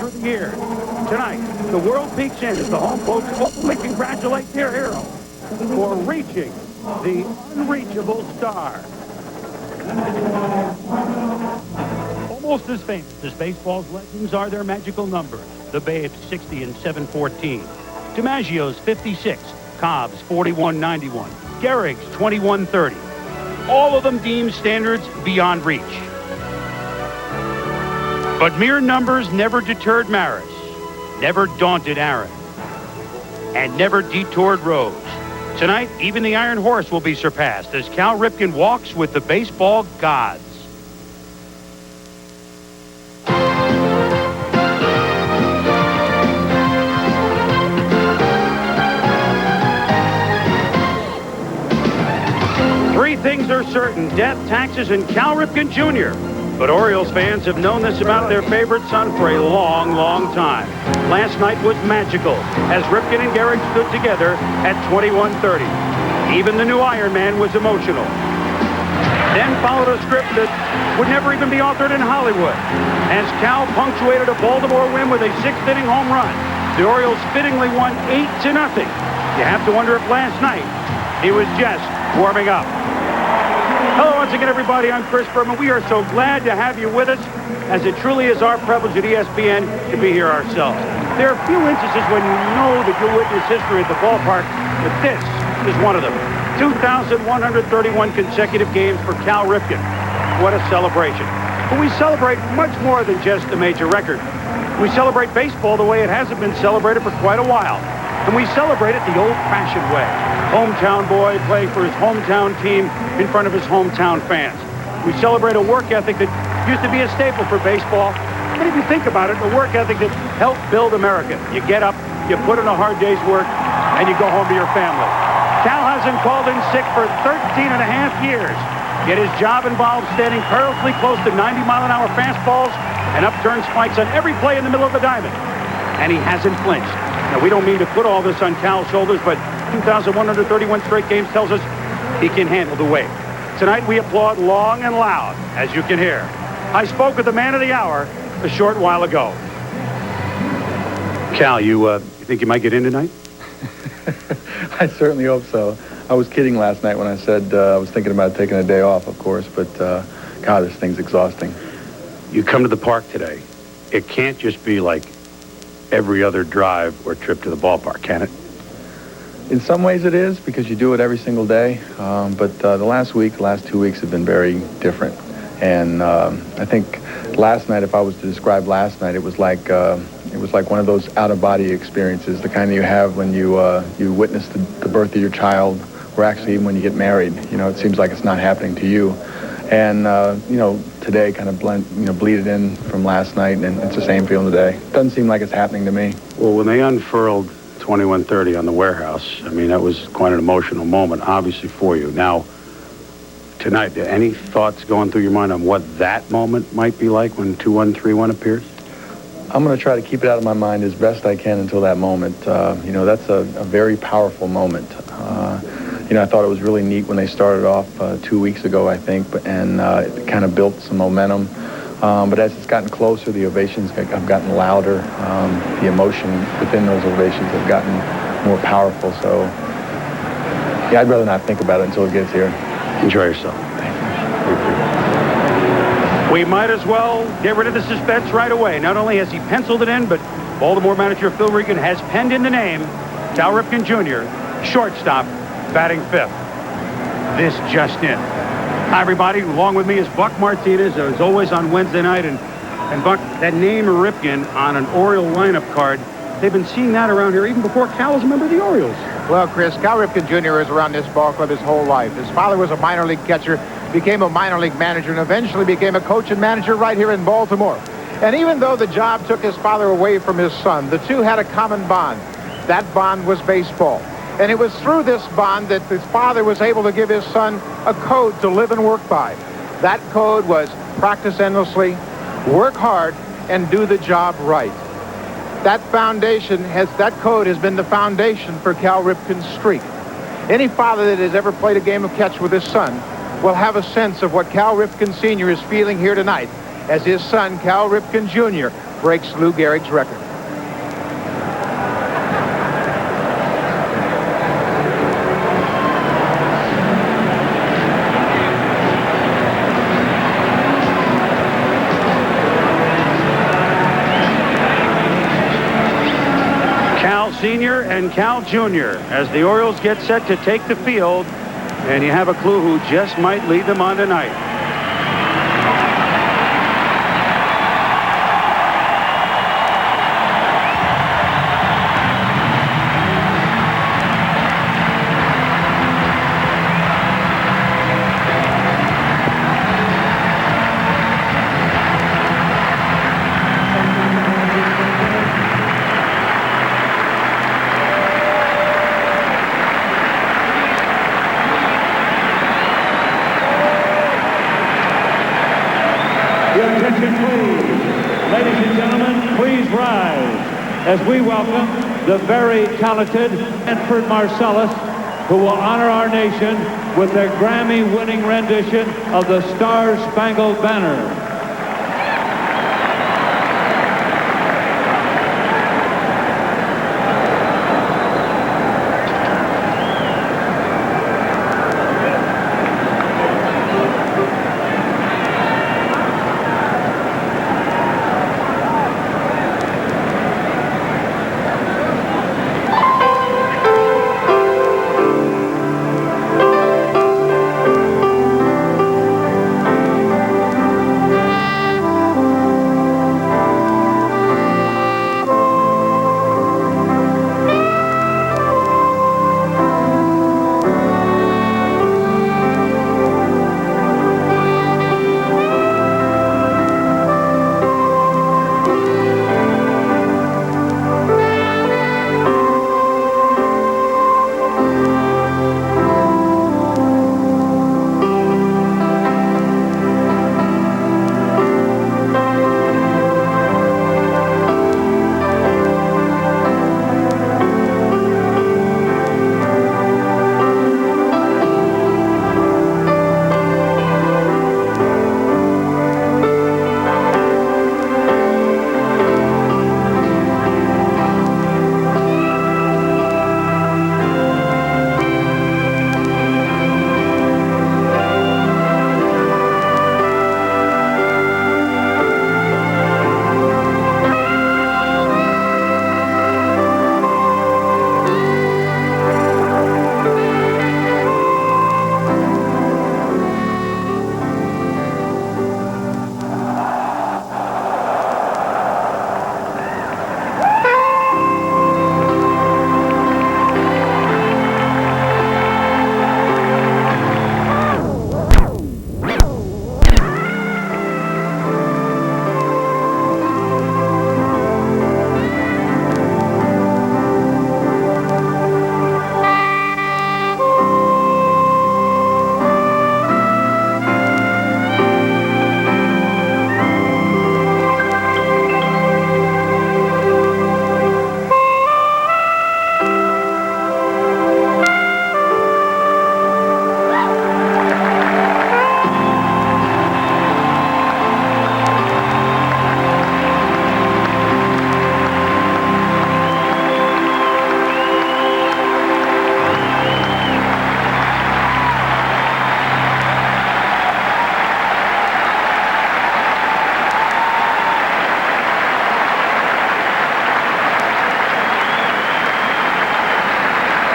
for the year. Tonight, the world peaks in as the home folks hopefully congratulate their hero for reaching the unreachable star. Almost as famous as baseball's legends are their magical numbers. The Babe's 60 and 714. DiMaggio's 56. Cobb's 41.91. Gehrig's 21.30. All of them deemed standards beyond reach. But mere numbers never deterred Maris, never daunted Aaron, and never detoured Rose. Tonight, even the Iron Horse will be surpassed as Cal Ripken walks with the baseball gods. Three things are certain: death, taxes, and Cal Ripken Jr. But Orioles fans have known this about their favorite son for a long, long time. Last night was magical as Ripken and Gehrig stood together at 21:30. Even the new Iron Man was emotional. Then followed a script that would never even be authored in Hollywood as Cal punctuated a Baltimore win with a sixth-inning home run. The Orioles fittingly won 8-0. You have to wonder if last night he was just warming up. Hello once again, everybody. I'm Chris Berman. We are so glad to have you with us, as it truly is our privilege at ESPN to be here ourselves. There are few instances when you know that you'll witness history at the ballpark, but this is one of them. 2,131 consecutive games for Cal Ripken. What a celebration. But we celebrate much more than just a major record. We celebrate baseball the way it hasn't been celebrated for quite a while. And we celebrate it the old-fashioned way. Hometown boy playing for his hometown team in front of his hometown fans. We celebrate a work ethic that used to be a staple for baseball. And if you think about it, a work ethic that helped build America. You get up, you put in a hard day's work, and you go home to your family. Cal hasn't called in sick for 13 and a half years. Yet his job involves standing perilously close to 90-mile-an-hour fastballs and upturn spikes on every play in the middle of the diamond. And he hasn't flinched. Now, we don't mean to put all this on Cal's shoulders, but 2,131 straight games tells us he can handle the weight. Tonight, we applaud long and loud, as you can hear. I spoke with the man of the hour a short while ago. Cal, you think you might get in tonight? I certainly hope so. I was kidding last night when I said I was thinking about taking a day off, of course, but God, this thing's exhausting. You come to the park today. It can't just be like every other drive or trip to the ballpark, can it? In some ways it is, because you do it every single day, but the last 2 weeks have been very different. And I think last night, if I was to describe last night, it was like one of those out-of-body experiences, the kind that you have when you witness the birth of your child, or actually even when you get married. You know, it seems like it's not happening to you. And, today kind of bleeded in from last night, and it's the same feeling today. It doesn't seem like it's happening to me. Well, when they unfurled 21:30 on the warehouse, I mean, that was quite an emotional moment, obviously, for you. Now, tonight, any thoughts going through your mind on what that moment might be like when 2131 appears? I'm going to try to keep it out of my mind as best I can until that moment. That's a very powerful moment. I thought it was really neat when they started off 2 weeks ago, I think, and it kind of built some momentum. But as it's gotten closer, the ovations have gotten louder. The emotion within those ovations have gotten more powerful. So, yeah, I'd rather not think about it until it gets here. Enjoy yourself. We might as well get rid of the suspense right away. Not only has he penciled it in, but Baltimore manager Phil Regan has penned in the name, Cal Ripken Jr., shortstop, batting fifth. This just in. Hi, everybody. Along with me is Buck Martinez, as always on Wednesday night. And Buck, that name Ripken on an Oriole lineup card, they've been seeing that around here even before Cal was a member of the Orioles. Well, Chris, Cal Ripken Jr. is around this ball club his whole life. His father was a minor league catcher, became a minor league manager, and eventually became a coach and manager right here in Baltimore. And even though the job took his father away from his son, the two had a common bond. That bond was baseball. And it was through this bond that his father was able to give his son a code to live and work by. That code was practice endlessly, work hard, and do the job right. That code has been the foundation for Cal Ripken's streak. Any father that has ever played a game of catch with his son will have a sense of what Cal Ripken Sr. is feeling here tonight as his son, Cal Ripken Jr., breaks Lou Gehrig's record. Cal Sr. and Cal Jr. as the Orioles get set to take the field, and you have a clue who just might lead them on tonight. Your attention, please. Ladies and gentlemen, please rise as we welcome the very talented Sanford Marcellus, who will honor our nation with their Grammy-winning rendition of the Star-Spangled Banner.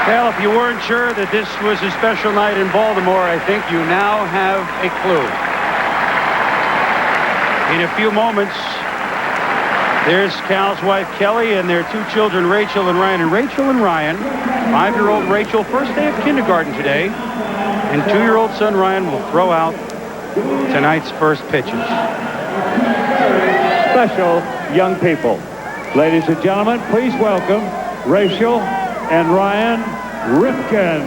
Well, if you weren't sure that this was a special night in Baltimore, I think you now have a clue. In a few moments, there's Cal's wife, Kelly, and their two children, Rachel and Ryan. And Rachel and Ryan, 5-year-old Rachel, first day of kindergarten today, and 2-year-old son, Ryan, will throw out tonight's first pitches. Special young people. Ladies and gentlemen, please welcome Rachel and Ryan Rifkin.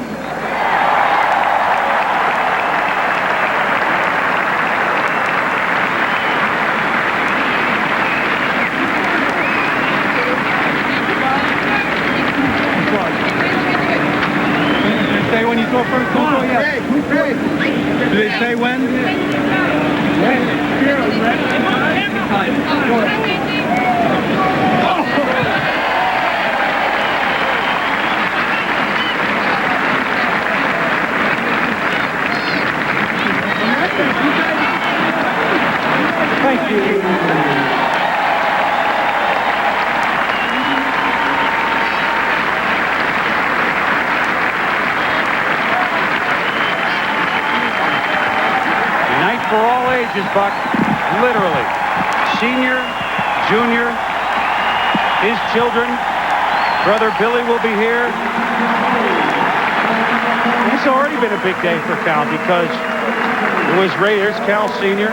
Did they say when you throw first? Don't throw yet. Did they say when? ages, Buck. Literally. Senior, junior, his children. Brother Billy will be here. It's already been a big day for Cal because it was There's Cal Sr.,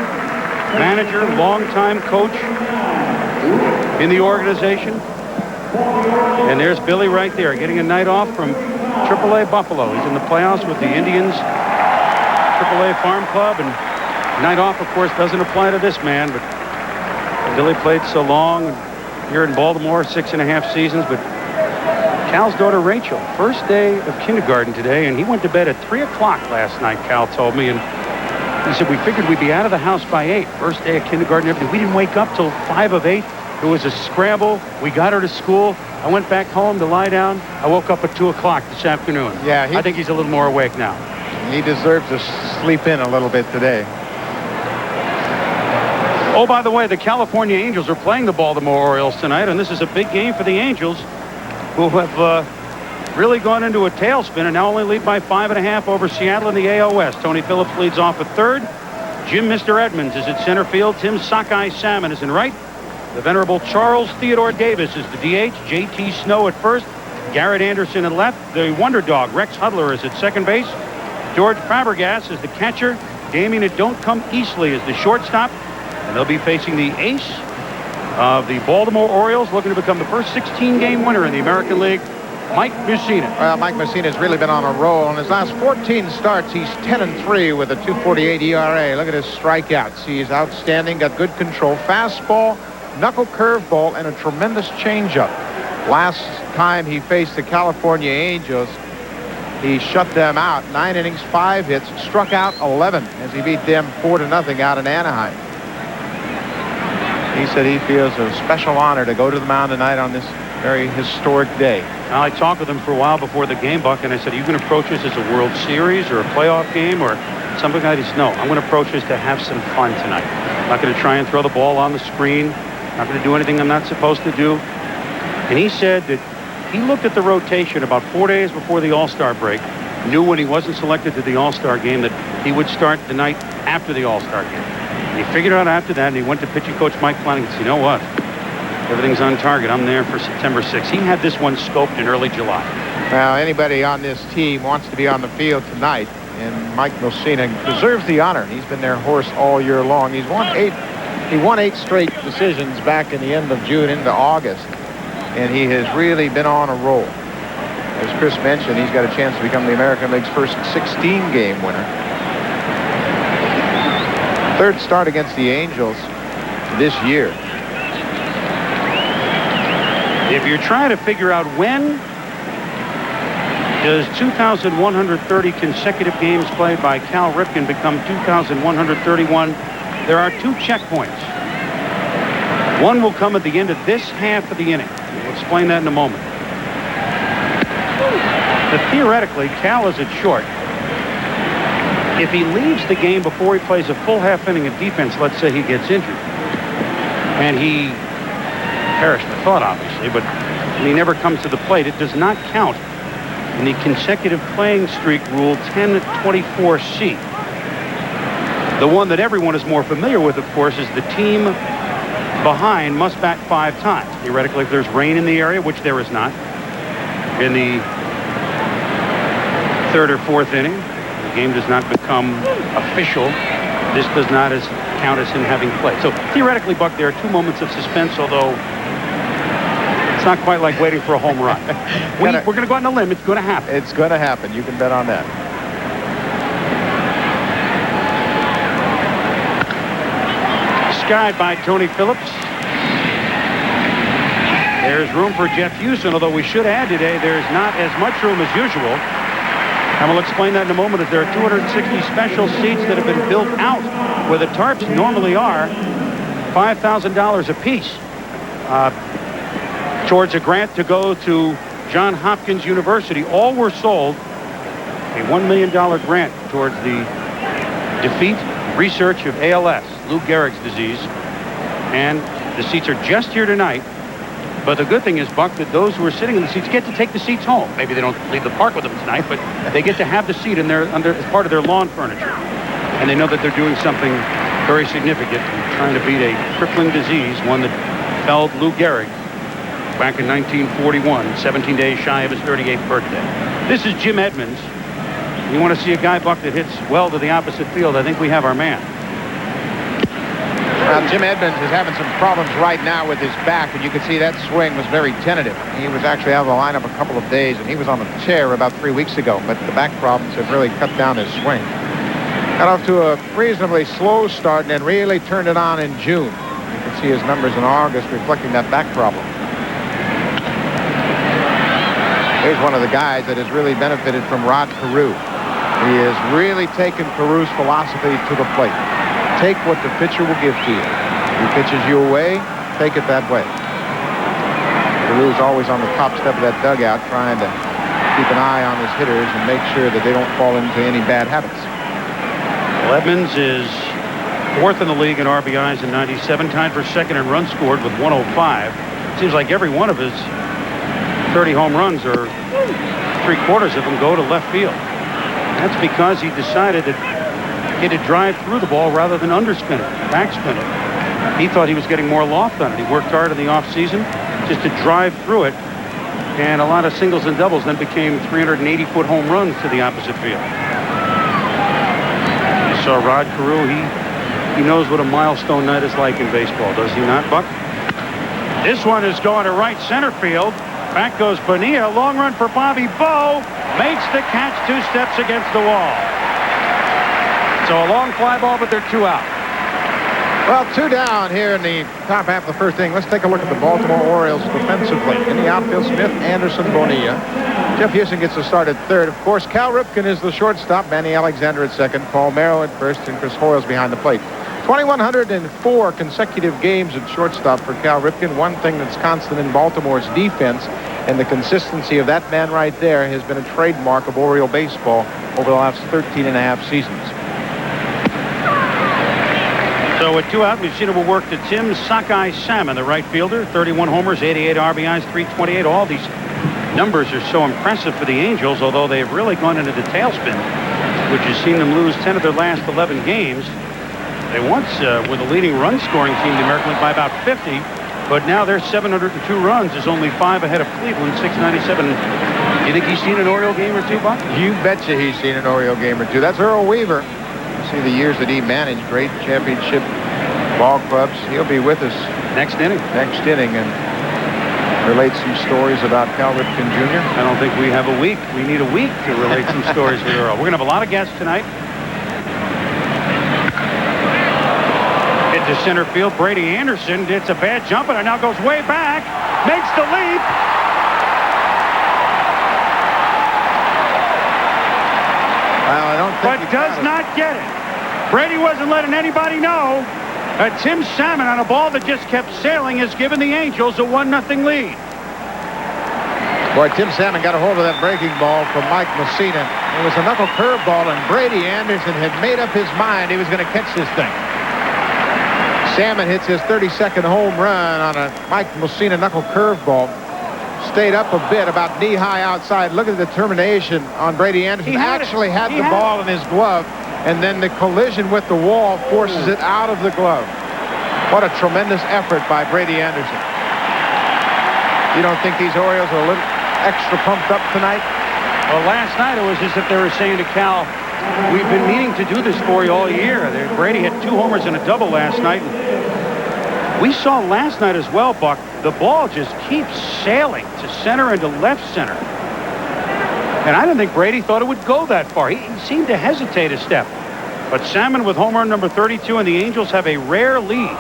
manager, longtime coach in the organization. And there's Billy right there getting a night off from AAA Buffalo. He's in the playoffs with the Indians, AAA Farm Club, and night off, of course, doesn't apply to this man, but Billy played so long here in Baltimore, 6.5 seasons, but Cal's daughter Rachel, first day of kindergarten today, and he went to bed at 3 o'clock last night, Cal told me, and he said, we figured we'd be out of the house by 8. First day of kindergarten, everything. We didn't wake up till 5 of 8. It was a scramble. We got her to school. I went back home to lie down. I woke up at 2 o'clock this afternoon. Yeah, I think he's a little more awake now. He deserves to sleep in a little bit today. Oh, by the way, the California Angels are playing the Baltimore Orioles tonight, and this is a big game for the Angels, who have really gone into a tailspin and now only lead by 5.5 over Seattle in the AL West. Tony Phillips leads off at third. Jim Mr. Edmonds is at center field. Tim Sockeye Salmon is in right. The venerable Charles Theodore Davis is the DH. J.T. Snow at first. Garrett Anderson at left. The wonder dog, Rex Hudler, is at second base. George Fabregas is the catcher. Damian Don't Come Easley is the shortstop. And they'll be facing the ace of the Baltimore Orioles, looking to become the first 16-game winner in the American League, Mike Mussina. Well, Mike Mussina's really been on a roll. In his last 14 starts, he's 10-3 with a 2.48 ERA. Look at his strikeouts. He's outstanding, got good control. Fastball, knuckle curveball, and a tremendous changeup. Last time he faced the California Angels, he shut them out. 9 innings, 5 hits, struck out 11 as he beat them 4-0 out in Anaheim. He said he feels a special honor to go to the mound tonight on this very historic day. I talked with him for a while before the game, Buck, and I said, are you going to approach this as a World Series or a playoff game or something like this? No, I'm going to approach this to have some fun tonight. I'm not going to try and throw the ball on the screen. I'm not going to do anything I'm not supposed to do. And he said that he looked at the rotation about 4 days before the All-Star break, knew when he wasn't selected to the All-Star game that he would start the night after the All-Star game. And he figured out after that, and he went to pitching coach Mike Flanagan and said, you know what? Everything's on target. I'm there for September 6th. He had this one scoped in early July. Now, anybody on this team wants to be on the field tonight, and Mike Mussina deserves the honor. He's been their horse all year long. He won 8 straight decisions back in the end of June into August, and he has really been on a roll. As Chris mentioned, he's got a chance to become the American League's first 16-game winner. Third start against the Angels this year. If you're trying to figure out when does 2,130 consecutive games played by Cal Ripken become 2,131, there are 2 checkpoints. One will come at the end of this half of the inning. We'll explain that in a moment. But theoretically, Cal is at short. If he leaves the game before he plays a full half inning of defense, let's say he gets injured, and he perished the thought, obviously, but he never comes to the plate, it does not count in the consecutive playing streak rule 1024C. The one that everyone is more familiar with, of course, is the team behind must bat 5 times. Theoretically, if there's rain in the area, which there is not, in the 3rd or 4th inning, the game does not become official. This does not count as him having played. So theoretically, Buck, there are 2 moments of suspense, although it's not quite like waiting for a home run. We're going to go out on a limb. It's going to happen. It's going to happen. You can bet on that. Skied by Tony Phillips. There's room for Jeff Houston, although we should add today there's not as much room as usual. And we'll explain that in a moment, as there are 260 special seats that have been built out where the tarps normally are, $5,000 apiece, towards a grant to go to Johns Hopkins University. All were sold. A $1 million grant towards the defeat, research of ALS, Lou Gehrig's disease. And the seats are just here tonight. But the good thing is, Buck, that those who are sitting in the seats get to take the seats home. Maybe they don't leave the park with them tonight, but they get to have the seat in their as part of their lawn furniture. And they know that they're doing something Very significant. Trying to beat a crippling disease, one that felled Lou Gehrig back in 1941, 17 days shy of his 38th birthday. This is Jim Edmonds. You want to see a guy, Buck, that hits well to the opposite field? I think we have our man. Jim Edmonds is having some problems right now with his back, and you can see that swing was very tentative. He was actually out of the lineup a couple of days, and he was on the chair about 3 weeks ago, but the back problems have really cut down his swing. Got off to a reasonably slow start and then really turned it on in June. You can see his numbers in August reflecting that back problem. Here's one of the guys that has really benefited from Rod Carew. He has really taken Carew's philosophy to the plate. Take what the pitcher will give to you. If he pitches you away, take it that way. Carew's always on the top step of that dugout trying to keep an eye on his hitters and make sure that they don't fall into any bad habits. Well, Edmonds is 4th in the league in RBIs in 97, tied for 2nd in runs scored with 105. Seems like every one of his 30 home runs, or 3/4 of them, go to left field. That's because he decided that he had to drive through the ball rather than underspin it, backspin it. He thought he was getting more loft on it. He worked hard in the offseason just to drive through it, and a lot of singles and doubles then became 380-foot home runs to the opposite field. You saw Rod Carew. He knows what a milestone night is like in baseball, does he not, Buck? This one is going to right center field. Back goes Bonilla. Long run for Bobby Bowe. Makes the catch 2 steps against the wall. So a long fly ball, but they're 2 out. Well, 2 down here in the top half of the first inning. Let's take a look at the Baltimore Orioles defensively. In the outfield, Smith, Anderson, Bonilla. Jeff Houston gets the start at third. Of course, Cal Ripken is the shortstop. Manny Alexander at second. Paul Merrill at first, and Chris Hoyles behind the plate. 2,104 consecutive games at shortstop for Cal Ripken. One thing that's constant in Baltimore's defense, and the consistency of that man right there has been a trademark of Oriole baseball over the last 13 and a half seasons. So with 2 out, Mussina will work to Tim Sockeye Salmon, the right fielder. 31 homers, 88 RBIs, 328. All these numbers are so impressive for the Angels, although they've really gone into the tailspin, which has seen them lose 10 of their last 11 games. They once were the leading run-scoring team in the American League by about 50, but now their 702 runs is only 5 ahead of Cleveland, 697. Do you think he's seen an Oriole game or two, Buck? You betcha he's seen an Oriole game or two. That's Earl Weaver. You see the years that he managed great championship ball clubs. He'll be with us next inning and relate some stories about Cal Ripken Jr. I don't think we have a week. We need a week to relate some stories with Earl. We're going to have a lot of guests tonight. To center field, Brady Anderson. It's a bad jump, and it now goes way back. Makes the leap. Well, I don't think. But does not get it. Brady wasn't letting anybody know. Tim Salmon on a ball that just kept sailing has given the Angels a 1-0 lead. Boy, Tim Salmon got a hold of that breaking ball from Mike Mussina. It was a knuckle curveball, and Brady Anderson had made up his mind he was going to catch this thing. Salmon hits his 32nd home run on a Mike Mussina knuckle curveball. Stayed up a bit, about knee-high outside. Look at the determination on Brady Anderson. He actually had the ball in his glove, and then the collision with the wall forces it out of the glove. What a tremendous effort by Brady Anderson. You don't think these Orioles are a little extra pumped up tonight? Well, last night it was as if they were saying to Cal, we've been meaning to do this for you all year. Brady had 2 homers and a double last night. We saw last night as well, Buck, the ball just keeps sailing to center and to left center. And I didn't think Brady thought it would go that far. He seemed to hesitate a step. But Salmon with home run number 32, and the Angels have a rare lead.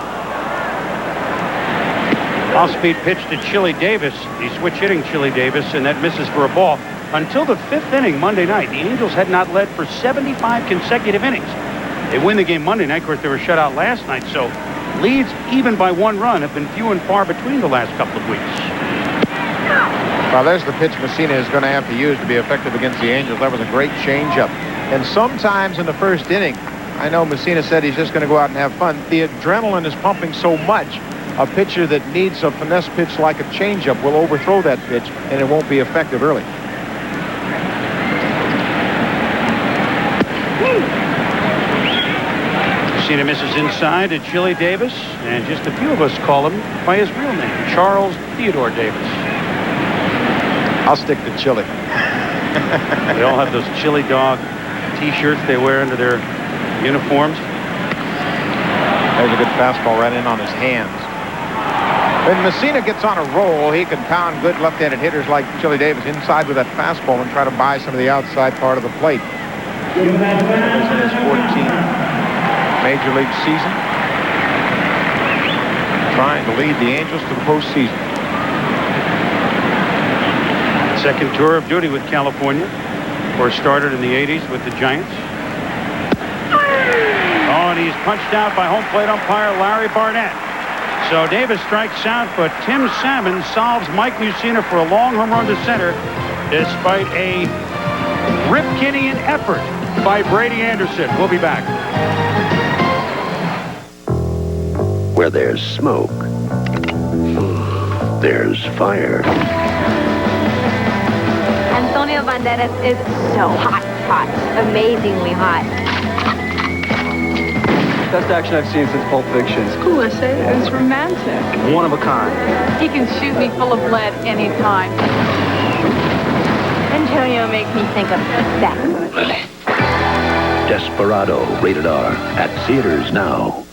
Off-speed pitch to Chili Davis. He switch hitting Chili Davis, and that misses for a ball. Until the 5th inning Monday night, the Angels had not led for 75 consecutive innings. They win the game Monday night. Of course, they were shut out last night, so leads even by 1 run have been few and far between the last couple of weeks. Well, there's the pitch Mussina is going to have to use to be effective against the Angels. That was a great changeup. And sometimes in the first inning, I know Mussina said he's just going to go out and have fun. The adrenaline is pumping so much, a pitcher that needs a finesse pitch like a changeup will overthrow that pitch, and it won't be effective early. Messina misses inside to Chili Davis, and just a few of us call him by his real name, Charles Theodore Davis. I'll stick to Chili. They all have those Chili Dog T-shirts they wear under their uniforms. There's a good fastball right in on his hands. When Messina gets on a roll, he can pound good left-handed hitters like Chili Davis inside with that fastball and try to buy some of the outside part of the plate. He's in his 14th Major League season, trying to lead the Angels to the postseason. Second tour of duty with California. Of course, started in the 80s with the Giants. Oh, and he's punched out by home plate umpire Larry Barnett. So Davis strikes out, but Tim Salmon solves Mike Mussina for a long home run to center, despite a Ripkinian effort by Brady Anderson. We'll be back. Where there's smoke, there's fire. Antonio Banderas is so hot, amazingly hot. Best action I've seen since Pulp Fiction. It's cool, I say. It's romantic. One of a kind. He can shoot me full of lead anytime. Antonio makes me think of sex. Desperado, rated R, at theaters now.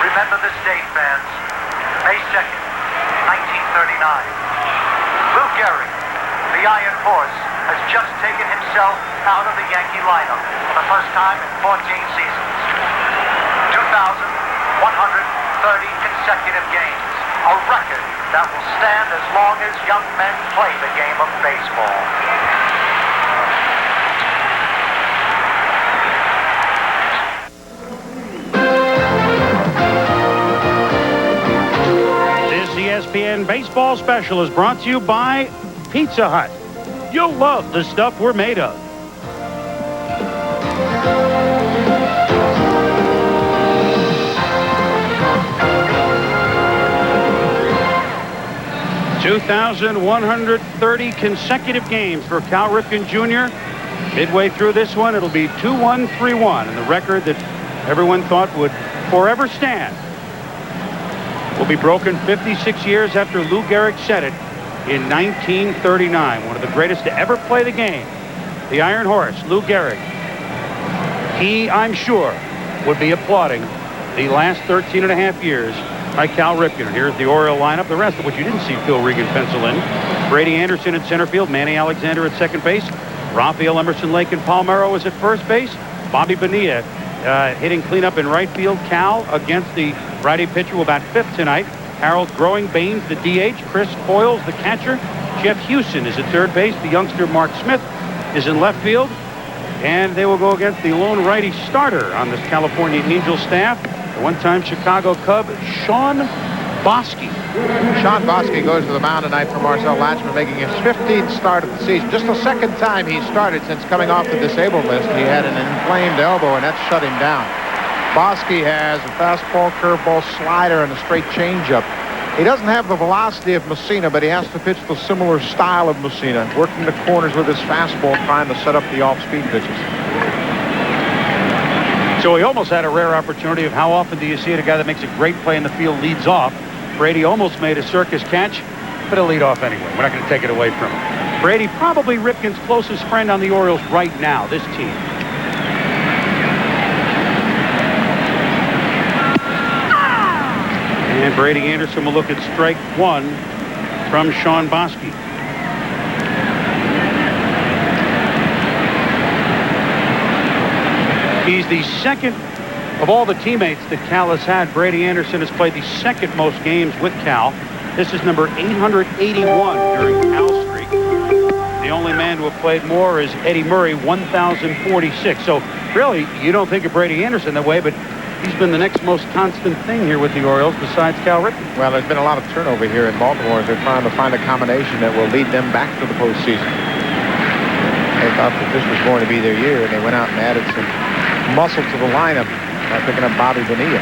Remember this date, fans. May 2nd, 1939. Lou Gehrig, the Iron Horse, has just taken himself out of the Yankee lineup for the first time in 14 seasons. 2,130 consecutive games, a record that will stand as long as young men play the game of baseball. This ESPN Baseball Special is brought to you by Pizza Hut. You'll love the stuff we're made of. (2,130 consecutive games for Cal Ripken Jr.) Midway through this one, it'll be 2-1-3-1, and the record that everyone thought would forever stand will be broken 56 years after Lou Gehrig set it in 1939. One of the greatest to ever play the game, the Iron Horse, Lou Gehrig. He, I'm sure, would be applauding the last 13 and a half years by Cal Ripken. And here's the Oriole lineup, the rest of which you didn't see Phil Regan pencil in. Brady Anderson at center field, Manny Alexander at second base, Rafael Emerson Lake and Palmeiro is at first base, Bobby Bonilla hitting cleanup in right field. Cal against the righty pitcher will bat fifth tonight. Harold Growing Baines, the DH. Chris Hoyles, the catcher. Jeff Houston is at third base. The youngster Mark Smith is in left field. And they will go against the lone righty starter on this California Angels staff, the one-time Chicago Cub, Sean Bosky. Sean Bosky goes to the mound tonight for Marcel Latchman, making his 15th start of the season. Just the second time he started since coming off the disabled list. He had an inflamed elbow, and that shut him down. Bosky has a fastball, curveball, slider, and a straight changeup. He doesn't have the velocity of Messina, but he has to pitch the similar style of Messina, working the corners with his fastball, trying to set up the off-speed pitches. So he almost had a rare opportunity of how often do you see it, a guy that makes a great play in the field leads off. Brady almost made a circus catch, but he'll lead off anyway. We're not going to take it away from him. Brady, probably Ripken's closest friend on the Orioles right now, this team. And Brady Anderson will look at strike one from Sean Bosky. He's the second of all the teammates that Cal has had. Brady Anderson has played the second most games with Cal. This is number 881 during Cal's streak. The only man to have played more is Eddie Murray, 1,046. So really, you don't think of Brady Anderson that way, but he's been the next most constant thing here with the Orioles besides Cal Ripken. Well, there's been a lot of turnover here in Baltimore as they're trying to find a combination that will lead them back to the postseason. They thought that this was going to be their year, and they went out and added some muscle to the lineup by picking up Bobby Bonilla.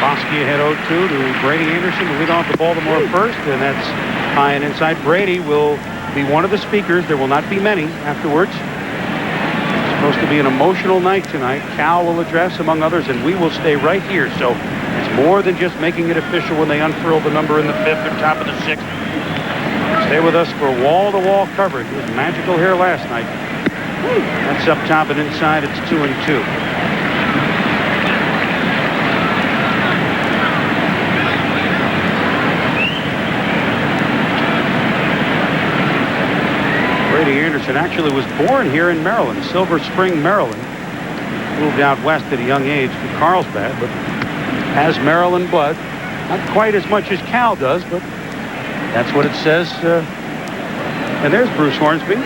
Bosky ahead 0-2 to Brady Anderson to lead off the Baltimore first, and that's high and inside. Brady will be one of the speakers. There will not be many afterwards. It's supposed to be an emotional night tonight. Cal will address, among others, and we will stay right here. So it's more than just making it official when they unfurl the number in the 5th or top of the 6th. Stay with us for wall-to-wall coverage. It was magical here last night. That's up top and inside. It's 2-2. Brady Anderson actually was born here in Maryland, Silver Spring, Maryland. Moved out west at a young age to Carlsbad, but has Maryland blood. Not quite as much as Cal does, but that's what it says. And there's Bruce Hornsby.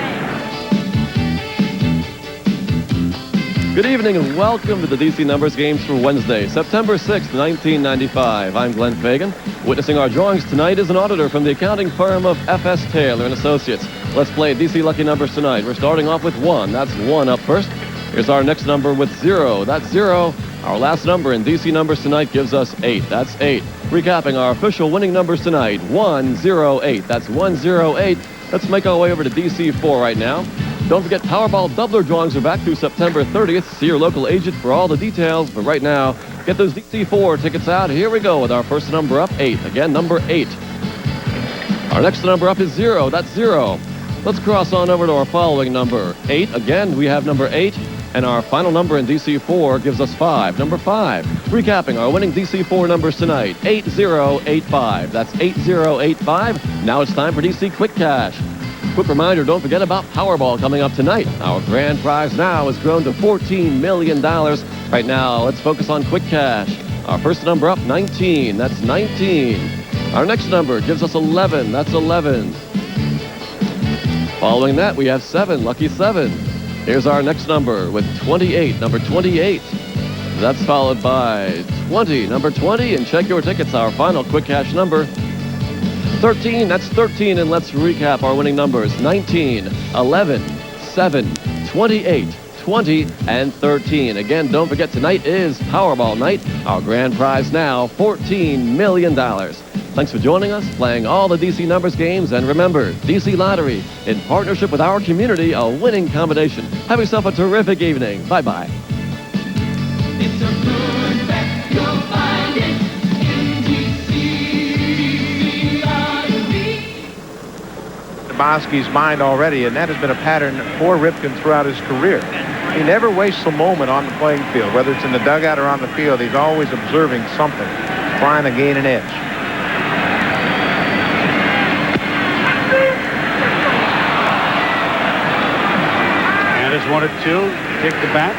Good evening and welcome to the DC Numbers games for Wednesday, September 6th, 1995. I'm Glenn Fagan. Witnessing our drawings tonight is an auditor from the accounting firm of F.S. Taylor & Associates. Let's play DC Lucky Numbers tonight. We're starting off with 1. That's 1 up first. Here's our next number with 0. That's 0. Our last number in DC Numbers tonight gives us 8. That's 8. Recapping our official winning numbers tonight, 108. That's 108. Let's make our way over to DC4 right now. Don't forget, Powerball doubler drawings are back through September 30th. See your local agent for all the details. But right now, get those DC4 tickets out. Here we go with our first number up, 8. Again, number 8. Our next number up is 0. That's 0. Let's cross on over to our following number, 8. Again, we have number 8. And our final number in DC4 gives us 5. Number 5. Recapping our winning DC4 numbers tonight, 8085. That's 8085. Now it's time for DC Quick Cash. Quick reminder, don't forget about Powerball coming up tonight. Our grand prize now has grown to $14 million. Right now, let's focus on Quick Cash. Our first number up, 19. That's 19. Our next number gives us 11. That's 11. Following that, we have 7. Lucky 7. Here's our next number with 28. Number 28. That's followed by 20. Number 20. And check your tickets. Our final Quick Cash number, 13. That's 13. And let's recap our winning numbers. 19, 11, 7, 28, 20, and 13. Again, don't forget, tonight is Powerball night. Our grand prize now, $14 million. Thanks for joining us, playing all the DC Numbers games. And remember, DC Lottery, in partnership with our community, a winning combination. Have yourself a terrific evening. Bye-bye. It's a good bet, you'll find it in DC Lottery. Bosky's mind already, and that has been a pattern for Ripken throughout his career. He never wastes a moment on the playing field, whether it's in the dugout or on the field. He's always observing something, trying to gain an edge. And it's 1-2. Take the bat.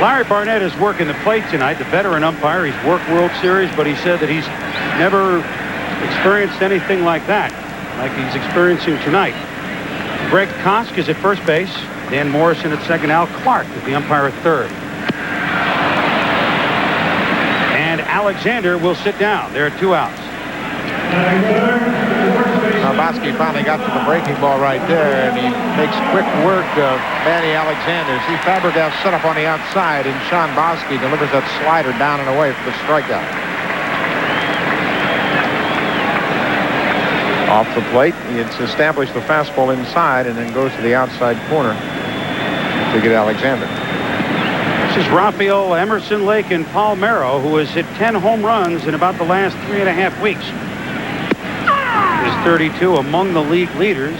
Larry Barnett is working the plate tonight. The veteran umpire. He's worked World Series, but he said that he's never experienced anything like that, like he's experiencing tonight. Greg Kosk is at first base. Dan Morrison at second. Al Clark is the umpire at third. And Alexander will sit down. There are 2 outs. Bosky finally got to the breaking ball right there, and he makes quick work of Manny Alexander. See Fabregas set up on the outside, and Sean Bosky delivers that slider down and away for the strikeout. Off the plate, it's established the fastball inside and then goes to the outside corner to get Alexander. This is Rafael Emerson Lake and Paul Merrow, who has hit 10 home runs in about the last 3.5 weeks. Is 32, among the league leaders.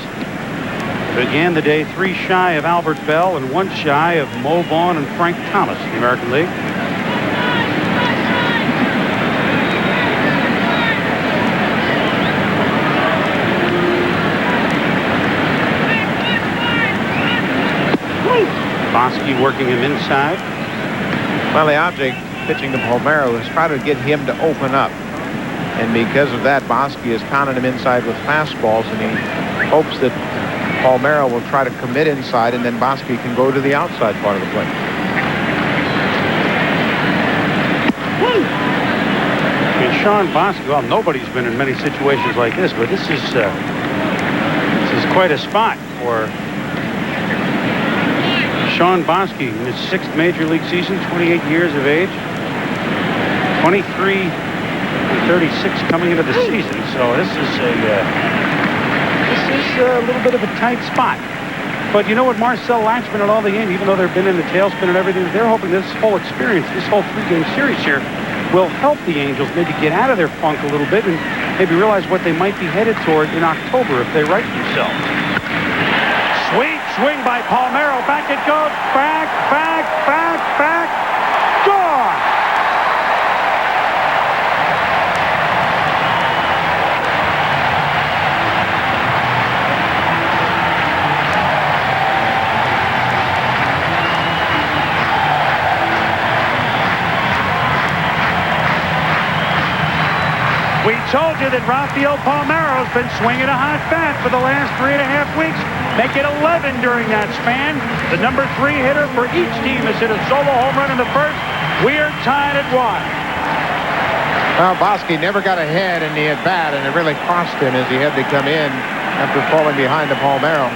Began the day 3 shy of Albert Bell and 1 shy of Mo Vaughn and Frank Thomas in the American League. Bosky working him inside. Well, the object pitching to Palmeiro is trying to get him to open up. And because of that, Bosky has pounded him inside with fastballs, and he hopes that Palmeiro will try to commit inside, and then Bosky can go to the outside part of the plate. And Sean Bosky, well, nobody's been in many situations like this, but this is quite a spot for Sean Bosky in his 6th major league season, 28 years of age, 23 and 36 coming into the season. So this is a little bit of a tight spot. But you know what, Marcel Latchman and all the Angels, even though they've been in the tailspin and everything, they're hoping this whole experience, this whole 3-game series here, will help the Angels maybe get out of their funk a little bit and maybe realize what they might be headed toward in October if they right themselves. Sweet swing by Palmeiro. Back it goes. Back. Gone! We told you that Rafael Palmeiro's been swinging a hot bat for the last 3.5 weeks. Make it 11 during that span. The number 3 hitter for each team has hit a solo home run in the first. We are tied at 1. Well, Bosky never got ahead in the at-bat, and it really cost him as he had to come in after falling behind to Palmeiro.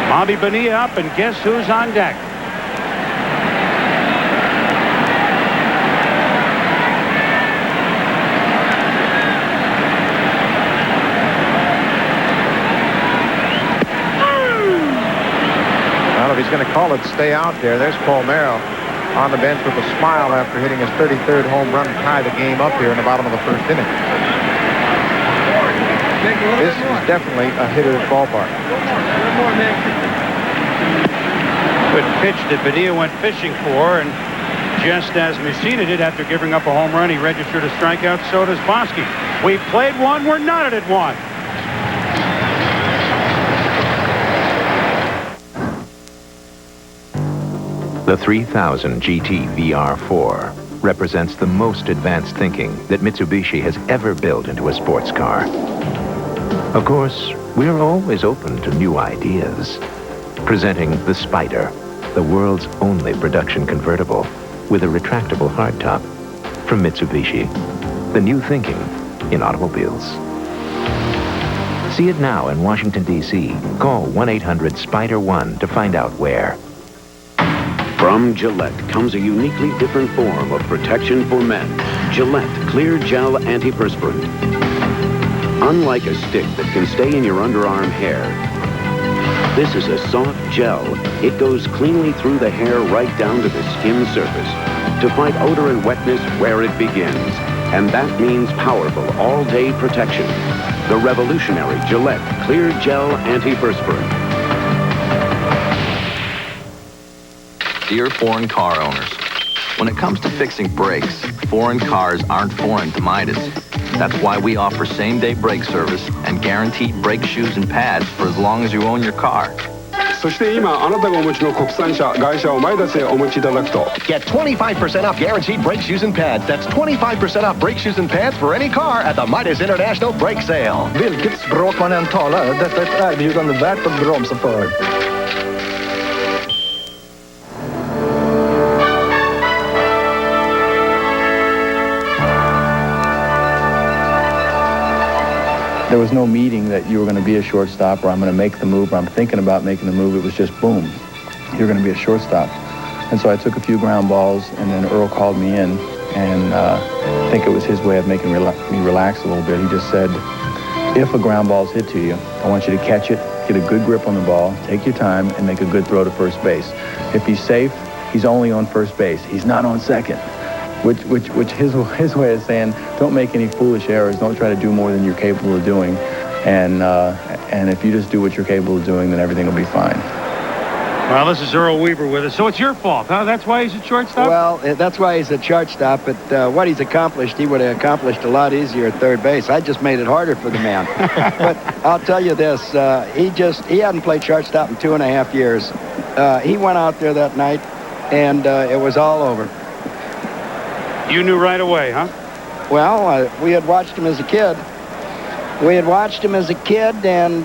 Bobby Bonilla up, and guess who's on deck? Well, if he's going to call it stay out there, there's Palmeiro on the bench with a smile after hitting his 33rd home run to tie the game up here in the bottom of the first inning. This is definitely a hitter's ballpark. Good pitch that Bonilla went fishing for, and just as Messina did after giving up a home run, he registered a strikeout. So does Bosky. We played one. We're knotted at 1. The 3000 GT VR4 represents the most advanced thinking that Mitsubishi has ever built into a sports car. Of course, we're always open to new ideas. Presenting the Spider, the world's only production convertible with a retractable hardtop from Mitsubishi. The new thinking in automobiles. See it now in Washington, D.C. Call 1-800-SPIDER-1 to find out where. From Gillette comes a uniquely different form of protection for men. Gillette Clear Gel Antiperspirant. Unlike a stick that can stay in your underarm hair, this is a soft gel. It goes cleanly through the hair right down to the skin surface to fight odor and wetness where it begins. And that means powerful all-day protection. The revolutionary Gillette Clear Gel Antiperspirant. Dear foreign car owners, when it comes to fixing brakes, foreign cars aren't foreign to Midas. That's why we offer same-day brake service and guaranteed brake shoes and pads for as long as you own your car. そして今あなたがお持ちの国産車外車をマイダスへお持ちいただくと Get 25% off guaranteed brake shoes and pads. That's 25% off brake shoes and pads for any car at the Midas International Brake Sale. Vilket språk man än talar, detta är ett erbjudande värt att bromsa för. There was no meeting that you were going to be a shortstop or I'm going to make the move or I'm thinking about making the move. It was just boom, you're going to be a shortstop. And so I took a few ground balls and then Earl called me in and I think it was his way of making me relax a little bit. He just said, if a ground ball's hit to you, I want you to catch it, get a good grip on the ball, take your time and make a good throw to first base. If he's safe, he's only on first base. He's not on second. Which his way of saying, don't make any foolish errors. Don't try to do more than you're capable of doing. And if you just do what you're capable of doing, then everything will be fine. Well, this is Earl Weaver with us. So it's your fault, huh? That's why he's a shortstop? Well, that's why he's a shortstop. But what he's accomplished, he would have accomplished a lot easier at third base. I just made it harder for the man. But I'll tell you this. He hadn't played shortstop in 2.5 years. He went out there that night, and it was all over. You knew right away, huh? Well, we had watched him as a kid. And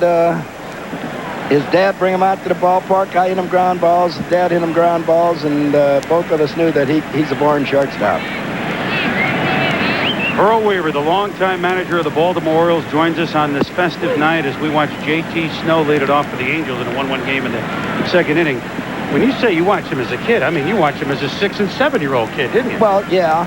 his dad bring him out to the ballpark. I hit him ground balls. His dad hit him ground balls, and both of us knew that he's a born shortstop. Earl Weaver, the longtime manager of the Baltimore Orioles, joins us on this festive night as we watch J.T. Snow lead it off for the Angels in a 1-1 game in the second inning. When you say you watched him as a kid, I mean, you watched him as a 6- and 7-year-old kid, didn't you? Well, yeah.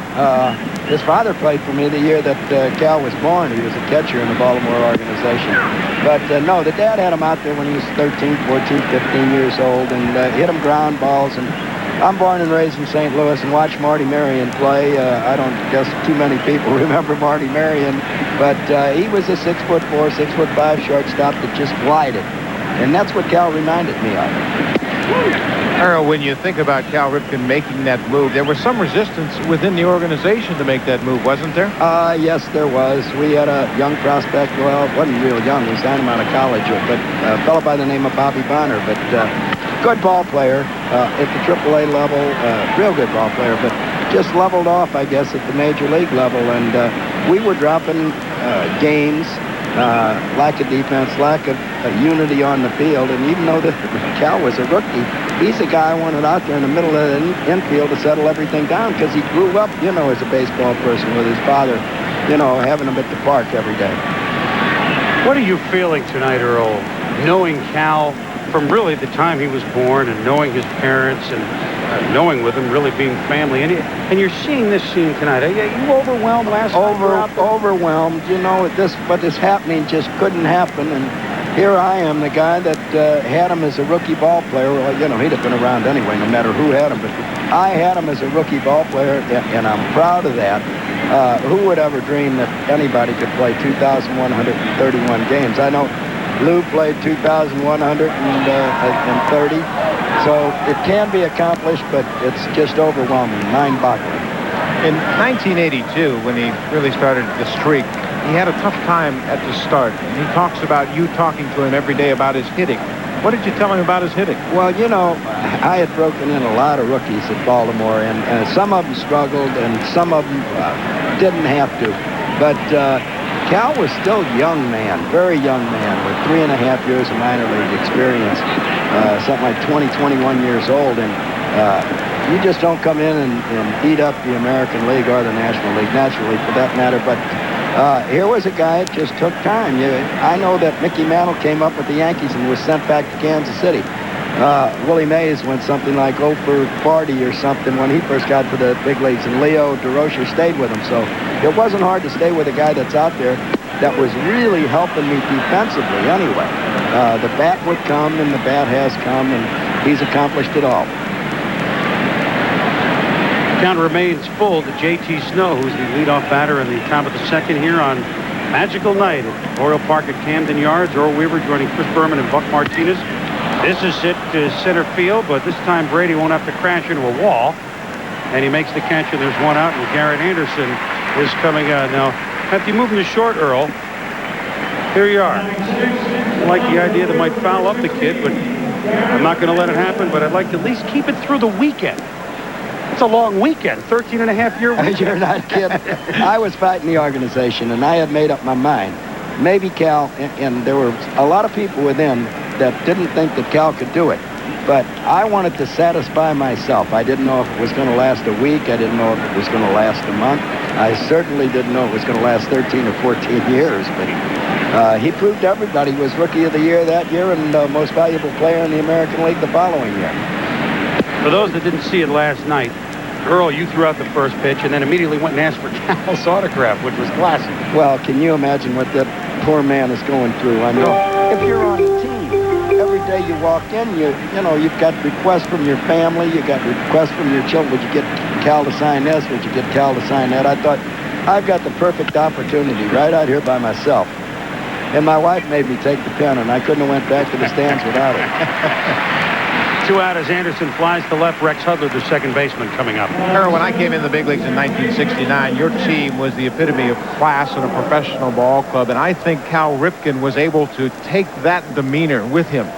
his father played for me the year that Cal was born. He was a catcher in the Baltimore organization. But no, the dad had him out there when he was 13, 14, 15 years old and hit him ground balls. And I'm born and raised in St. Louis and watched Marty Marion play. I don't guess too many people remember Marty Marion, but he was a 6'4", 6'5" shortstop that just glided. And that's what Cal reminded me of. Earl, when you think about Cal Ripken making that move, there was some resistance within the organization to make that move, wasn't there? Yes, there was. We had a young prospect. Well, wasn't real young. We signed him out of college, but a fellow by the name of Bobby Bonner. But good ball player at the AAA level, real good ball player, but just leveled off, I guess, at the major league level. And we were dropping games, lack of defense, lack of unity on the field. And even though Cal was a rookie, he's a guy I wanted out there in the middle of the infield to settle everything down because he grew up, you know, as a baseball person with his father, you know, having him at the park every day. What are you feeling tonight, Earl, knowing Cal from really the time he was born and knowing his parents and knowing with him really being family, and you're seeing this scene tonight? Are you overwhelmed last night? Overwhelmed. You know, what is happening just couldn't happen, and here I am, the guy that had him as a rookie ball player. Well, you know, he'd have been around anyway, no matter who had him, but I had him as a rookie ball player, and I'm proud of that. Who would ever dream that anybody could play 2,131 games? I know Lou played 2,130, so it can be accomplished, but it's just overwhelming, mind-boggling. In 1982, when he really started the streak, he had a tough time at the start. And he talks about you talking to him every day about his hitting. What did you tell him about his hitting? Well, you know, I had broken in a lot of rookies at Baltimore, and some of them struggled, and some of them didn't have to. But Cal was still a young man, very young man, with 3.5 years of minor league experience, something like 20, 21 years old, and you just don't come in and eat up the American League or the National League, naturally, for that matter. But here was a guy that just took time. I know that Mickey Mantle came up with the Yankees and was sent back to Kansas City. Willie Mays went something like 0 for 40 or something when he first got to the big leagues, and Leo DeRocher stayed with him. So it wasn't hard to stay with a guy that's out there that was really helping me defensively anyway. The bat would come, and the bat has come, and he's accomplished it all. Count remains full to J.T. Snow, who's the leadoff batter in the top of the second here on Magical Night at Oriole Park at Camden Yards. Earl Weaver joining Chris Berman and Buck Martinez. This is hit to center field, but this time Brady won't have to crash into a wall. And he makes the catch, and there's one out, and Garrett Anderson is coming out. Now, after you move him to short, Earl, here you are. I like the idea that might foul up the kid, but I'm not going to let it happen, but I'd like to at least keep it through the weekend. It's a long weekend, 13.5-year weekend. You're not kidding. I was fighting the organization, and I had made up my mind. Maybe Cal, and there were a lot of people within that didn't think that Cal could do it. But I wanted to satisfy myself. I didn't know if it was going to last a week. I didn't know if it was going to last a month. I certainly didn't know it was going to last 13 or 14 years. But he proved to everybody he was Rookie of the Year that year and most valuable player in the American League the following year. For those that didn't see it last night, Earl, you threw out the first pitch and then immediately went and asked for Cal's autograph, which was classic. Well, can you imagine what that poor man is going through? I mean, if you're on a team, every day you walk in, you know, you've got requests from your family, you got requests from your children. Would you get Cal to sign this? Would you get Cal to sign that? I thought, I've got the perfect opportunity right out here by myself. And my wife made me take the pen, and I couldn't have went back to the stands without it. 2 out as Anderson flies to left. Rex Hudler, the second baseman, coming up. Earl, when I came in the big leagues in 1969, your team was the epitome of class in a professional ball club, and I think Cal Ripken was able to take that demeanor with him.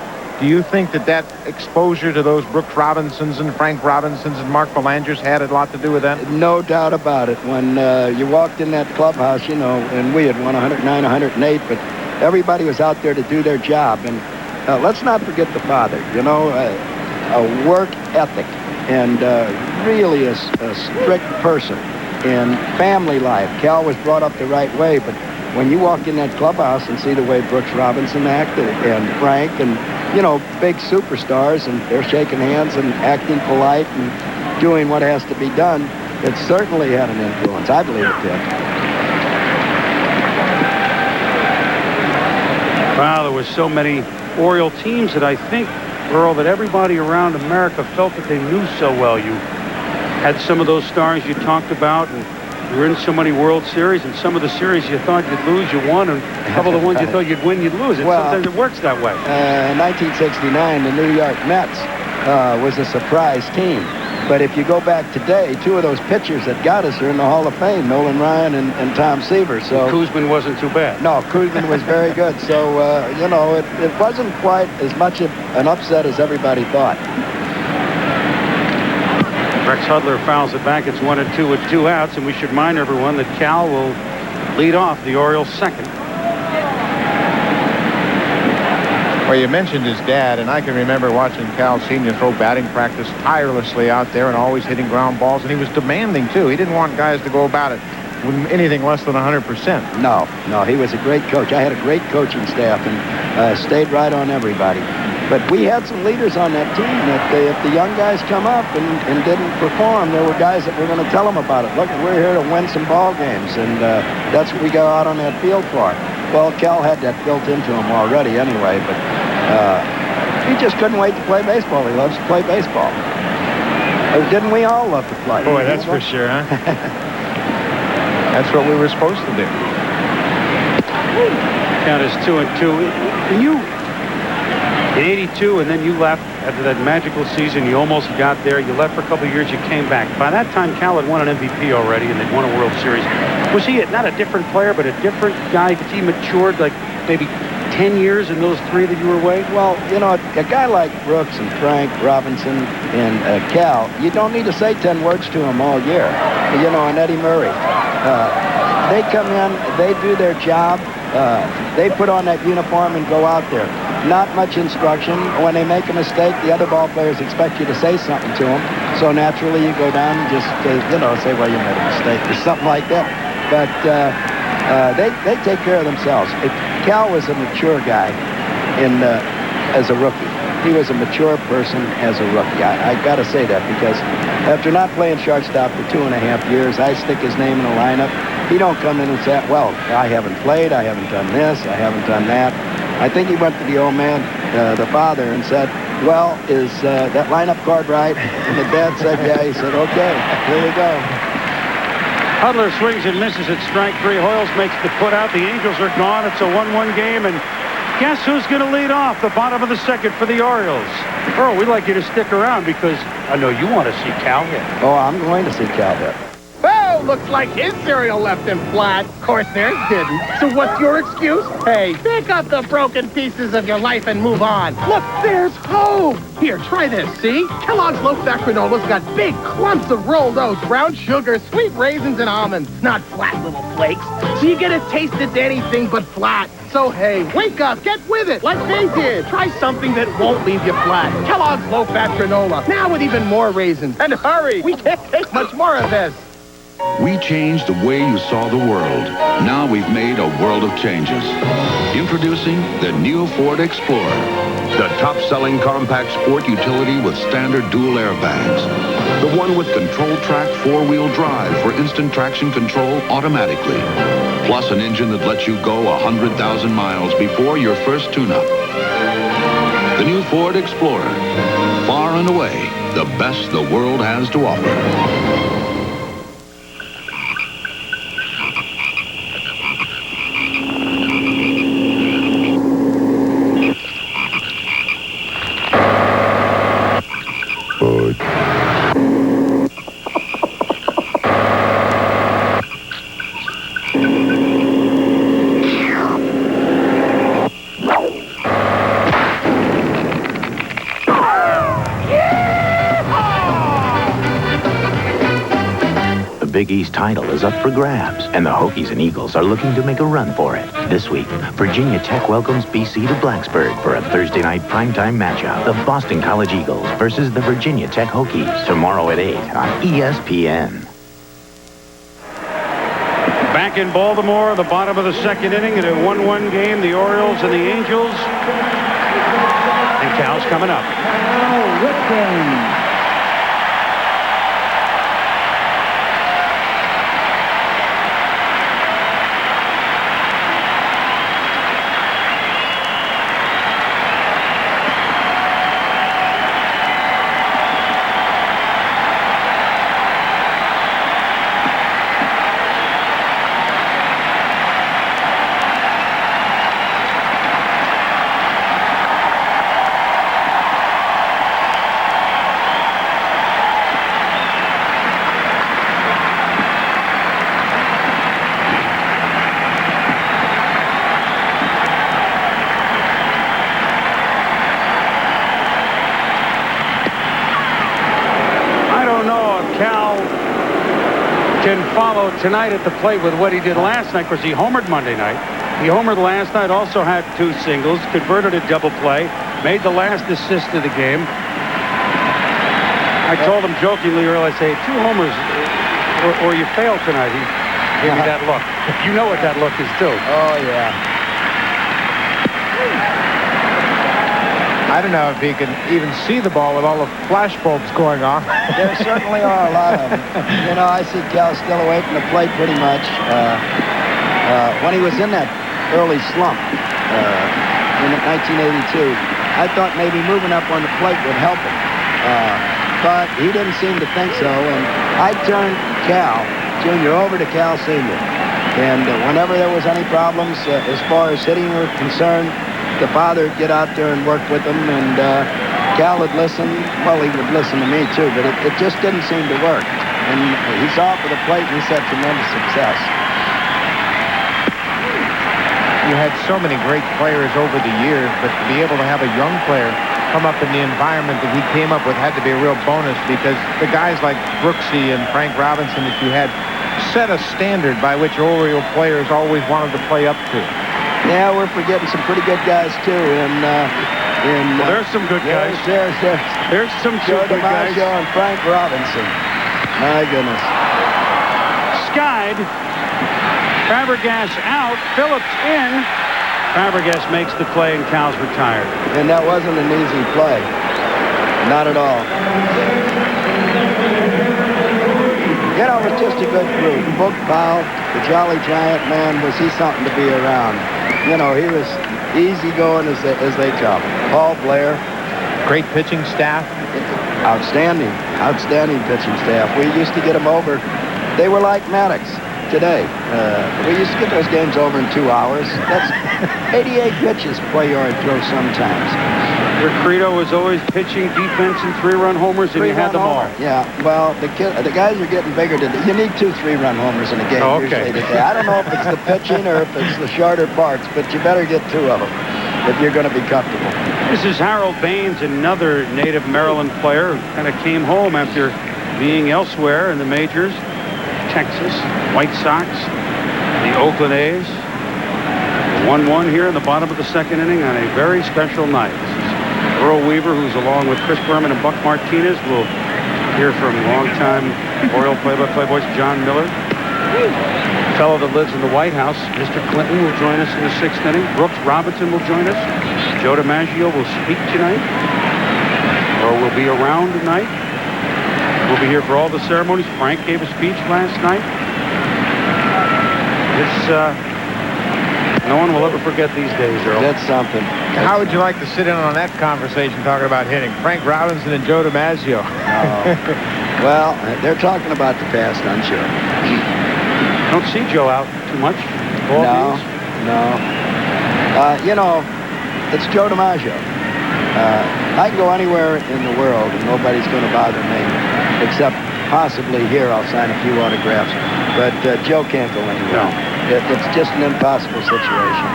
Do you think that exposure to those Brooks Robinsons and Frank Robinsons and Mark Belangers had a lot to do with that? No doubt about it. When you walked in that clubhouse, you know, and we had won 109, 108, but everybody was out there to do their job. And let's not forget the father, you know, a work ethic and really a strict person in family life. Cal was brought up the right way, but when you walk in that clubhouse and see the way Brooks Robinson acted and Frank and, you know, big superstars, and they're shaking hands and acting polite and doing what has to be done, It certainly had an influence. I believe it did. Wow, there were so many Oriole teams that I think, Earl, that everybody around America felt that they knew so well. You had some of those stars you talked about, and you were in so many World Series, and some of the series you thought you'd lose, you won, and a couple of the ones you thought you'd win, you'd lose. Sometimes it works that way. In 1969, the New York Mets was a surprise team. But if you go back today, two of those pitchers that got us are in the Hall of Fame, Nolan Ryan and Tom Seaver. So Koosman wasn't too bad. No, Koosman was very good. So, you know, it wasn't quite as much of an upset as everybody thought. Rex Hudler fouls it back. It's 1-2 with 2 outs, and we should remind everyone that Cal will lead off the Orioles' second. Well, you mentioned his dad, and I can remember watching Cal Sr. throw batting practice tirelessly out there and always hitting ground balls, and he was demanding, too. He didn't want guys to go about it with anything less than 100%. No, he was a great coach. I had a great coaching staff and stayed right on everybody. But we had some leaders on that team that if the young guys come up and didn't perform, there were guys that were going to tell them about it. Look, we're here to win some ball games, and that's what we go out on that field for. Well, Cal had that built into him already anyway, but he just couldn't wait to play baseball. He loves to play baseball. Didn't we all love to play? Boy, that's for sure, huh? That's what we were supposed to do. Count is 2-2. Can you, in 82, and then you left after that magical season, you almost got there. You left for a couple of years, you came back. By that time, Cal had won an MVP already, and they'd won a World Series. Was he not a different player, but a different guy? Because he matured like maybe 10 years in those 3 that you were away? Well, you know, a guy like Brooks and Frank Robinson and Cal, you don't need to say 10 words to them all year. You know, and Eddie Murray. They come in, they do their job. They put on that uniform and go out there. Not much instruction. When they make a mistake, the other ball players expect you to say something to them. So naturally, you go down and just, you know, say, well, you made a mistake or something like that. But they take care of themselves. Cal was a mature guy as a rookie. He was a mature person as a rookie. I got to say that because after not playing shortstop for 2.5 years, I stick his name in the lineup. He don't come in and say, well, I haven't played, I haven't done this, I haven't done that. I think he went to the old man, the father, and said, well, is that lineup card right? And the dad said, yeah. He said, okay, here we go. Hudler swings and misses at strike 3. Hoyles makes the put out. The Angels are gone. It's a 1-1 game, and guess who's going to lead off the bottom of the second for the Orioles? Earl, we'd like you to stick around because I know you want to see Cal hit. Oh, I'm going to see Cal hit. Oh, looks like his cereal left him flat. Of course, theirs didn't. So what's your excuse? Hey, pick up the broken pieces of your life and move on. Look, there's hope. Here, try this, see? Kellogg's low-fat granola's got big clumps of rolled oats, brown sugar, sweet raisins, and almonds, not flat little flakes. So you get a taste that's anything but flat. So, hey, wake up, get with it, like they did. Try something that won't leave you flat. Kellogg's low-fat granola, now with even more raisins. And hurry, we can't take much more of this. We changed the way you saw the world. Now we've made a world of changes. Introducing the new Ford Explorer, the top-selling compact sport utility with standard dual airbags. The one with control track 4-wheel drive for instant traction control automatically. Plus an engine that lets you go 100,000 miles before your first tune-up. The new Ford Explorer, far and away the best the world has to offer. Big East title is up for grabs, and the Hokies and Eagles are looking to make a run for it. This week, Virginia Tech welcomes BC to Blacksburg for a Thursday night primetime matchup. The Boston College Eagles versus the Virginia Tech Hokies, tomorrow at 8 on ESPN. Back in Baltimore, the bottom of the second inning in a 1-1 game, the Orioles and the Angels. And Cal's coming up. can follow tonight at the plate with what he did last night. Of course, he homered Monday night. He homered last night, also had 2 singles, converted a double play, made the last assist of the game. I told him jokingly earlier, I say, 2 homers or you fail tonight. He gave me that look. You know what that look is, too. Oh, yeah. I don't know if he can even see the ball with all the flash bulbs going on. There certainly are a lot of them. You know, I see Cal still away from the plate pretty much. When he was in that early slump in 1982, I thought maybe moving up on the plate would help him. But he didn't seem to think so, and I turned Cal Jr. over to Cal Sr. And whenever there was any problems as far as hitting were concerned, the father would get out there and work with them, and Cal would listen. Well, he would listen to me, too, but it just didn't seem to work. And he's off of the plate, and he's had tremendous success. You had so many great players over the years, but to be able to have a young player come up in the environment that he came up with had to be a real bonus, because the guys like Brooksy and Frank Robinson that you had set a standard by which Oriole players always wanted to play up to. Yeah, we're forgetting some pretty good guys, too. Well, there's some good guys. There's some Joe good guys. DiMaggio and Frank Robinson. My goodness. Skied. Fabregas out. Phillips in. Fabregas makes the play, and Cal's retired. And that wasn't an easy play. Not at all. You know, it was just a good group. Book Bow, the Jolly Giant, man, was he something to be around. You know, he was easygoing as they come. Paul Blair. Great pitching staff. Outstanding. Outstanding pitching staff. We used to get them over. They were like Maddox today. We used to get those games over in 2 hours. That's 88 pitches Cuellar throw sometimes. Your credo was always pitching, defense, and 3-run homers, and you had them all. Yeah, well, the guys are getting bigger today. You need 2 3-run homers in a game usually today. I don't know if it's the pitching or if it's the shorter parts, but you better get 2 of them if you're going to be comfortable. This is Harold Baines, another native Maryland player who kind of came home after being elsewhere in the majors. Texas, White Sox, the Oakland A's. 1-1 here in the bottom of the 2nd inning on a very special night. This is Earl Weaver, who's along with Chris Berman and Buck Martinez. We'll hear from longtime Oriole play-by-play voice John Miller. The fellow that lives in the White House, Mr. Clinton, will join us in the 6th inning. Brooks Robinson will join us. Joe DiMaggio will speak tonight, or will be around tonight. We'll be here for all the ceremonies. Frank gave a speech last night. No one will ever forget these days, Earl. That's something. How would you like to sit in on that conversation talking about hitting? Frank Robinson and Joe DiMaggio. Well, they're talking about the past, I'm sure. Don't see Joe out too much. No. You know, it's Joe DiMaggio. I can go anywhere in the world and nobody's going to bother me, except possibly here. I'll sign a few autographs. But Joe can't go anywhere. No. It's just an impossible situation.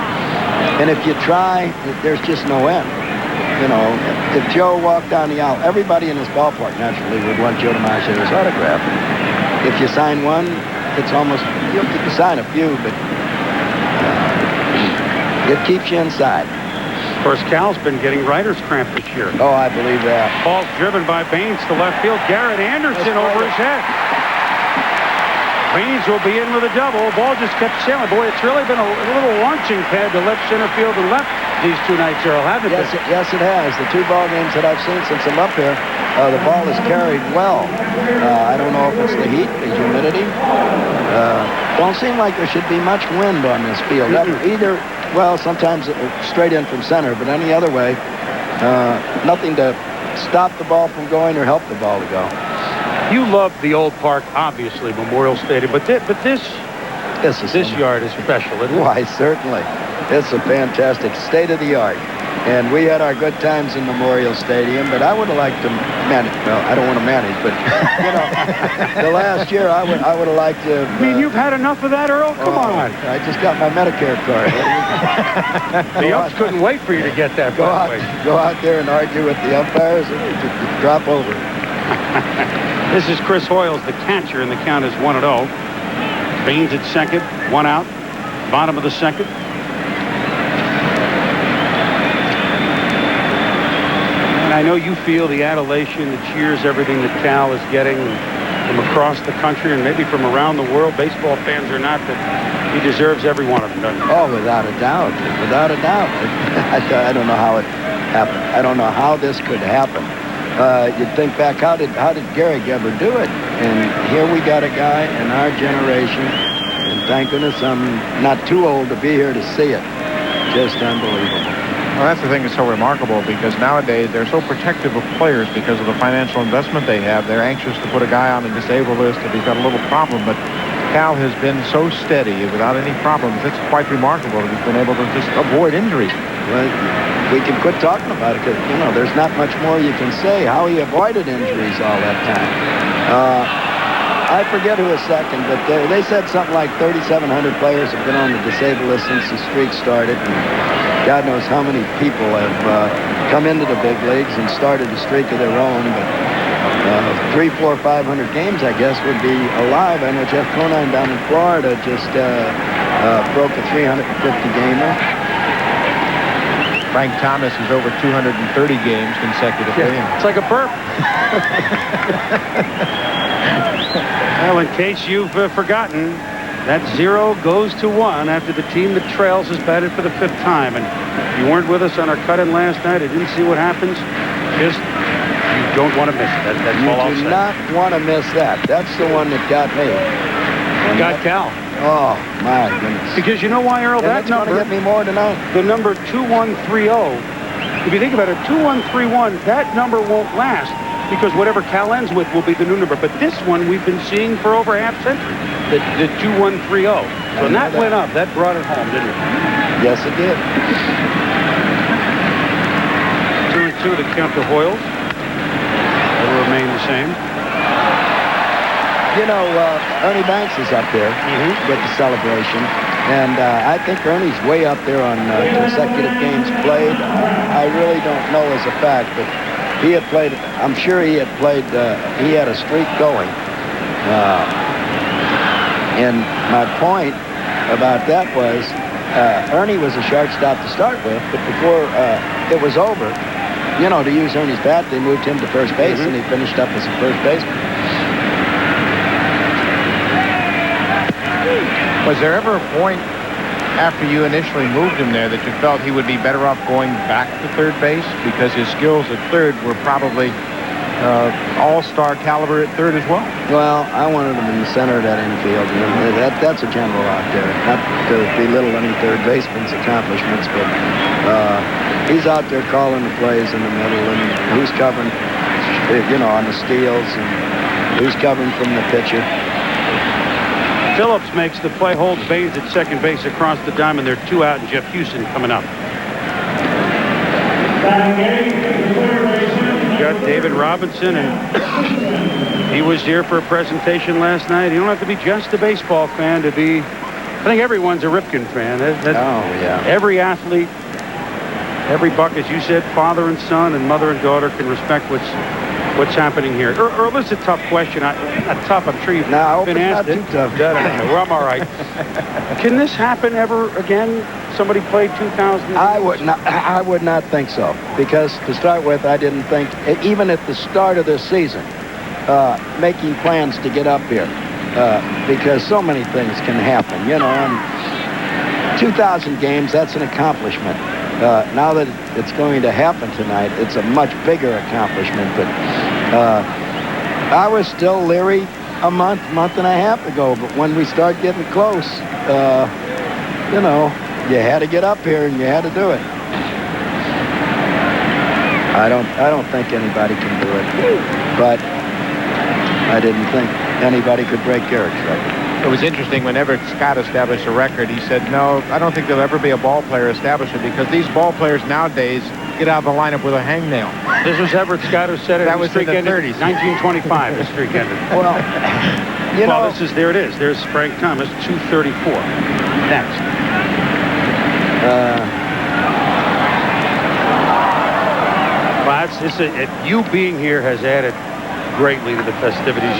And if you try, there's just no end. You know, if Joe walked down the aisle, everybody in this ballpark naturally would want Joe DiMaggio's autograph. If you sign one, it's almost, you can sign a few, but it keeps you inside. Of course, Cal's been getting writer's cramp this year. Oh, I believe that. Ball driven by Baines to left field. Garrett Anderson over his head. Baines will be in with a double. Ball just kept sailing. Boy, it's really been a little launching pad to left center field and left these 2 nights, Earl, hasn't it? Yes, it has. The 2 ball games that I've seen since I'm up here, the ball is carried well. I don't know if it's the heat, the humidity. Don't seem like there should be much wind on this field. Either, well, sometimes straight in from center, but any other way, nothing to stop the ball from going or help the ball to go. You love the old park, obviously, Memorial Stadium, but this yard is special, isn't it? Why, certainly. It's a fantastic state-of-the-art. And we had our good times in Memorial Stadium, but I would have liked to manage. Well, I don't want to manage, but, you know, the last year I would have liked to... I mean, you've had enough of that, Earl? Come on. I just got my Medicare card. The umps couldn't wait for you to get that. Go out there and argue with the umpires and drop over. This is Chris Hoyles, the catcher, and the count is 1-0. Baines at second, one out. Bottom of the second. And I know you feel the adulation, the cheers, everything that Cal is getting from across the country and maybe from around the world, baseball fans or not, that he deserves every one of them, doesn't he? Oh, without a doubt. Without a doubt. I don't know how it happened. I don't know how this could happen. You'd think back, how did Gehrig ever do it? And here we got a guy in our generation, and thank goodness I'm not too old to be here to see it. Just unbelievable. Well, that's the thing that's so remarkable, because nowadays they're so protective of players because of the financial investment they have. They're anxious to put a guy on the disabled list if he's got a little problem, but Cal has been so steady without any problems. It's quite remarkable that he's been able to just avoid injuries. Well, we can quit talking about it because, there's not much more you can say how he avoided injuries all that time. I forget who was second, but they said something like 3,700 players have been on the disabled list since the streak started. And God knows how many people have come into the big leagues and started a streak of their own. But 300, 400, 500 games, I guess, would be alive. I know Jeff Conine down in Florida just broke a 350-gamer. Frank Thomas is over 230 games consecutively. Yeah, it's like a burp. Well, in case you've forgotten, that 0 goes to 1 after the team that trails has batted for the 5th time. And if you weren't with us on our cut-in last night, I didn't see what happens. Just, you don't want to miss it. That's all I'll say. You do not want to miss that. That's the one that got me. Got Cal. Oh, my goodness. Because you know why, Earl? And that number get me more tonight. The number 2130. If you think about it, 2131, that number won't last because whatever Cal ends with will be the new number. But this one we've been seeing for over half century, the 2130. So when that went up, that brought it home, didn't it? Yes, it did. 2-2 to count to Hoyles. It'll remain the same. Ernie Banks is up there with the celebration. And I think Ernie's way up there on consecutive games played. I really don't know as a fact, but he had played, I'm sure he had played, he had a streak going. And my point about that was Ernie was a shortstop to start with, but before it was over, to use Ernie's bat, they moved him to first base, and he finished up as a first baseman. Was there ever a point after you initially moved him there that you felt he would be better off going back to third base because his skills at third were probably all-star caliber at third as well? Well, I wanted him in the center of that infield. That's a general out there. Not to belittle any third baseman's accomplishments, but he's out there calling the plays in the middle, and who's covering, on the steals, and who's covering from the pitcher. Phillips makes the play, holds Baines at second base across the diamond. They're 2 out, and Jeff Houston coming up. Got David Robinson, and he was here for a presentation last night. You don't have to be just a baseball fan to be. I think everyone's a Ripken fan. Yeah. Every athlete, every buck, as you said, father and son and mother and daughter can respect what's happening here. Earl, this is a tough question. Not tough, I'm sure you've been asked it. Too tough. Well, I'm all right. Can this happen ever again? Somebody played 2,000? I would not think so. Because to start with, I didn't think, even at the start of this season, making plans to get up here. Because so many things can happen. And 2,000 games, that's an accomplishment. Now that it's going to happen tonight, it's a much bigger accomplishment. But I was still leery a month and a half ago. But when we start getting close, you had to get up here and you had to do it. I don't think anybody can do it. But I didn't think anybody could break Gehrig's record. It was interesting, whenever Scott established a record, he said, no, I don't think there'll ever be a ball player establish it because these ball players nowadays get out of the lineup with a hangnail. This was Everett Scott who said it. That was in the 30s. 1925, the streak ended. Well, there it is. There's Frank Thomas, 234. Next. You being here has added greatly to the festivities.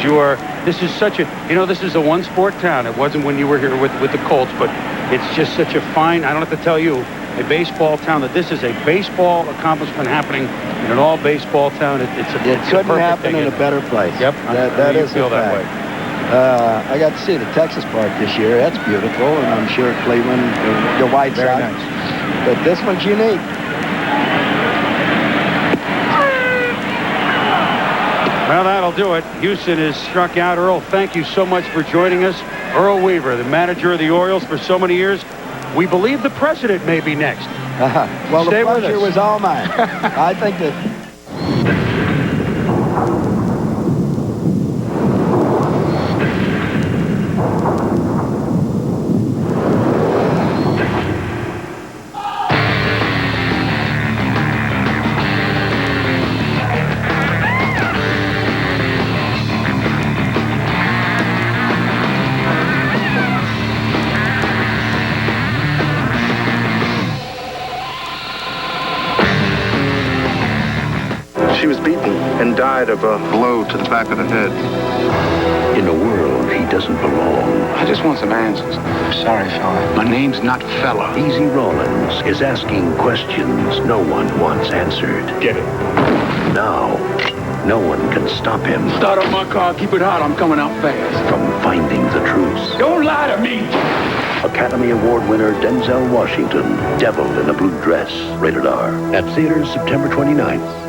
This is such a, this is a one-sport town. It wasn't when you were here with the Colts, but it's just such a fine, I don't have to tell you, a baseball town, that this is a baseball accomplishment happening in an all-baseball town. It couldn't happen in a better place. Yep, that is feel a that fact. way. I got to see the Texas Park this year. That's beautiful, and I'm sure Cleveland, the White Sox. Nice. But this one's unique. Well, that'll do it. Houston has struck out. Earl, thank you so much for joining us. Earl Weaver, the manager of the Orioles for so many years. We believe the president may be next. Well, Stay the with pleasure us. was all mine. I think that... She was beaten and died of a blow to the back of the head. In a world he doesn't belong. I just want some answers. I'm sorry, fella. My name's not fella. Easy Rollins is asking questions no one wants answered. Get it. Now, no one can stop him Start up my car, keep it hot, I'm coming out fast. from finding the truth. Don't lie to me! Academy Award winner Denzel Washington, Devil in a Blue Dress, rated R. At theaters September 29th.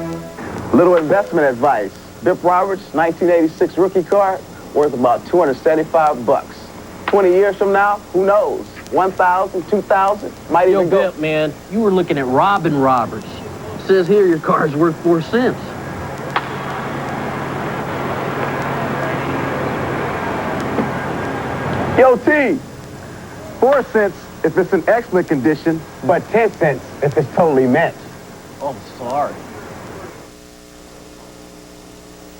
Little investment advice. Bip Roberts, 1986 rookie car, worth about $275. 20 years from now, who knows? 1,000, 2,000, might even go. Bip, man, you were looking at Robin Roberts. Says here your car's worth 4 cents. Yo, T, 4 cents if it's in excellent condition, but 10 cents if it's totally mint. Oh, sorry.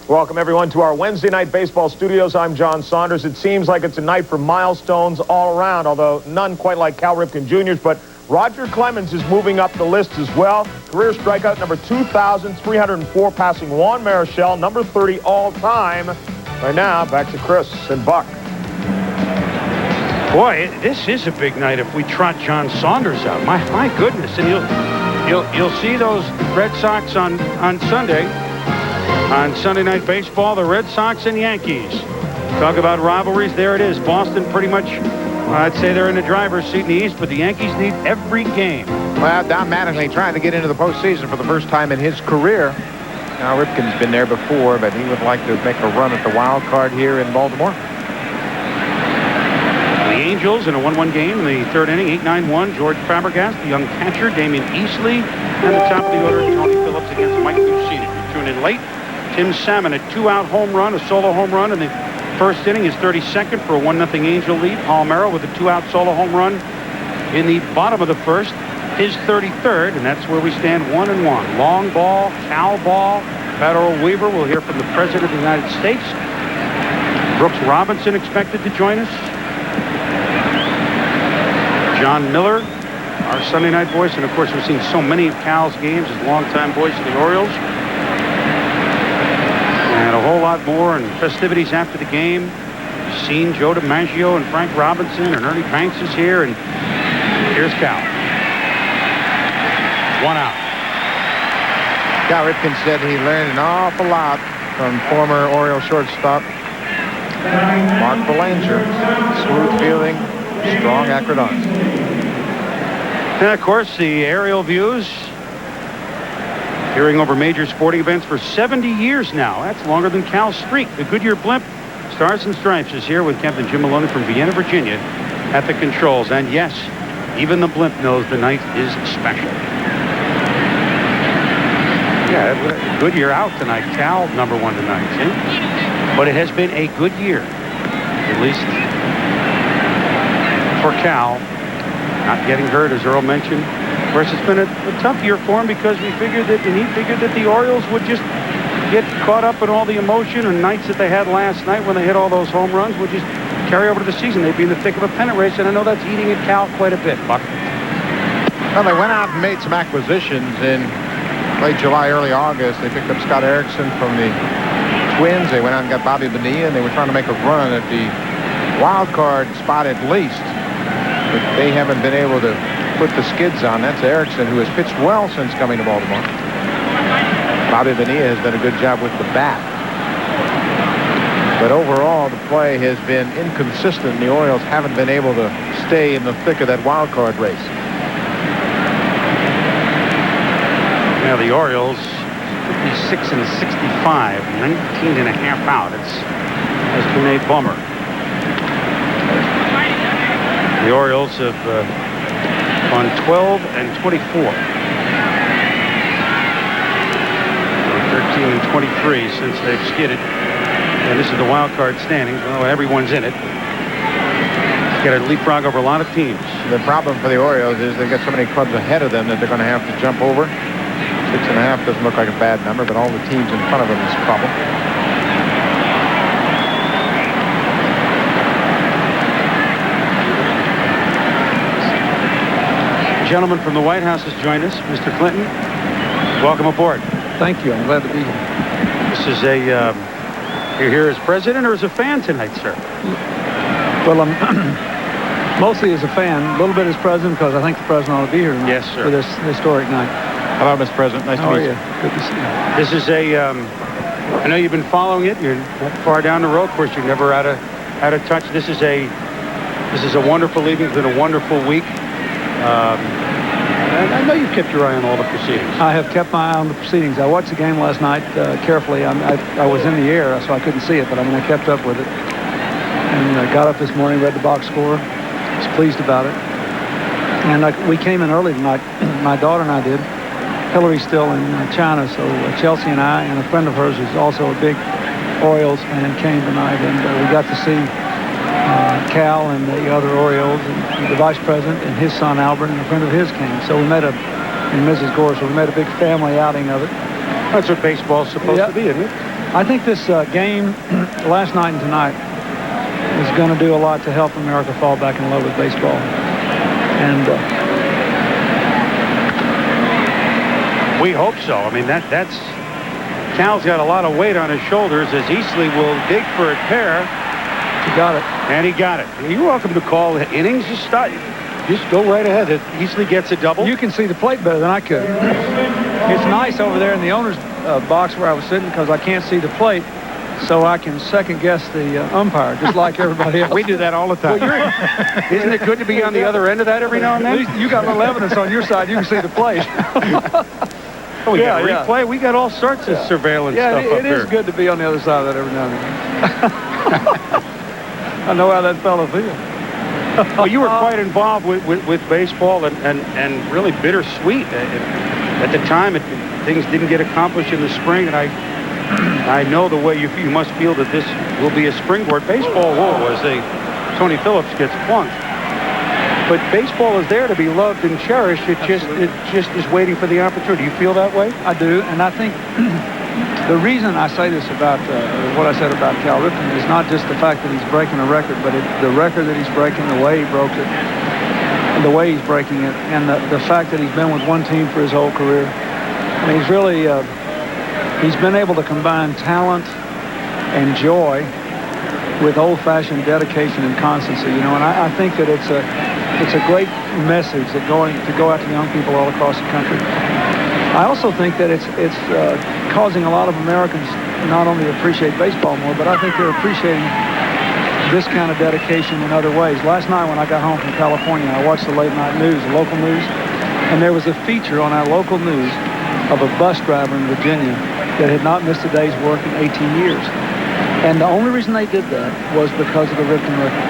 Welcome, everyone, to our Wednesday night baseball studios. I'm John Saunders. It seems like it's a night for milestones all around, although none quite like Cal Ripken Jr.'s, but Roger Clemens is moving up the list as well. Career strikeout number 2,304, passing Juan Marichal, number 30 all-time. Right now, back to Chris and Buck. Boy, this is a big night if we trot John Saunders out. My goodness, and you'll see those Red Sox on Sunday. On Sunday Night Baseball, the Red Sox and Yankees. Talk about rivalries. There it is. Boston pretty much, I'd say they're in the driver's seat in the East, but the Yankees need every game. Well, Don Mattingly trying to get into the postseason for the first time in his career. Now, Ripken's been there before, but he would like to make a run at the wild card here in Baltimore. The Angels in a 1-1 game in the third inning, 8-9-1. George Fabregas, the young catcher, Damian Easley, and the top of the order, Tony Phillips against Mike Mussina. You tune in late. Tim Salmon, a 2-out home run, a solo home run in the first inning, his 32nd for a 1-0 Angel lead. Palmeiro with a 2-out solo home run in the bottom of the first, his 33rd, and that's where we stand 1-1. Long ball, Cal ball. Pat Earl Weaver. We'll hear from the President of the United States. Brooks Robinson expected to join us. John Miller, our Sunday night voice, and of course we've seen so many of Cal's games as longtime voice of the Orioles. And a whole lot more and festivities after the game. We've seen Joe DiMaggio and Frank Robinson, and Ernie Banks is here, and here's Cal. 1 out. Cal Ripken said he learned an awful lot from former Oriole shortstop Mark Belanger. Smooth fielding, strong acrodons. And of course, the aerial views. Appearing over major sporting events for 70 years now. That's longer than Cal's streak. The Goodyear blimp, Stars and Stripes, is here with Captain Jim Maloney from Vienna, Virginia, at the controls. And yes, even the blimp knows the night is special. Yeah, Goodyear out tonight. Cal #1 tonight, see? But it has been a good year, at least for Cal. Not getting hurt, as Earl mentioned. Of course, it's been a tough year for him because he figured that the Orioles would just get caught up in all the emotion and nights that they had last night when they hit all those home runs would just carry over to the season. They'd be in the thick of a pennant race, and I know that's eating at Cal quite a bit, Buck. Well, they went out and made some acquisitions in late July, early August. They picked up Scott Erickson from the Twins. They went out and got Bobby Bonilla, and they were trying to make a run at the wild card spot at least. But they haven't been able to put the skids on. That's Erickson, who has pitched well since coming to Baltimore. Bobby Bonilla has done a good job with the bat. But overall, the play has been inconsistent. The Orioles haven't been able to stay in the thick of that wild card race. Now the Orioles, 56 and 65, 19 and a half out. Has been a bummer. The Orioles have gone 12 and 24. 13 and 23 since they've skidded. And this is the wild card standings. Well, everyone's in it. It's got to leapfrog over a lot of teams. The problem for the Orioles is they've got so many clubs ahead of them that they're going to have to jump over. 6.5 doesn't look like a bad number, but all the teams in front of them is a problem. Gentleman from the White House has joined us, Mr. Clinton. Welcome aboard. Thank you. I'm glad to be here. This is you're here as president or as a fan tonight, sir? Well, I'm mostly as a fan, a little bit as president, because I think the president ought to be here tonight. Yes, sir. For this historic night. Hello, Mr. President. Nice to meet you. Good to see you. This is I know you've been following it. You're not far down the road. Of course, you're never out of touch. This is a wonderful evening. It's been a wonderful week. I know you've kept your eye on all the proceedings. I have kept my eye on the proceedings. I watched the game last night carefully. I was in the air, so I couldn't see it, but I kept up with it. And I got up this morning, read the box score. Was pleased about it. And we came in early tonight. My daughter and I did. Hillary's still in China, so Chelsea and I and a friend of hers who's also a big Orioles fan came tonight, and we got to see Cal and the other Orioles and the vice president and his son Albert and a friend of his came. So we made and Mrs. Gore, so we made a big family outing of it. That's what baseball's supposed to be, isn't it? I think this game last night and tonight is going to do a lot to help America fall back in love with baseball. And we hope so. I mean, that's Cal's got a lot of weight on his shoulders as Easley will dig for a pair. He got it. And he got it. You're welcome to call the innings. Just go right ahead. Easley gets a double. You can see the plate better than I could. It's nice over there in the owner's box where I was sitting because I can't see the plate, so I can second guess the umpire, just like everybody else. We do that all the time. Well, isn't it good to be on the other end of that every now and then? You got a little evidence on your side. You can see the plate. We got replay. We got all sorts of surveillance stuff up it here. is good to be on the other side of that every now and then. I know how that fella feels. Well, you were quite involved with baseball and really bittersweet. At the time, things didn't get accomplished in the spring, and I know the way you must feel that this will be a springboard. Baseball was Tony Phillips gets plunked. But baseball is there to be loved and cherished. It just is waiting for the opportunity. You feel that way? I do, and I think the reason I say this about what I said about Cal Ripken is not just the fact that he's breaking a record, but the record that he's breaking, the way he broke it, and the way he's breaking it, and the fact that he's been with one team for his whole career. I mean, he's really he's been able to combine talent and joy with old-fashioned dedication and constancy. You know, and I think that it's a great message that to go out to young people all across the country. I also think that it's causing a lot of Americans not only to appreciate baseball more, but I think they're appreciating this kind of dedication in other ways. Last night when I got home from California, I watched the late night news, the local news, and there was a feature on our local news of a bus driver in Virginia that had not missed a day's work in 18 years. And the only reason they did that was because of the Ripken record.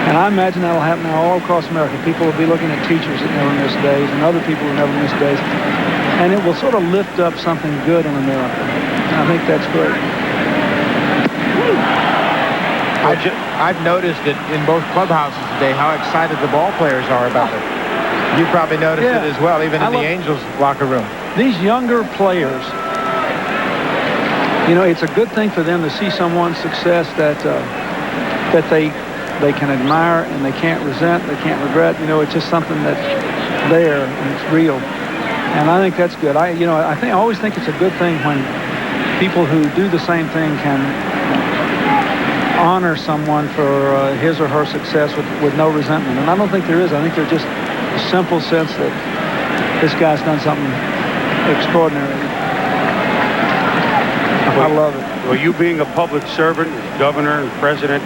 And I imagine that'll happen now all across America. People will be looking at teachers that never miss days and other people who never miss days. And it will sort of lift up something good in America. And I think that's great. I've noticed it in both clubhouses today how excited the ball players are about it. You probably noticed it as well, even in the Angels locker room. These younger players, you know, it's a good thing for them to see someone's success that they can admire and they can't resent, they can't regret. You know, it's just something that's there and it's real. And I think that's good. I always think it's a good thing when people who do the same thing can honor someone for his or her success with no resentment. And I don't think there is. I think there's just a simple sense that this guy's done something extraordinary. I love it. Well, you being a public servant, governor and president,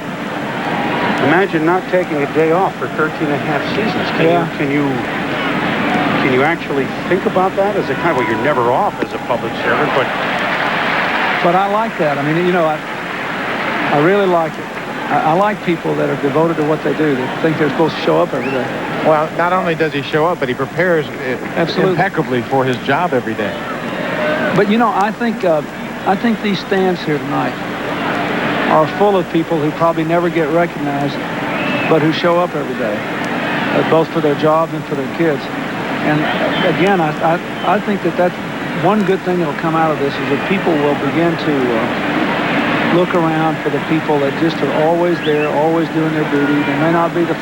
imagine not taking a day off for 13 and a half seasons. Can you actually think about that as a kind of, well, you're never off as a public servant, but I like that. I mean, you know, I really like it. I like people that are devoted to what they do, that think they're supposed to show up every day. Well, not only does he show up, but he prepares impeccably for his job every day. But, you know, I think these stands here tonight are full of people who probably never get recognized, but who show up every day, both for their jobs and for their kids. And, again, I think that's one good thing that will come out of this is that people will begin to look around for the people that just are always there, always doing their duty. They may not be the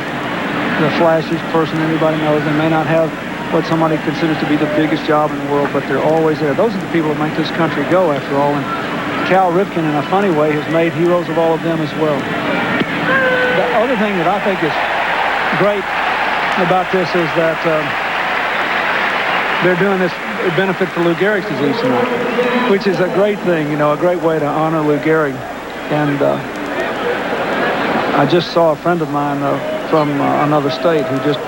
flashiest person anybody knows. They may not have what somebody considers to be the biggest job in the world, but they're always there. Those are the people that make this country go, after all. And Cal Ripken, in a funny way, has made heroes of all of them as well. The other thing that I think is great about this is that they're doing this benefit for Lou Gehrig's disease tonight, which is a great thing, you know, a great way to honor Lou Gehrig. And I just saw a friend of mine from another state who just,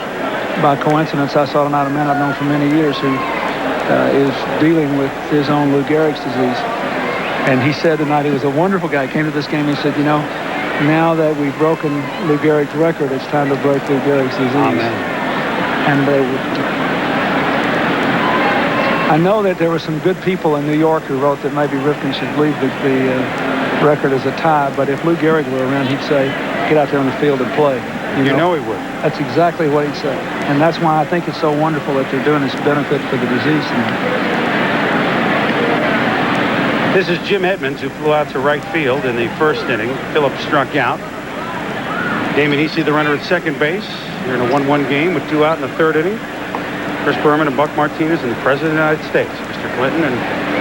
by coincidence, I saw tonight a man I've known for many years who is dealing with his own Lou Gehrig's disease. And he said tonight he was a wonderful guy. He came to this game and he said, you know, now that we've broken Lou Gehrig's record, it's time to break Lou Gehrig's disease. Amen. And I know that there were some good people in New York who wrote that maybe Ripken should leave the record as a tie, but if Lou Gehrig were around, he'd say, get out there on the field and play. You know he would. That's exactly what he'd say. And that's why I think it's so wonderful that they're doing this benefit for the disease tonight. This is Jim Edmonds, who flew out to right field in the first inning. Phillips struck out. Damon Easy, the runner at second base. You're in a 1-1 game with 2 out in the third inning. Chris Berman and Buck Martinez and the President of the United States, Mr. Clinton. And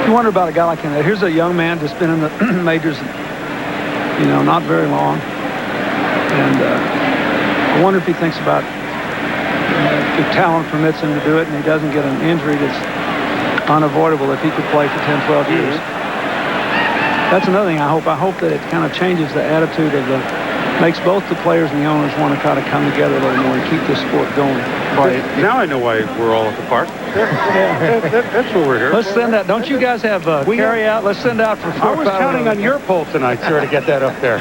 you wonder about a guy like him. Here's a young man that's been in the majors, you know, not very long. And I wonder if he thinks about if talent permits him to do it and he doesn't get an injury that's unavoidable if he could play for 10, 12 years. That's another thing I hope. I hope that it kind of changes the attitude of makes both the players and the owners want to kind of come together a little more and keep this sport going. Right. Now I know why we're all at the park. That's what we're here. Let's send that. Don't you guys have carry out? Let's send out for 4 I was counting on your poll tonight, sir, to get that up there.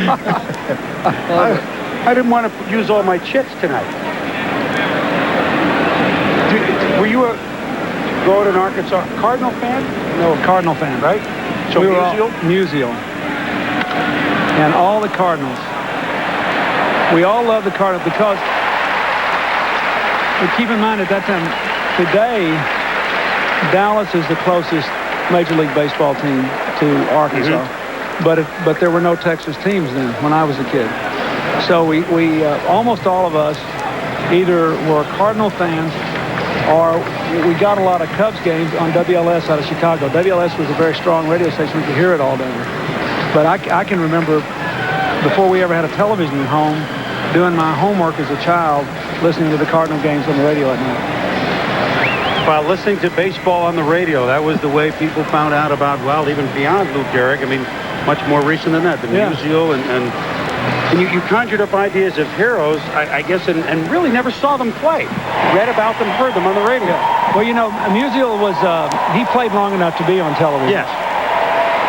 I didn't want to use all my chits tonight. Were you growing in Arkansas Cardinal fan? No, Cardinal fan. Right? So we Musial? Musial. And all the Cardinals. We all love the Cardinals because, but keep in mind at that time, today, Dallas is the closest Major League Baseball team to Arkansas. Mm-hmm. But there were no Texas teams then when I was a kid. So we almost all of us either were Cardinal fans or we got a lot of Cubs games on WLS out of Chicago. WLS was a very strong radio station. We could hear it all down there. But I can remember before we ever had a television at home, doing my homework as a child, listening to the Cardinal games on the radio at night. While listening to baseball on the radio, that was the way people found out about, well, even beyond Lou Gehrig. I mean, much more recent than that, the Musial, and you conjured up ideas of heroes, I guess, and really never saw them play. Read about them, heard them on the radio. Yeah. Well, you know, Musial was, he played long enough to be on television. Yes.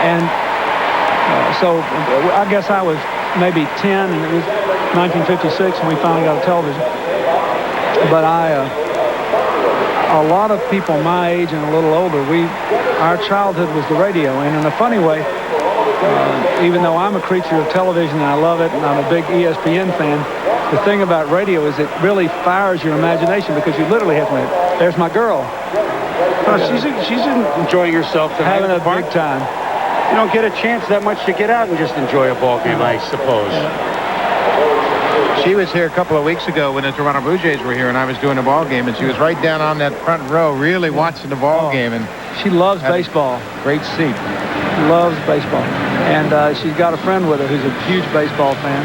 And so I guess I was maybe 10, and it was 1956 when we finally got a television. But a lot of people my age and a little older, our childhood was the radio. And in a funny way, even though I'm a creature of television and I love it, and I'm a big ESPN fan, the thing about radio is it really fires your imagination because you literally have to, there's my girl. Oh, she's enjoying herself tonight. Having a big time. You don't get a chance that much to get out and just enjoy a ball game, I suppose. She was here a couple of weeks ago when the Toronto Blue Jays were here, and I was doing a ball game, and she was right down on that front row, really watching the ball game. And She loves baseball. Great seat. Loves baseball. And she's got a friend with her who's a huge baseball fan.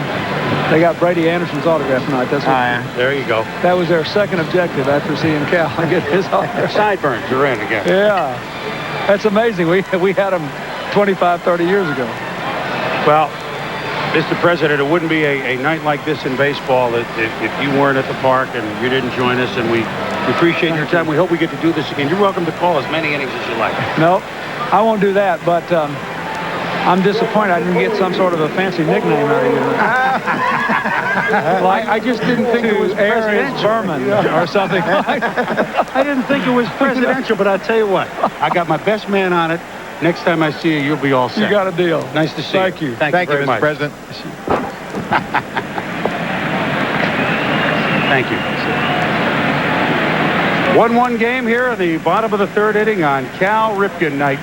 They got Brady Anderson's autograph tonight. That's what, there you go. That was their second objective after seeing Cal get his autograph. Sideburns, you're in again. Yeah. That's amazing. We had them 25, 30 years ago. Well, Mr. President, it wouldn't be a night like this in baseball if you weren't at the park and you didn't join us, and we appreciate your time. We hope we get to do this again. You're welcome to call as many innings as you like. No, I won't do that, but I'm disappointed I didn't get some sort of a fancy nickname out of you. Like, I just didn't think it was presidential. Berman or something like that. I didn't think it was presidential, but I'll tell you what. I got my best man on it. Next time I see you, you'll be all set. You got a deal. Nice to see you. Thank you. Thank you very Mr. much. President. Thank you. 1-1 game here in the bottom of the third inning on Cal Ripken night.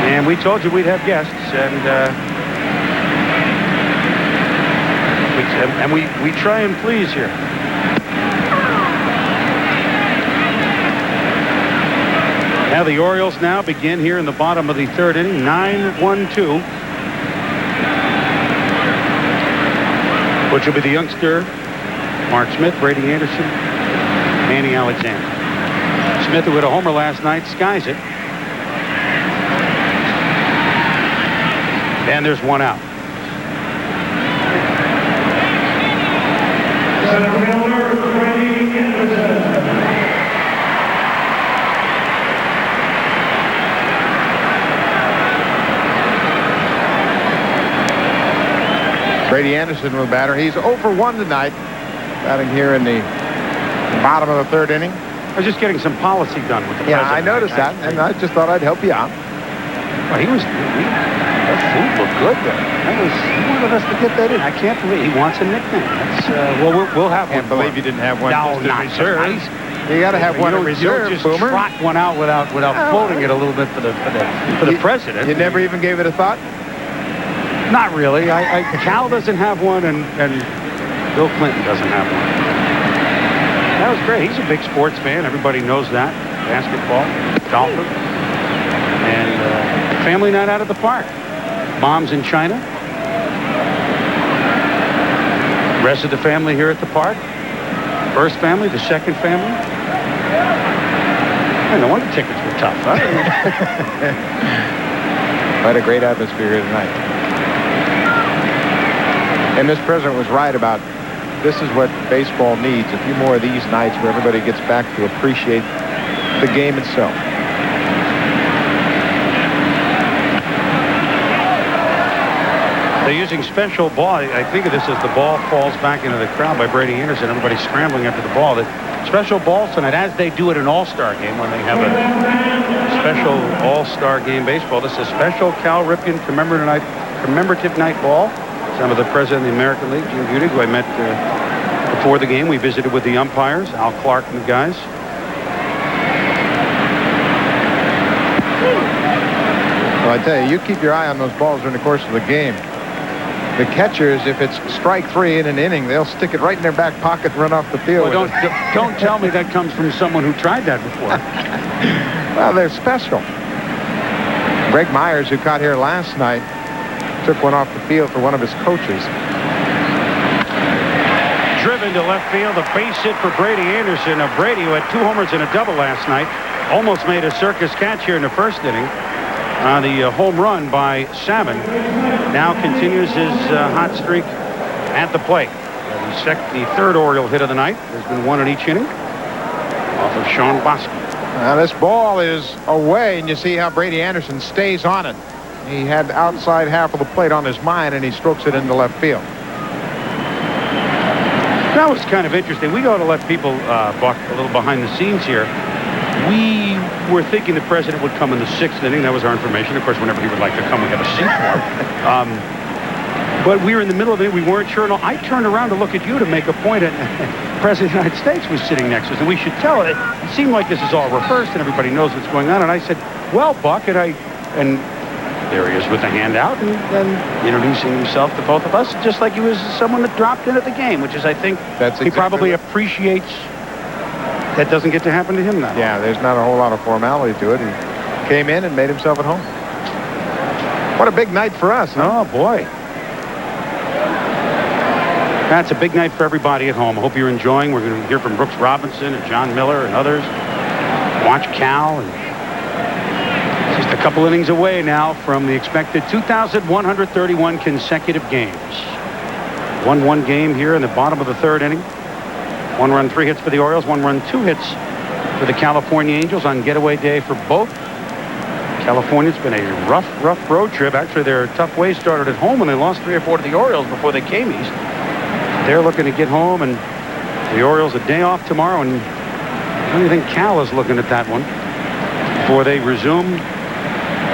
And we told you we'd have guests, and we try and please here. Now the Orioles now begin here in the bottom of the third inning, 9-1-2. Which will be the youngster, Mark Smith, Brady Anderson, Manny Alexander. Smith, who hit a homer last night, skies it. And there's one out. Brady Anderson with batter. He's 0 for 1 tonight, batting here in the bottom of the third inning. I was just getting some policy done with the president. I noticed that, and I just thought I'd help you out. Well, that food looked good there. He wanted us to get that in. I can't believe he wants a nickname. That's, well, we'll have one. Can't believe you didn't have one. No, not reserve. You got to have one in reserve, you don't just Boomer. trot one out without floating it a little bit for the president. You never even gave it a thought? Not really. Cal doesn't have one, and Bill Clinton doesn't have one. That was great. He's a big sports fan. Everybody knows that. Basketball, golfer, and family night out at the park. Mom's in China. Rest of the family here at the park. First family, the second family. No wonder tickets were tough, huh? Quite a great atmosphere here tonight. And this president was right about this is what baseball needs. A few more of these nights where everybody gets back to appreciate the game itself. They're using special ball. I think of this as the ball falls back into the crowd by Brady Anderson. Everybody's scrambling after the ball. The special balls tonight, as they do at an all-star game when they have a special all-star game baseball. This is special Cal Ripken commemorative night ball. Some of the president of the American League, Jim Budig, who I met before the game. We visited with the umpires, Al Clark and the guys. Well, I tell you keep your eye on those balls during the course of the game. The catchers, if it's strike 3 in an inning, they'll stick it right in their back pocket and run off the field. Well, don't tell me that comes from someone who tried that before. Well, they're special. Greg Myers, who caught here last night, took one off the field for one of his coaches. Driven to left field, a base hit for Brady Anderson. Now, Brady, who had 2 homers and a double last night, almost made a circus catch here in the first inning. The home run by Salmon now continues his hot streak at the plate. The third Oriole hit of the night. There's been one in each inning off of Sean Bosky. Now this ball is away, and you see how Brady Anderson stays on it. He had the outside half of the plate on his mind, and he strokes it into left field. That was kind of interesting. We got to let people buck a little behind the scenes here. We were thinking the president would come in the 6th inning. That was our information. Of course, whenever he would like to come, we have a seat for him. But we were in the middle of it. We weren't sure. No, I turned around to look at you to make a point. And the President of the United States was sitting next to us, and we should tell it. It seemed like this is all rehearsed, and everybody knows what's going on. And I said, well, Buck, and there he is with the hand out and introducing himself to both of us, just like he was someone that dropped in at the game, which is, I think, he probably appreciates That doesn't get to happen to him now. Yeah, there's not a whole lot of formality to it. He came in and made himself at home. What a big night for us, huh? Oh, boy. That's a big night for everybody at home. I hope you're enjoying. We're going to hear from Brooks Robinson and John Miller and others. Watch Cal. And just a couple innings away now from the expected 2,131 consecutive games. 1-1 game here in the bottom of the third inning. 1 run, 3 hits for the Orioles. 1 run, 2 hits for the California Angels on getaway day for both. California's been a rough road trip. Actually, their tough way started at home when they lost 3 or 4 to the Orioles before they came east. They're looking to get home, and the Orioles a day off tomorrow, and I don't even think Cal is looking at that one before they resume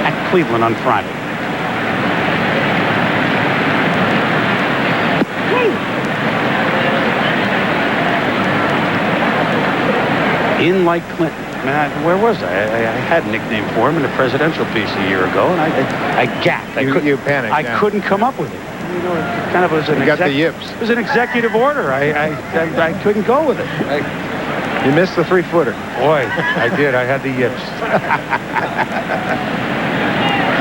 at Cleveland on Friday. In like Clinton. Man, where was I? I had a nickname for him in a presidential piece a year ago, and I gapped. You panicked. I couldn't come up with it. You know, it kind of was an got the yips. It was an executive order. I couldn't go with it. You missed the 3-footer. Boy, I did. I had the yips.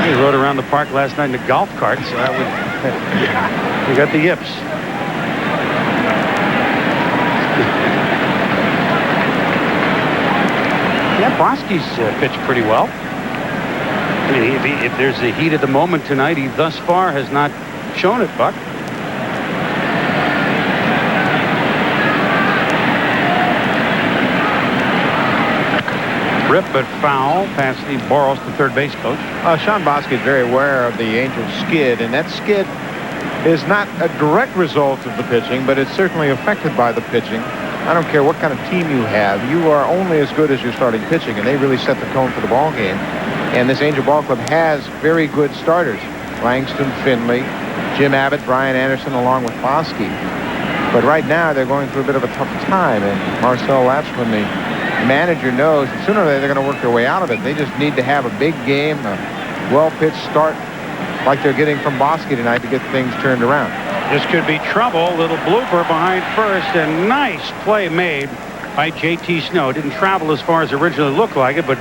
He rode around the park last night in a golf cart, so that would. You got the yips. Yeah, Bosky's pitched pretty well. I mean, if there's the heat of the moment tonight, he thus far has not shown it, Buck. Rip but foul past Steve Boros, the third base coach. Sean Bosky is very aware of the Angels skid, and that skid is not a direct result of the pitching, but it's certainly affected by the pitching. I don't care what kind of team you have. You are only as good as your starting pitching, and they really set the tone for the ball game. And this Angel Ball Club has very good starters. Langston, Finley, Jim Abbott, Brian Anderson, along with Bosky. But right now, they're going through a bit of a tough time, and Marcel Lapsman, the manager, knows that sooner or later they're going to work their way out of it. They just need to have a big game, a well-pitched start like they're getting from Bosky tonight to get things turned around. This could be trouble. Little blooper behind first, and nice play made by J.T. Snow. Didn't travel as far as originally looked like it, but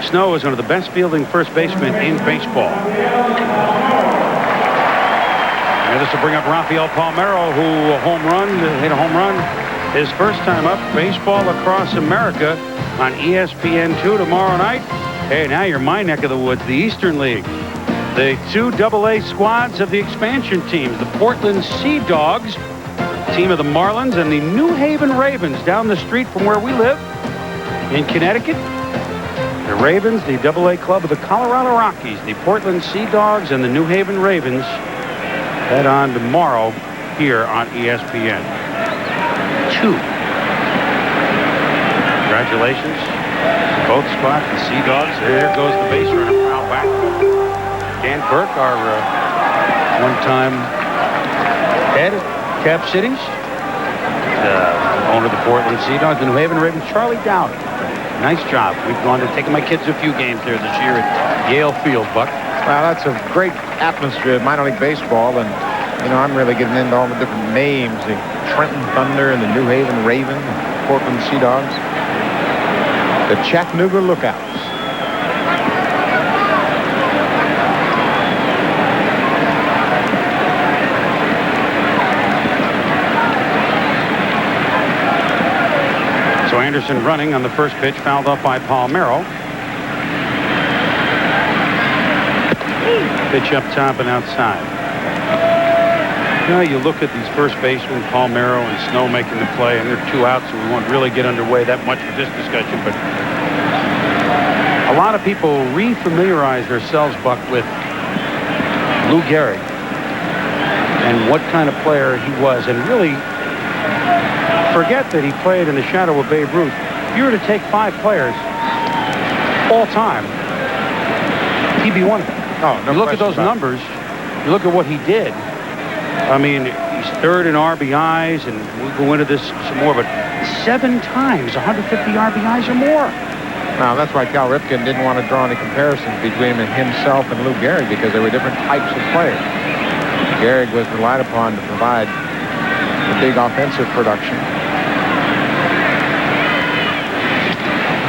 Snow is one of the best fielding first basemen in baseball. And this will bring up Rafael Palmeiro, who hit a home run his first time up. Baseball Across America on ESPN2 tomorrow night. Hey, now you're my neck of the woods, the Eastern League. The 2 AA squads of the expansion teams, the Portland Sea Dogs, team of the Marlins, and the New Haven Ravens down the street from where we live in Connecticut. The Ravens, the AA club of the Colorado Rockies, the Portland Sea Dogs, and the New Haven Ravens head on tomorrow here on ESPN. 2. Congratulations to both squads, the Sea Dogs. There goes the base runner, foul back. Dan Burke, our one-time head of Cap Cities, owner of the Portland Sea Dogs, the New Haven Ravens, Charlie Dowd. Nice job. We've gone to taking my kids to a few games there this year at Yale Field, Buck. Well, that's a great atmosphere of minor league baseball, and you know, I'm really getting into all the different names, the Trenton Thunder and the New Haven Raven, the Portland Sea Dogs, the Chattanooga Lookouts. So Anderson running on the first pitch, fouled up by Palmeiro. Pitch up top and outside. Now you look at these first basemen, Palmeiro and Snow making the play, and they're 2 outs, so we won't really get underway that much with this discussion, but a lot of people re-familiarize themselves, Buck, with Lou Gehrig and what kind of player he was, and really forget that he played in the shadow of Babe Ruth. If you were to take 5 players all time, he'd be one of them. Oh, no, you look at those numbers, you look at what he did. I mean, he's 3rd in RBIs, and we'll go into this some more, but 7 times 150 RBIs or more. Now, that's why Cal Ripken didn't want to draw any comparisons between himself and Lou Gehrig, because they were different types of players. Gehrig was relied upon to provide the big offensive production.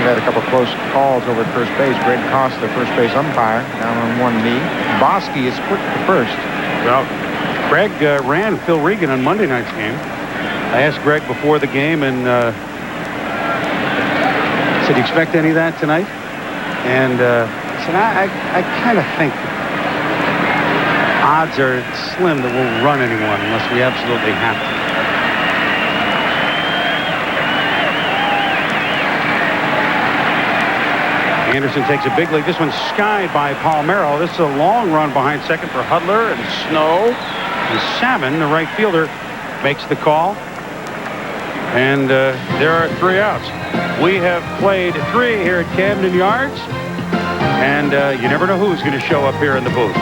He had a couple close calls over at first base. Greg Costa, first base umpire, down on one knee. Bosky is quick to first. Well, Greg ran Phil Regan on Monday night's game. I asked Greg before the game and said, "Do you expect any of that tonight?" And I said, I kind of think odds are slim that we'll run anyone unless we absolutely have to. Anderson takes a big lead. This one's skied by Palmeiro. This is a long run behind second for Hudler and Snow. And Salmon, the right fielder, makes the call. And there are 3 outs. We have played 3 here at Camden Yards. And you never know who's going to show up here in the booth.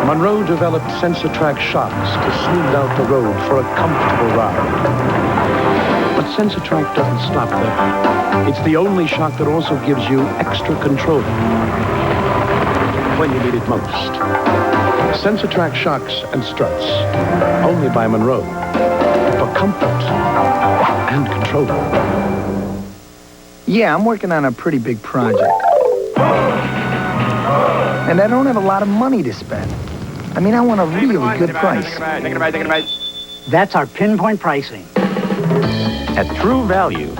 Monroe developed Sensatrack shocks to smooth out the road for a comfortable ride. But Sensatrack doesn't stop there. It's the only shock that also gives you extra control when you need it most. Sensatrack shocks and struts, only by Monroe, for comfort and control. Yeah, I'm working on a pretty big project. And I don't have a lot of money to spend. I mean, I want a really good price. That's our pinpoint pricing. At True Value,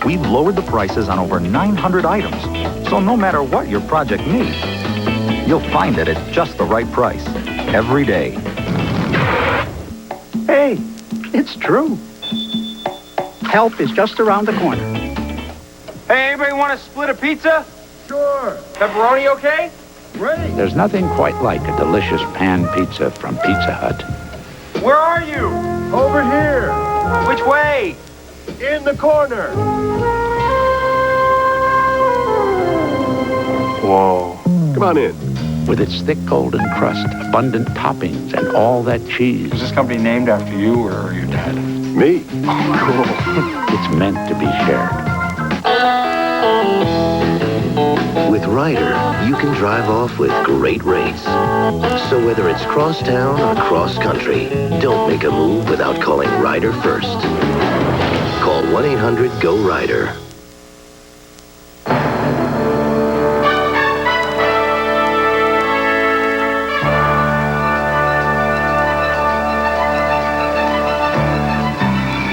we've lowered the prices on over 900 items. So no matter what your project needs, you'll find it at just the right price every day. Hey, it's true. Help is just around the corner. Hey, anybody want to split a pizza? Sure. Pepperoni okay? Great. There's nothing quite like a delicious pan pizza from Pizza Hut. Where are you? Over here. Which way? In the corner. Whoa. Come on in. With its thick golden crust, abundant toppings, and all that cheese. Is this company named after you or your dad? Me? Oh, cool. It's meant to be shared. With Ryder, you can drive off with great rates. So whether it's cross-town or cross-country, don't make a move without calling Ryder first. Call 1-800-GO-RYDER.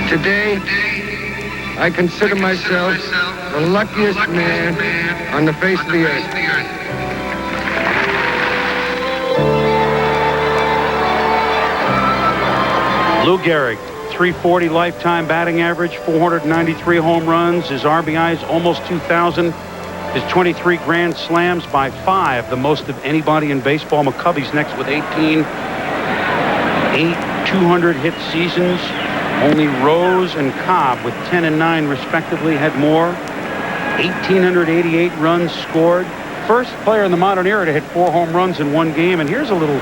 Today, I consider myself the luckiest man on the face of the earth. Lou Gehrig, 340 lifetime batting average, 493 home runs. His RBIs almost 2,000. His 23 grand slams by 5, the most of anybody in baseball. McCovey's next with 18. 8 200 hit seasons. Only Rose and Cobb with 10 and 9 respectively had more. 1,888 runs scored. First player in the modern era to hit 4 home runs in one game. And here's a little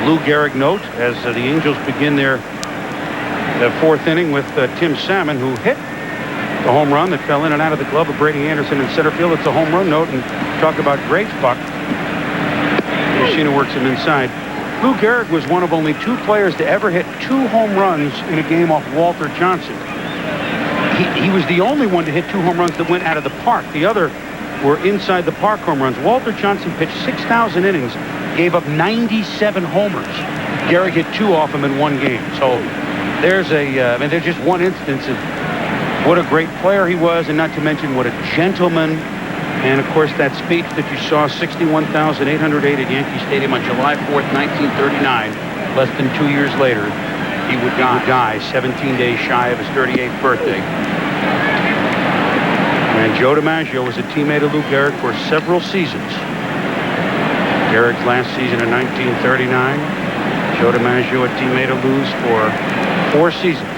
Lou Gehrig note as the Angels begin their fourth inning with Tim Salmon, who hit the home run that fell in and out of the glove of Brady Anderson in center field. It's a home run note, and talk about great fuck. Yoshino works him inside. Lou Gehrig was one of only 2 players to ever hit 2 home runs in a game off Walter Johnson. He was the only one to hit 2 home runs that went out of the park. The other were inside the park home runs. Walter Johnson pitched 6,000 innings, gave up 97 homers. Gehrig hit 2 off him in one game. So there's there's just one instance of what a great player he was, and not to mention what a gentleman. And, of course, that speech that you saw, 61,808 at Yankee Stadium on July 4th, 1939, less than 2 years later, he would die 17 days shy of his 38th birthday. And Joe DiMaggio was a teammate of Lou Gehrig for several seasons. Gehrig's last season in 1939. Joe DiMaggio, a teammate of Lou's for 4 seasons.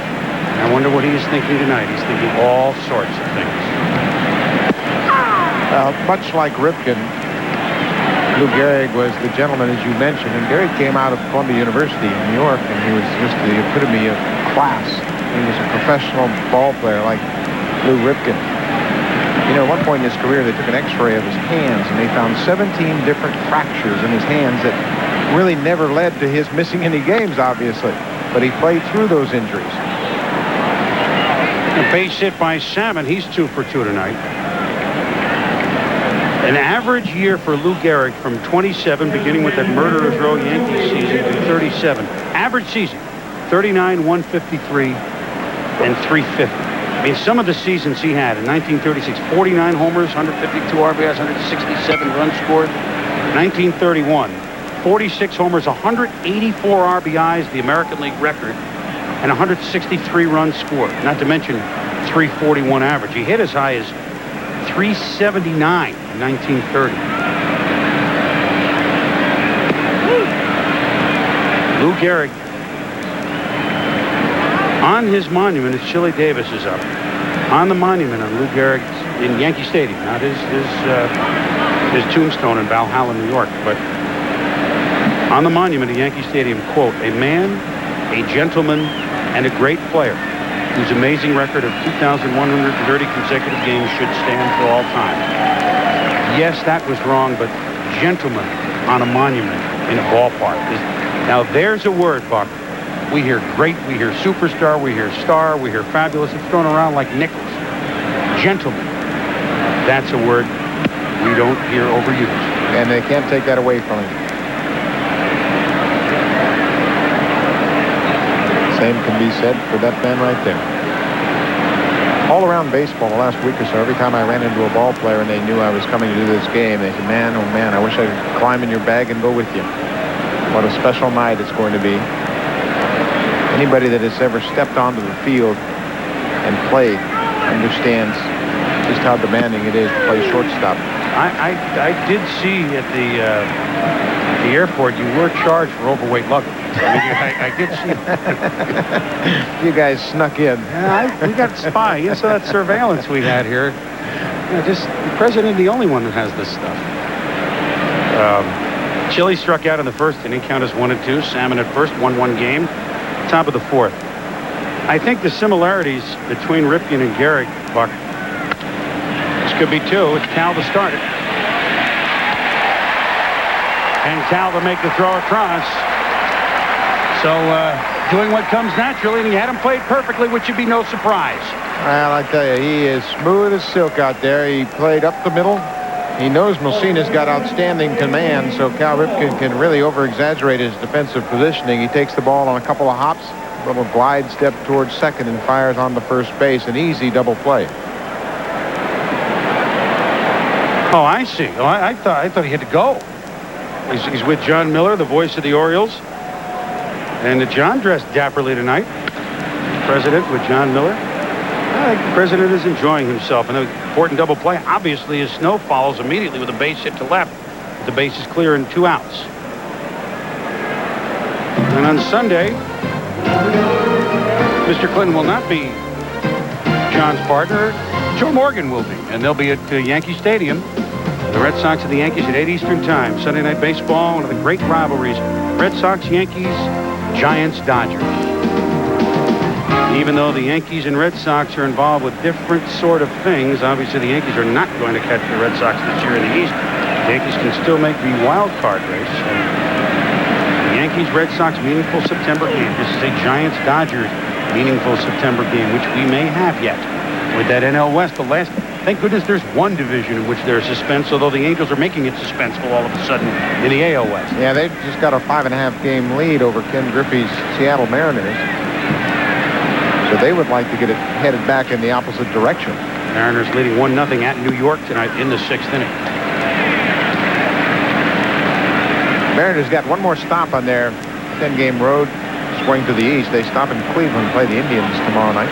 I wonder what he is thinking tonight. He's thinking all sorts of things. Much like Ripken, Lou Gehrig was the gentleman, as you mentioned, and Gehrig came out of Columbia University in New York, and he was just the epitome of class. He was a professional ball player like Lou Ripken. You know, at one point in his career, they took an X-ray of his hands, and they found 17 different fractures in his hands that really never led to his missing any games, obviously. But he played through those injuries. A base hit by Salmon. He's 2 for 2 tonight. An average year for Lou Gehrig from 27, beginning with that murderer's row Yankees season, to 37. Average season, 39, 153, and 350. I mean, some of the seasons he had in 1936, 49 homers, 152 RBIs, 167 runs scored. 1931, 46 homers, 184 RBIs, the American League record, and 163 runs scored, not to mention 341 average. He hit as high as 379 in 1930. Lou Gehrig, on his monument, as Chili Davis is up, on the monument on Lou Gehrig in Yankee Stadium, not his tombstone in Valhalla, New York, but on the monument at Yankee Stadium, quote, a man, a gentleman, and a great player whose amazing record of 2,130 consecutive games should stand for all time. Yes, that was wrong, but gentleman on a monument in a ballpark. Now, there's a word, Buck. We hear great, we hear superstar, we hear star, we hear fabulous. It's thrown around like nickels. Gentleman. That's a word we don't hear overused. And they can't take that away from him. Same can be said for that man right there. All around baseball the last week or so, every time I ran into a ball player and they knew I was coming to do this game, they said, man, oh man, I wish I could climb in your bag and go with you. What a special night it's going to be. Anybody that has ever stepped onto the field and played understands just how demanding it is to play shortstop. I did see at the airport you were charged for overweight luggage. I did see that. You guys snuck in. Yeah, we got spy. You saw that surveillance we had here. Just the president, the only one that has this stuff. Chili struck out in the first inning. Count is 1-2. Salmon at first, 1-1 game. Top of the fourth. I think the similarities between Ripken and Gehrig, Buck, this could be 2. It's Cal to start it. And Cal to make the throw across. So doing what comes naturally, and he had him played perfectly, which should be no surprise. Well, I tell you, he is smooth as silk out there. He played up the middle. He knows Mussina's got outstanding command, so Cal Ripken can really over-exaggerate his defensive positioning. He takes the ball on a couple of hops, a little glide step towards second, and fires on the first base. An easy double play. Oh, I see. Oh, I thought he had to go. He's with John Miller, the voice of the Orioles. And John dressed dapperly tonight. President with John Miller. I think the president is enjoying himself. An important double play. Obviously, as Snow follows immediately with a base hit to left. The base is clear and 2 outs. And on Sunday, Mr. Clinton will not be John's partner. Joe Morgan will be. And they'll be at Yankee Stadium. The Red Sox and the Yankees at 8 Eastern time. Sunday night baseball, one of the great rivalries. Red Sox, Yankees, Giants, Dodgers. Even though the Yankees and Red Sox are involved with different sort of things, obviously the Yankees are not going to catch the Red Sox this year in the East. The Yankees can still make the wild card race. And the Yankees, Red Sox, meaningful September game. This is a Giants, Dodgers meaningful September game, which we may have yet. With that NL West, the last, thank goodness there's one division in which there's suspense, although the Angels are making it suspenseful all of a sudden in the AL West. Yeah, they've just got a 5.5 game lead over Ken Griffey's Seattle Mariners. So they would like to get it headed back in the opposite direction. Mariners leading 1-0 at New York tonight in the 6th inning. Mariners got one more stop on their 10-game road swing to the east. They stop in Cleveland and play the Indians tomorrow night.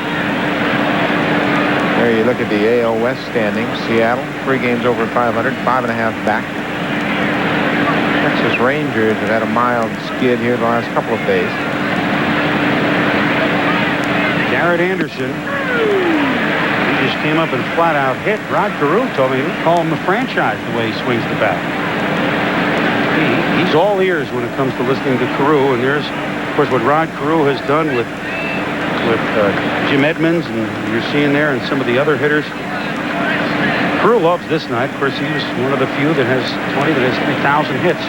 There you look at the AL West standings. Seattle, 3 games over 500, 5.5 back. Texas Rangers have had a mild skid here the last couple of days. Garrett Anderson, he just came up and flat out hit. Rod Carew told me he'd call him the franchise the way he swings the bat. He's all ears when it comes to listening to Carew, and there's, of course, what Rod Carew has done with Jim Edmonds, and you're seeing there, and some of the other hitters. Carew loves this night. Of course, he was one of the few that has 3,000 hits.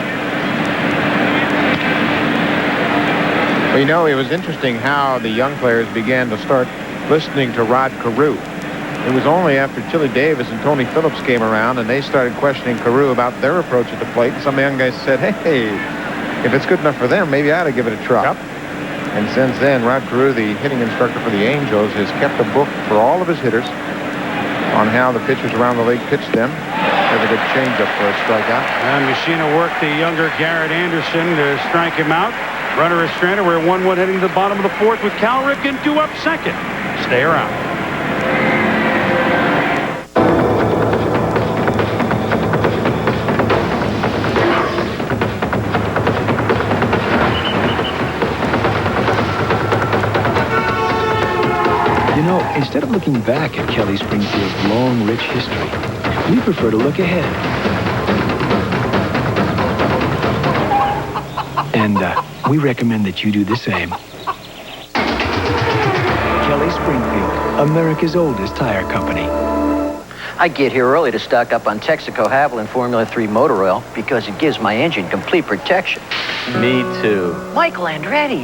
Well, you know, it was interesting how the young players began to start listening to Rod Carew. It was only after Chili Davis and Tony Phillips came around and they started questioning Carew about their approach at the plate. Some of the young guys said, hey, if it's good enough for them, maybe I ought to give it a try. Yep. And since then, Rod Carew, the hitting instructor for the Angels, has kept a book for all of his hitters on how the pitchers around the league pitch them. There's a good changeup for a strikeout. And Machina worked the younger Garrett Anderson to strike him out. Runner is stranded. We're 1-1 heading to the bottom of the fourth with Cal Ripken due up second. Stay around. You know, instead of looking back at Kelly Springfield's long, rich history, we prefer to look ahead. And we recommend that you do the same. Kelly Springfield, America's oldest tire company. I get here early to stock up on Texaco Haviland Formula 3 motor oil because it gives my engine complete protection. Me too. Michael Andretti.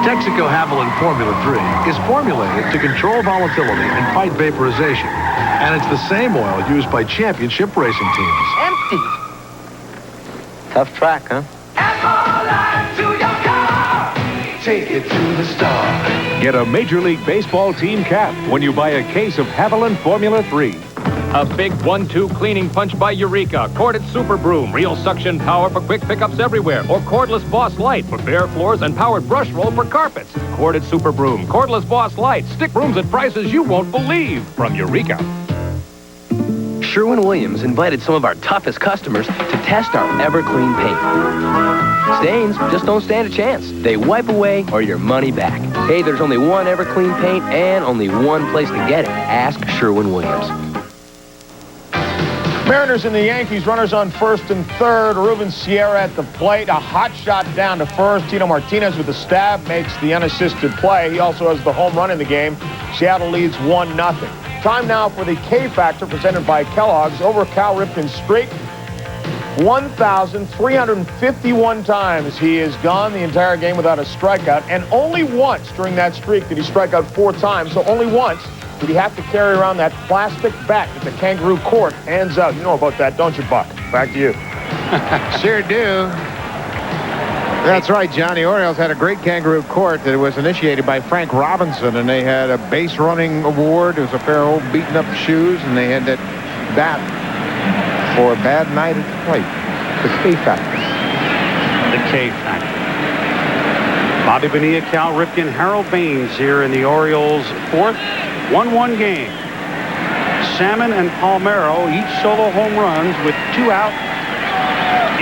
Texaco Haviland Formula 3 is formulated to control volatility and fight vaporization. And it's the same oil used by championship racing teams. Empty. Tough track, huh? Take it to the star. Get a Major League Baseball team cap when you buy a case of Haviland Formula 3. A big 1-2 cleaning punch by Eureka. Corded Super Broom. Real suction power for quick pickups everywhere. Or cordless Boss Light for bare floors and powered brush roll for carpets. Corded Super Broom. Cordless Boss Light. Stick brooms at prices you won't believe. From Eureka. Sherwin-Williams invited some of our toughest customers to test our Everclean paint. Stains just don't stand a chance. They wipe away or your money back. Hey, there's only one Everclean paint and only one place to get it. Ask Sherwin-Williams. Mariners and the Yankees, runners on first and third. Ruben Sierra at the plate. A hot shot down to first. Tino Martinez with the stab makes the unassisted play. He also has the home run in the game. Seattle leads 1-0. Time now for the K Factor presented by Kellogg's. Over Cal Ripken's streak, 1,351 times he has gone the entire game without a strikeout. And only once during that streak did he strike out 4 times. So only once did he have to carry around that plastic bat that the Kangaroo Court hands out. You know about that, don't you, Buck? Back to you. Sure do. That's right, John. The Orioles had a great Kangaroo Court that was initiated by Frank Robinson, and they had a base running award. It was a pair of old beaten-up shoes, and they had that bat for a bad night at the plate. The K Factor. The K Factor. Bobby Bonilla, Cal Ripken, Harold Baines here in the Orioles' fourth 1-1 game. Salmon and Palmeiro each solo home runs with 2 out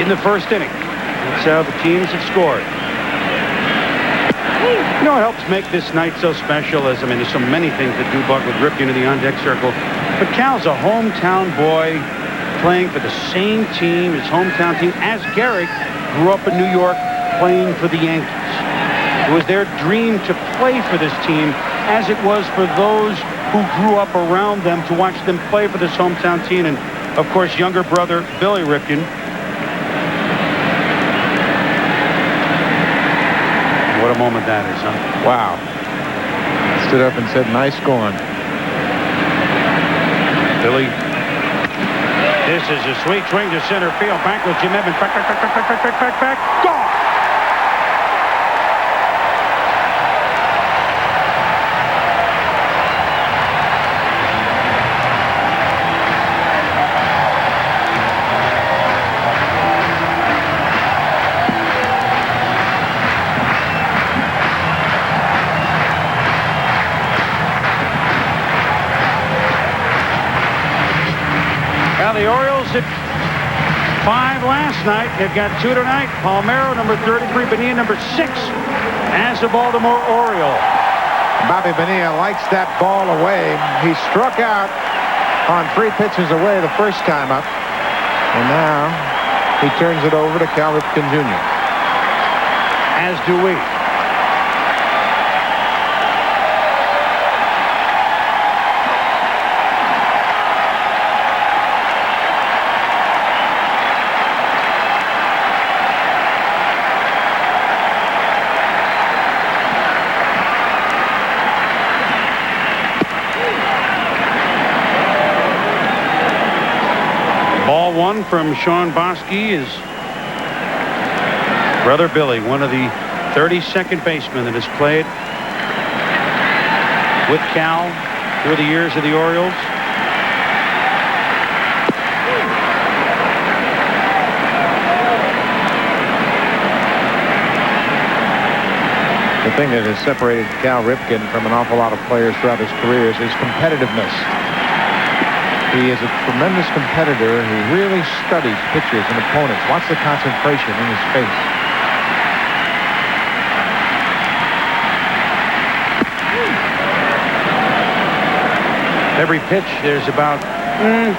in the first inning. That's how the teams have scored. You know, it helps make this night so special as, I mean, there's so many things that do Buck with Ripken in the on-deck circle. But Cal's a hometown boy playing for the same team, his hometown team, as Gehrig grew up in New York playing for the Yankees. It was their dream to play for this team, as it was for those who grew up around them to watch them play for this hometown team. And, of course, younger brother Billy Ripken. What a moment that is, huh? Wow. Stood up and said, nice going. Billy. This is a sweet swing to center field. Back with Jim Edmonds. Back. Gone! The Orioles hit 5 last night. They've got 2 tonight. Palmeiro, number 33, Bonilla, number 6, as a Baltimore Oriole. Bobby Bonilla likes that ball away. He struck out on 3 pitches away the first time up. And now he turns it over to Cal Ripken Jr. As do we. Ball one from Sean Bosky. His brother Billy, one of the 32nd basemen that has played with Cal through the years of the Orioles. The thing that has separated Cal Ripken from an awful lot of players throughout his career is his competitiveness. He is a tremendous competitor. He really studies pitchers and opponents. Watch the concentration in his face. Every pitch, there's about, I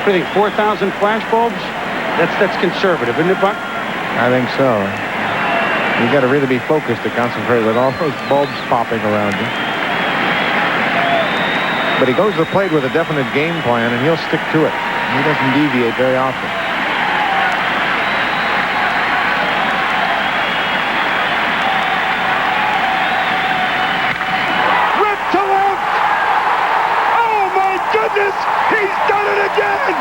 think, 4,000 flash bulbs. That's conservative, isn't it, Buck? I think so. You got to really be focused to concentrate with all those bulbs popping around you. But he goes to the plate with a definite game plan, and he'll stick to it. He doesn't deviate very often. Ripped to left! Oh, my goodness! He's done it again!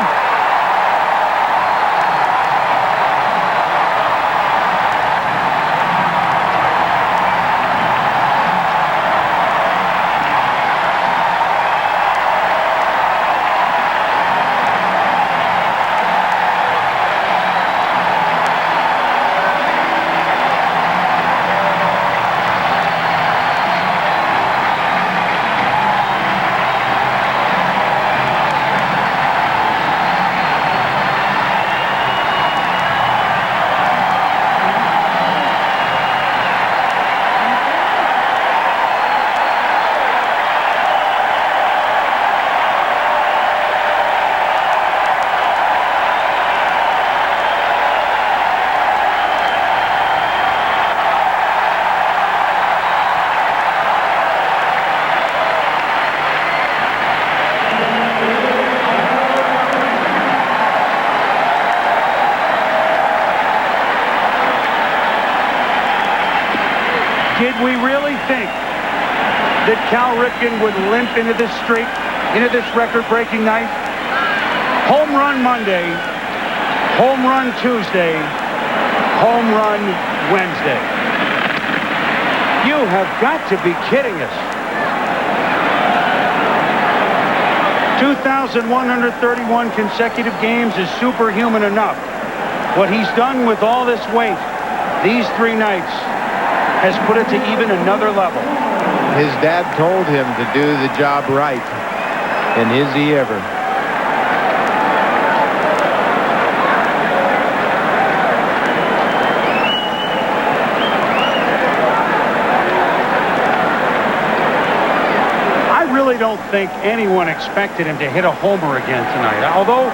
Did we really think that Cal Ripken would limp into this streak, into this record-breaking night? Home run Monday, home run Tuesday, home run Wednesday. You have got to be kidding us. 2,131 consecutive games is superhuman enough. What he's done with all this weight these 3 nights has put it to even another level. His dad told him to do the job right, and is he ever? I really don't think anyone expected him to hit a homer again tonight, although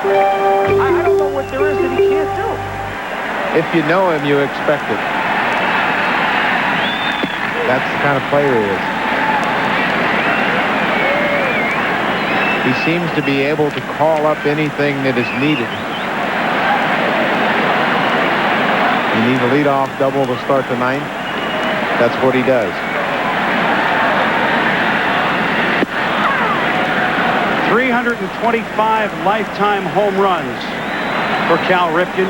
I don't know what there is that he can't do. If you know him, you expect it. That's the kind of player he is. He seems to be able to call up anything that is needed. You need a leadoff double to start the 9th. That's what he does. 325 lifetime home runs for Cal Ripken.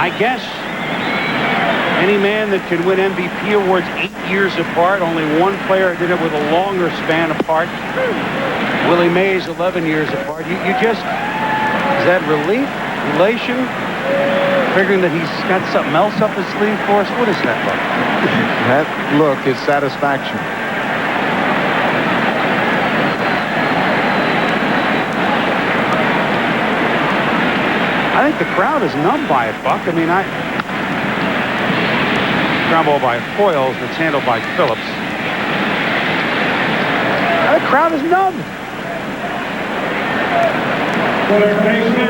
I guess any man that can win MVP awards 8 years apart, only one player did it with a longer span apart. Willie Mays, 11 years apart. You just, is that relief, elation, figuring that he's got something else up his sleeve for us? What is that look? That look is satisfaction. I think the crowd is numb by it, Buck. I mean, ground ball by Foils that's handled by Phillips. The crowd is numb.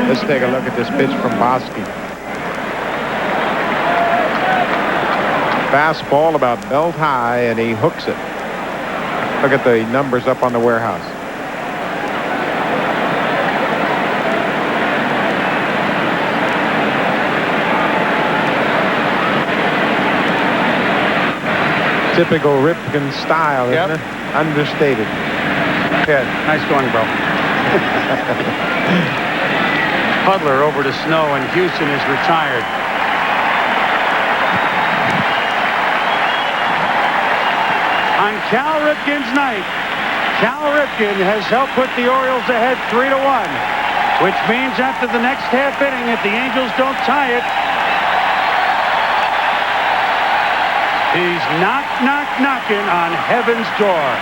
Let's take a look at this pitch from Bosky. Fastball about belt high, and he hooks it. Look at the numbers up on the warehouse. Typical Ripken style, isn't it? understated. Good. Nice going, bro. Hudler over to Snow, and Houston is retired. On Cal Ripken's night, Cal Ripken has helped put the Orioles ahead 3-1, which means after the next half inning, if the Angels don't tie it, he's knocking on heaven's door.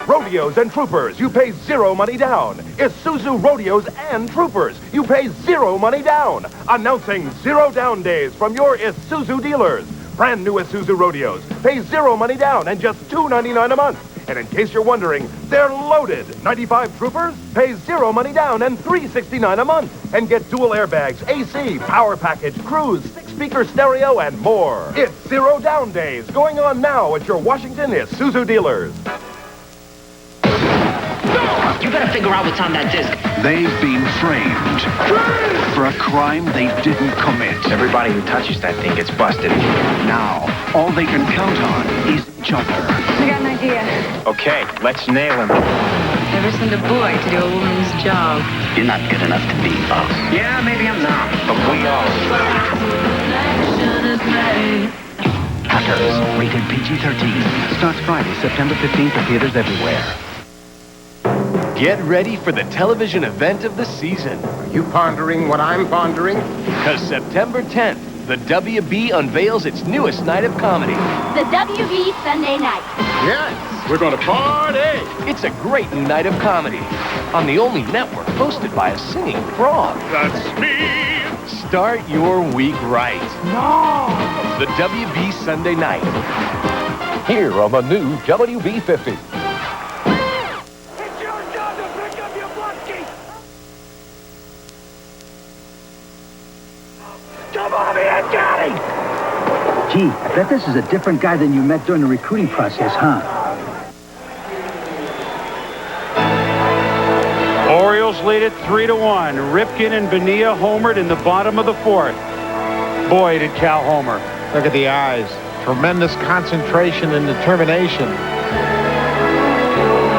Rodeos and Troopers, you pay zero money down. Isuzu Rodeos and Troopers, you pay zero money down. Announcing zero down days from your Isuzu dealers. Brand new Isuzu Rodeos, pay zero money down and just $2.99 a month. And in case you're wondering, they're loaded. 95 Troopers, pay zero money down and $3.69 a month. And get dual airbags, AC, power package, cruise, 6-speaker stereo, and more. It's zero down days going on now at your Washington Isuzu dealers. You gotta figure out what's on that disc. They've been framed for a crime they didn't commit. Everybody who touches that thing gets busted. Now, all they can count on is each other. I got an idea. Okay, let's nail him. Never send a boy to do a woman's job. You're not good enough to be us. Yeah, maybe I'm not, but we are. Hackers, rated PG-13. Starts Friday, September 15th at theaters everywhere. Get ready for the television event of the season. Are you pondering what I'm pondering? Because September 10th, the WB unveils its newest night of comedy. The WB Sunday night. Yes, we're going to party. It's a great new night of comedy on the only network hosted by a singing frog. That's me. Start your week right. No. The WB Sunday night. Here on the new WB-50. Come on in, got him! Gee, I bet this is a different guy than you met during the recruiting process, huh? Orioles lead it 3-1. Ripken and Bonilla homered in the bottom of the fourth. Boy, did Cal homer. Look at the eyes. Tremendous concentration and determination.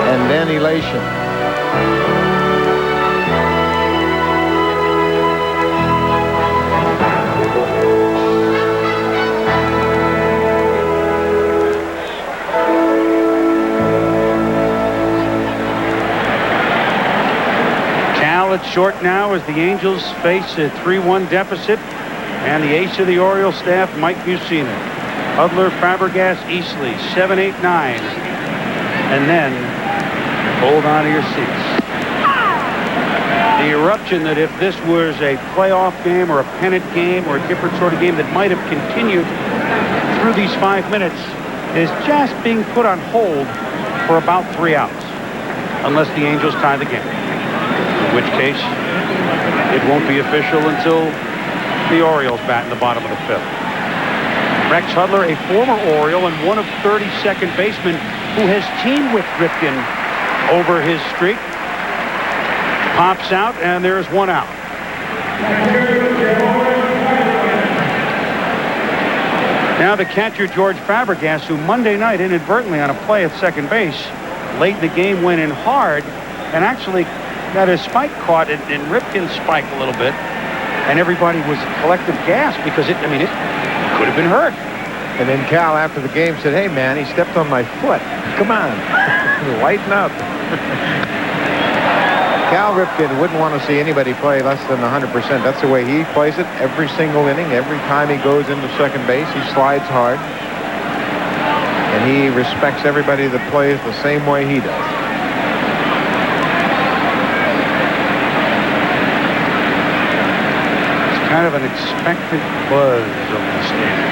And then elation. It's short now as the Angels face a 3-1 deficit, and the ace of the Orioles staff, Mike Mussina. Hudler, Fabregas, Easley, 7, 8, 9. And then, hold on to your seats. The eruption that if this was a playoff game or a pennant game or a different sort of game that might have continued through these 5 minutes is just being put on hold for about 3 outs, unless the Angels tie the game. In which case, it won't be official until the Orioles bat in the bottom of the fifth. Rex Hudler, a former Oriole and one of 30 second basemen who has teamed with Ripken over his streak, pops out, and there's 1 out. Now the catcher, George Fabregas, who Monday night inadvertently on a play at second base, late in the game went in hard and actually got his spike caught in Ripken's spike a little bit, and everybody was collective gasp because it could have been hurt. And then Cal, after the game, said, "Hey, man, he stepped on my foot. Come on, lighten up." Cal Ripken wouldn't want to see anybody play less than 100%. That's the way he plays it every single inning. Every time he goes into second base, he slides hard. And he respects everybody that plays the same way he does. Kind of an expected buzz over the stadium.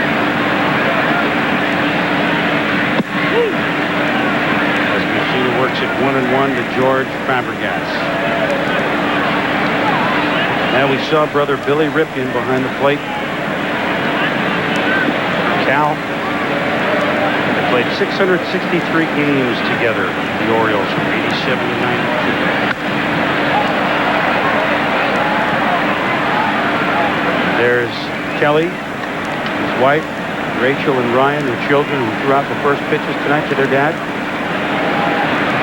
As Mussina works at 1-1 to George Fabregas. Now we saw brother Billy Ripken behind the plate. Cal. They played 663 games together, the Orioles, from 87 to 92. There's Kelly, his wife, Rachel and Ryan, their children, who threw out the first pitches tonight to their dad.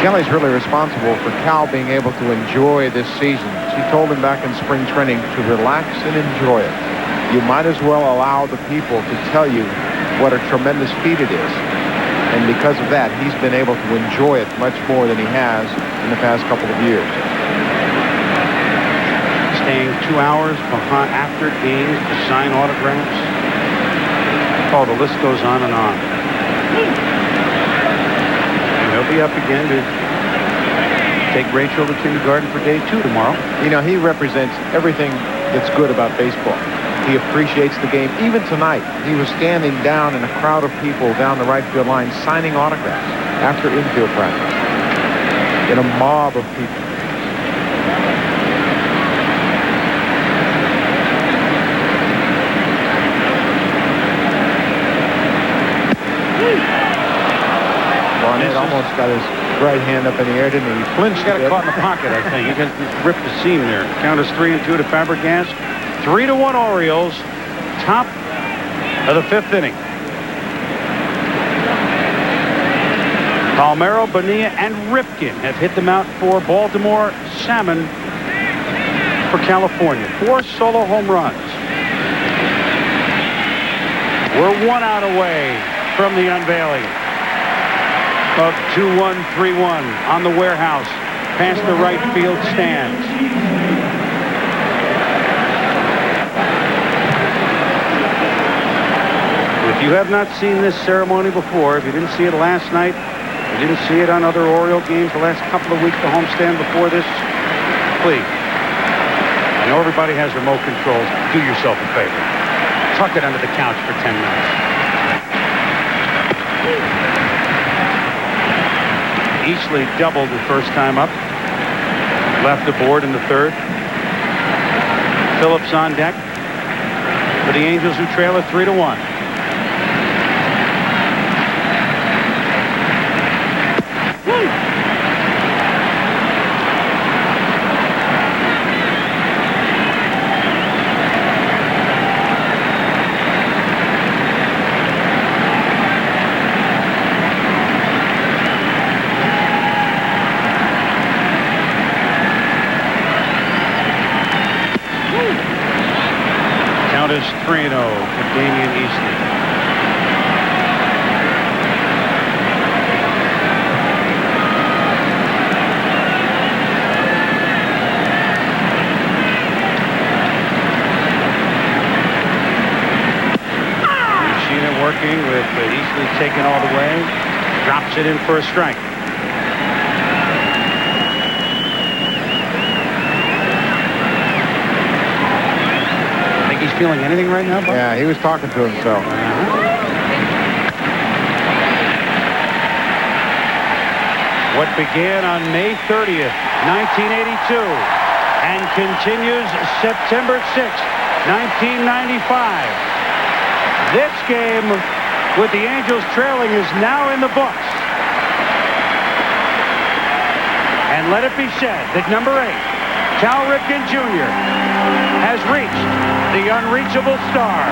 Kelly's really responsible for Cal being able to enjoy this season. She told him back in spring training to relax and enjoy it. You might as well allow the people to tell you what a tremendous feat it is. And because of that, he's been able to enjoy it much more than he has in the past couple of years. Staying 2 hours behind after games to sign autographs. Oh, the list goes on and on. And he'll be up again to take Rachel to kindergarten for day 2 tomorrow. You know, he represents everything that's good about baseball. He appreciates the game. Even tonight, he was standing down in a crowd of people down the right field line signing autographs after infield practice in a mob of people. Barnett almost got his right hand up in the air, didn't he? He flinched. He got it caught in the pocket, I think. He got ripped the seam there. Count is 3-2 to Fabregas. 3-1 Orioles. Top of the 5th inning. Palmeiro, Bonilla, and Ripken have hit them out for Baltimore. Salmon for California. 4 solo home runs. We're 1 out away from the unveiling of 2-1-3-1 on the warehouse past the right field stands. If you have not seen this ceremony before, if you didn't see it last night, you didn't see it on other Oriole games the last couple of weeks, the homestand before this, please. I know everybody has remote controls. Do yourself a favor. Tuck it under the couch for 10 minutes. Easley doubled the first time up. Left the board in the 3rd. Phillips on deck for the Angels, who trail at 3-1. Count is 3-0 for Damian Easley. Machina working with Easley taking all the way. Drops it in for a strike. Feeling anything right now, Bob? Yeah, he was talking to himself. What began on May 30th, 1982, and continues September 6th, 1995. This game, with the Angels trailing, is now in the books. And let it be said that number 8, Cal Ripken Jr., has reached the unreachable star.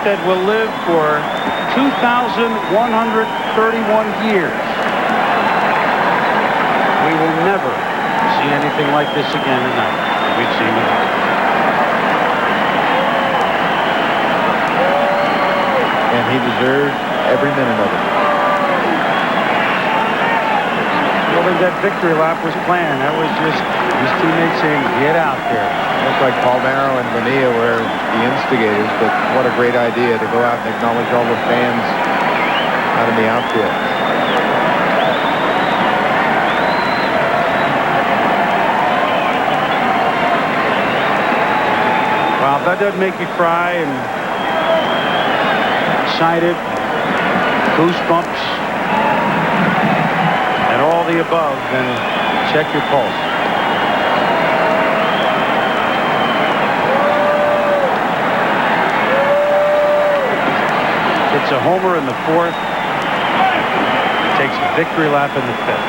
that will live for 2,131 years. We will never see anything like this again tonight. We've seen it. And he deserved every minute of it. I don't think that victory lap was planned. That was just his teammates saying, get out there. Looked like Palmero and Bonilla were the instigators, but what a great idea to go out and acknowledge all the fans out in the outfield. Well, if that doesn't make you cry and excited, goosebumps, and all the above, then check your pulse. It's a homer in the fourth. Takes a victory lap in the fifth.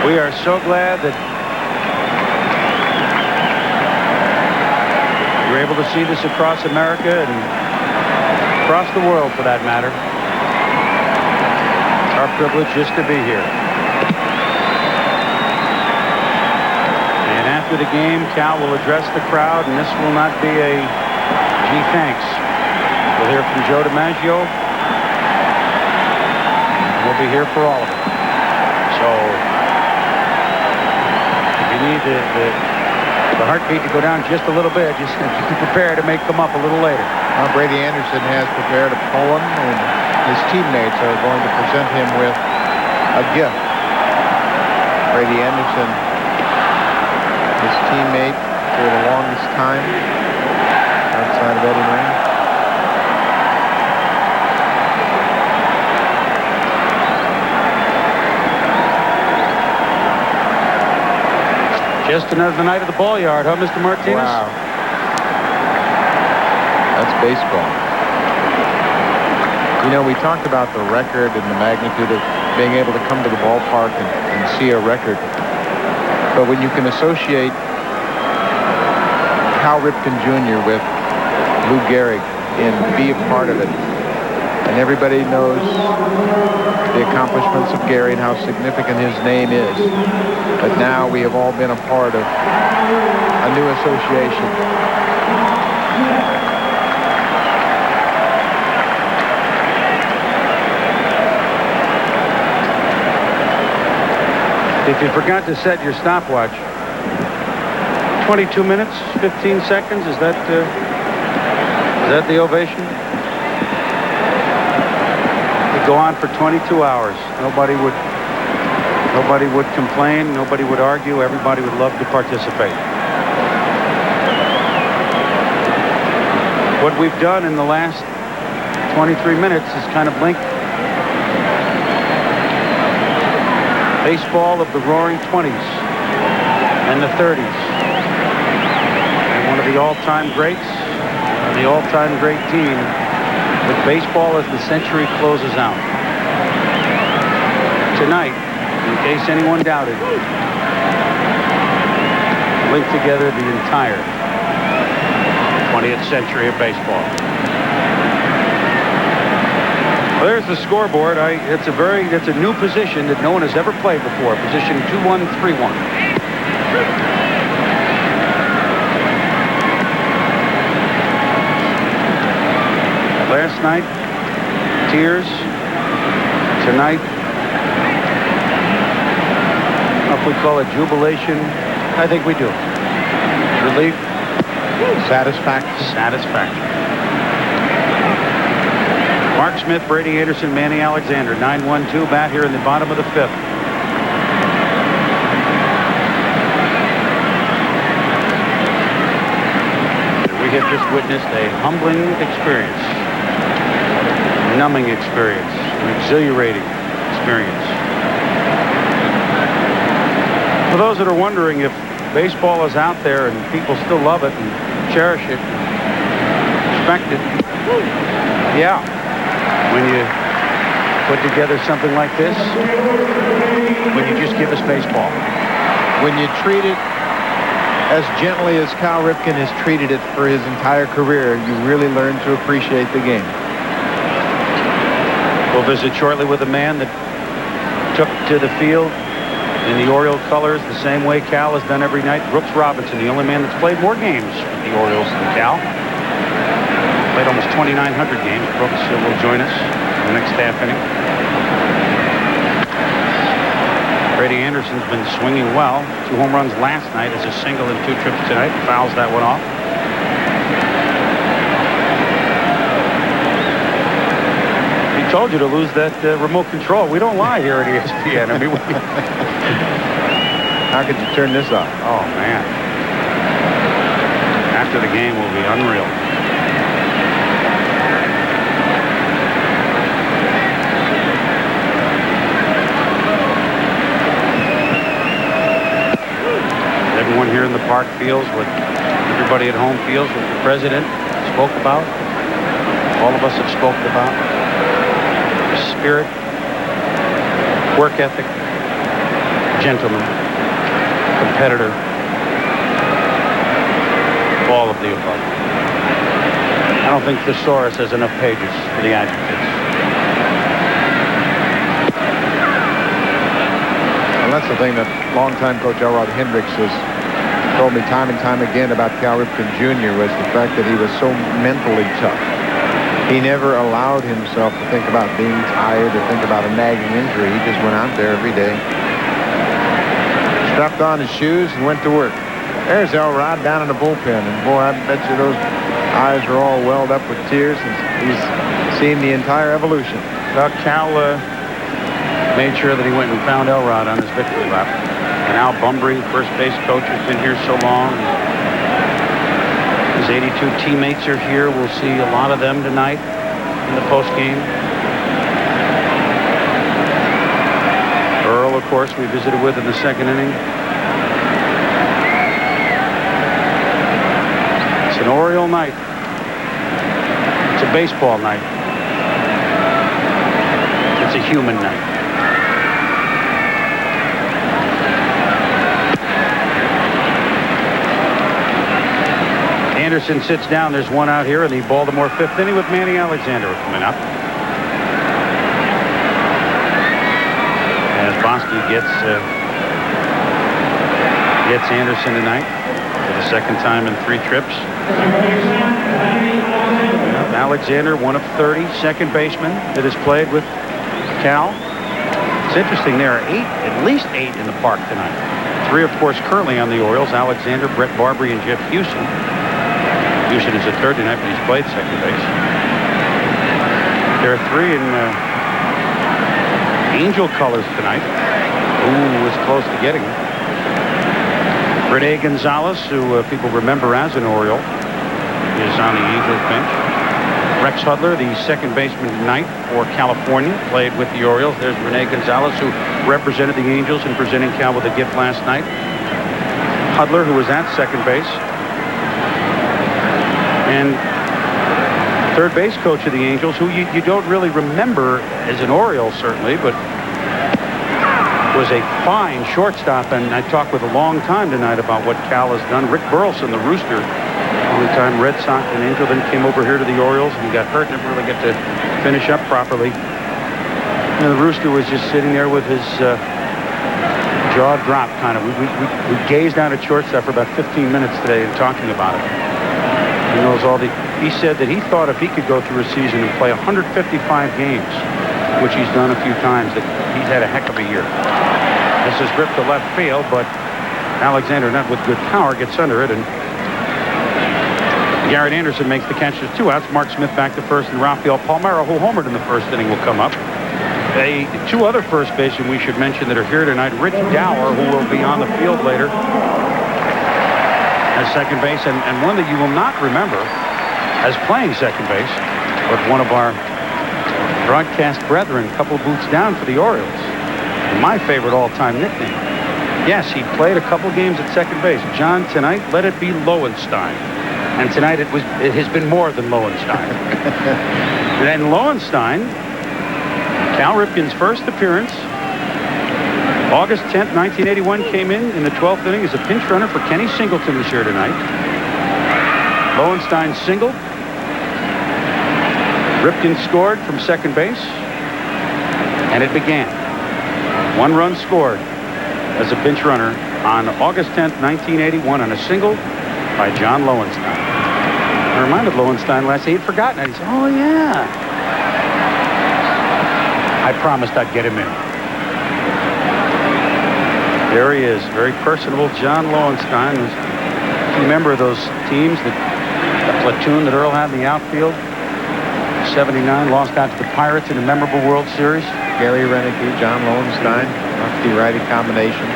We are so glad that you're able to see this across America and across the world, for that matter. It's our privilege just to be here. And after the game, Cal will address the crowd, and this will not be a gee, thanks. We'll hear from Joe DiMaggio. We'll be here for all of it. So if you need the heartbeat to go down just a little bit, just be prepared to make them up a little later. Well, Brady Anderson has prepared a poem, and his teammates are going to present him with a gift. Brady Anderson, his teammate for the longest time outside of Eddie Moran. Just another night at the ball yard, huh, Mr. Martinez? Wow. That's baseball. You know, we talked about the record and the magnitude of being able to come to the ballpark and see a record. But when you can associate Cal Ripken Jr. with Lou Gehrig and be a part of it, and everybody knows the accomplishments of Gary and how significant his name is. But now we have all been a part of a new association. If you forgot to set your stopwatch, 22 minutes, 15 seconds, is that the ovation? Go on for 22 hours. Nobody would complain. Nobody would argue. Everybody would love to participate. What we've done in the last 23 minutes is kind of link baseball of the roaring 20s and the 30s. And one of the all-time greats, the all-time great team, with baseball as the century closes out. Tonight, in case anyone doubted, link together the entire 20th century of baseball. Well, there's the scoreboard. It's a new position that no one has ever played before. Position 2131. Last night, tears. Tonight, I don't know if we call it jubilation. I think we do. Relief. Satisfaction. Mark Smith, Brady Anderson, Manny Alexander. 9-1-2 bat here in the bottom of the fifth. We have just witnessed a humbling experience. Numbing experience, an exhilarating experience. For those that are wondering if baseball is out there and people still love it and cherish it, respect it, yeah. When you put together something like this when you just give us baseball. When you treat it as gently as Cal Ripken has treated it for his entire career, you really learn to appreciate the game. We'll visit shortly with a man that took to the field in the Oriole colors the same way Cal has done every night. Brooks Robinson, the only man that's played more games with the Orioles than Cal. Played almost 2,900 games. Brooks will join us in the next half inning. Brady Anderson's been swinging well. 2 home runs last night as a single and 2 trips tonight. Fouls that one off. He told you to lose that remote control. We don't lie here at ESPN. I mean, how could you turn this off? Oh, man. After the game will be unreal. Everyone here in the park feels what everybody at home feels, what the president spoke about. All of us have spoken about. Spirit, work ethic, gentleman, competitor, all of the above. I don't think thesaurus has enough pages for the adjectives. Well, that's the thing that longtime coach Elrod Hendricks has told me time and time again about Cal Ripken Jr. was the fact that he was so mentally tough. He never allowed himself to think about being tired or think about a nagging injury. He just went out there every day, strapped on his shoes, and went to work. There's Elrod down in the bullpen, and boy, I bet you those eyes are all welled up with tears. He's seen the entire evolution. Well, Cal made sure that he went and found Elrod on his victory lap. And Al Bumbry, first base coach, has been here so long. His 82 teammates are here. We'll see a lot of them tonight in the postgame. Earl, of course, we visited with in the second inning. It's an Oriole night. It's a baseball night. It's a human night. Anderson sits down. There's one out here in the Baltimore fifth inning with Manny Alexander coming up. As Bosky gets Anderson tonight for the second time in 3 trips. Alexander, one of 30 second basemen that has played with Cal. It's interesting. There are at least 8 in the park tonight. 3, of course, currently on the Orioles. Alexander, Brett Barbary, and Jeff Houston. Houston is a third tonight, but he's played second base. There are 3 in Angel colors tonight. Ooh, was close to getting it. Rene Gonzalez, who people remember as an Oriole, is on the Angels bench. Rex Hudler, the second baseman tonight for California, played with the Orioles. There's Rene Gonzalez, who represented the Angels in presenting Cal with a gift last night. Hudler, who was at second base. And third base coach of the Angels, who you don't really remember as an Oriole, certainly, but was a fine shortstop. And I talked with a long time tonight about what Cal has done. Rick Burleson, the Rooster, only time Red Sox and Angel, then came over here to the Orioles and he got hurt, never really get to finish up properly. And the Rooster was just sitting there with his jaw dropped, kind of. We gazed down at shortstop for about 15 minutes today and talking about it. He knows all the. He said that he thought if he could go through a season and play 155 games, which he's done a few times, that he's had a heck of a year. This is ripped to left field, but Alexander, not with good power, gets under it, and Garrett Anderson makes the catch. There's 2 outs. Mark Smith back to first, and Rafael Palmeiro, who homered in the first inning, will come up. 2 other first basemen we should mention that are here tonight. Rich Dower, who will be on the field later as second base, and one that you will not remember as playing second base, but one of our broadcast brethren, a couple booths down for the Orioles. And my favorite all-time nickname. Yes, he played a couple games at second base. John, tonight, let it be Lowenstein. And tonight it has been more than Lowenstein. And Lowenstein Cal Ripken's first appearance, August 10th, 1981, came in the 12th inning as a pinch runner for Kenny Singleton this year tonight. Lowenstein singled. Ripken scored from second base, and it began. 1 run scored as a pinch runner on August 10th, 1981, on a single by John Lowenstein. I reminded Lowenstein last night, he'd forgotten it. He said, oh, yeah. I promised I'd get him in. There he is, very personable John Lowenstein. Was a member of those teams, the platoon that Earl had in the outfield. 79, lost out to the Pirates in a memorable World Series. Gary Renicky, John Lowenstein, lefty-righty combination.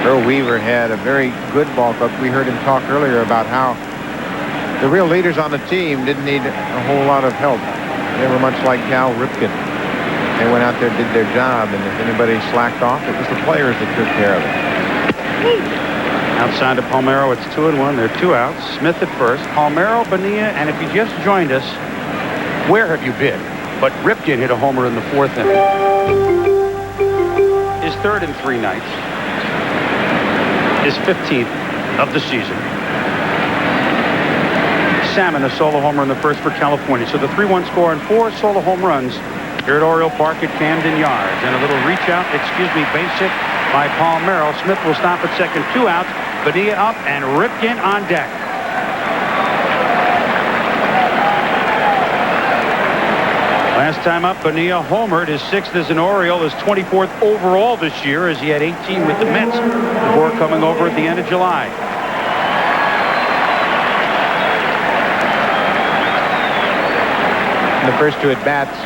Earl Weaver had a very good ball club. We heard him talk earlier about how the real leaders on the team didn't need a whole lot of help. They were much like Cal Ripken. They went out there, did their job, and if anybody slacked off, it was the players that took care of it. Outside to Palmeiro, it's 2-1. They're 2 outs. Smith at first. Palmeiro, Bonilla, and if you just joined us, where have you been? But Ripken hit a homer in the 4th inning. His 3rd in 3 nights. His 15th of the season. Salmon, a solo homer in the 1st for California. So the 3-1 score and 4 solo home runs here at Oriole Park at Camden Yards. And a little base hit by Palmeiro. Smith will stop at second, 2 outs. Bonilla up and Ripken on deck. Last time up, Bonilla homered, his 6th as an Oriole, his 24th overall this year, as he had 18 with the Mets before coming over at the end of July. In the first 2 at-bats,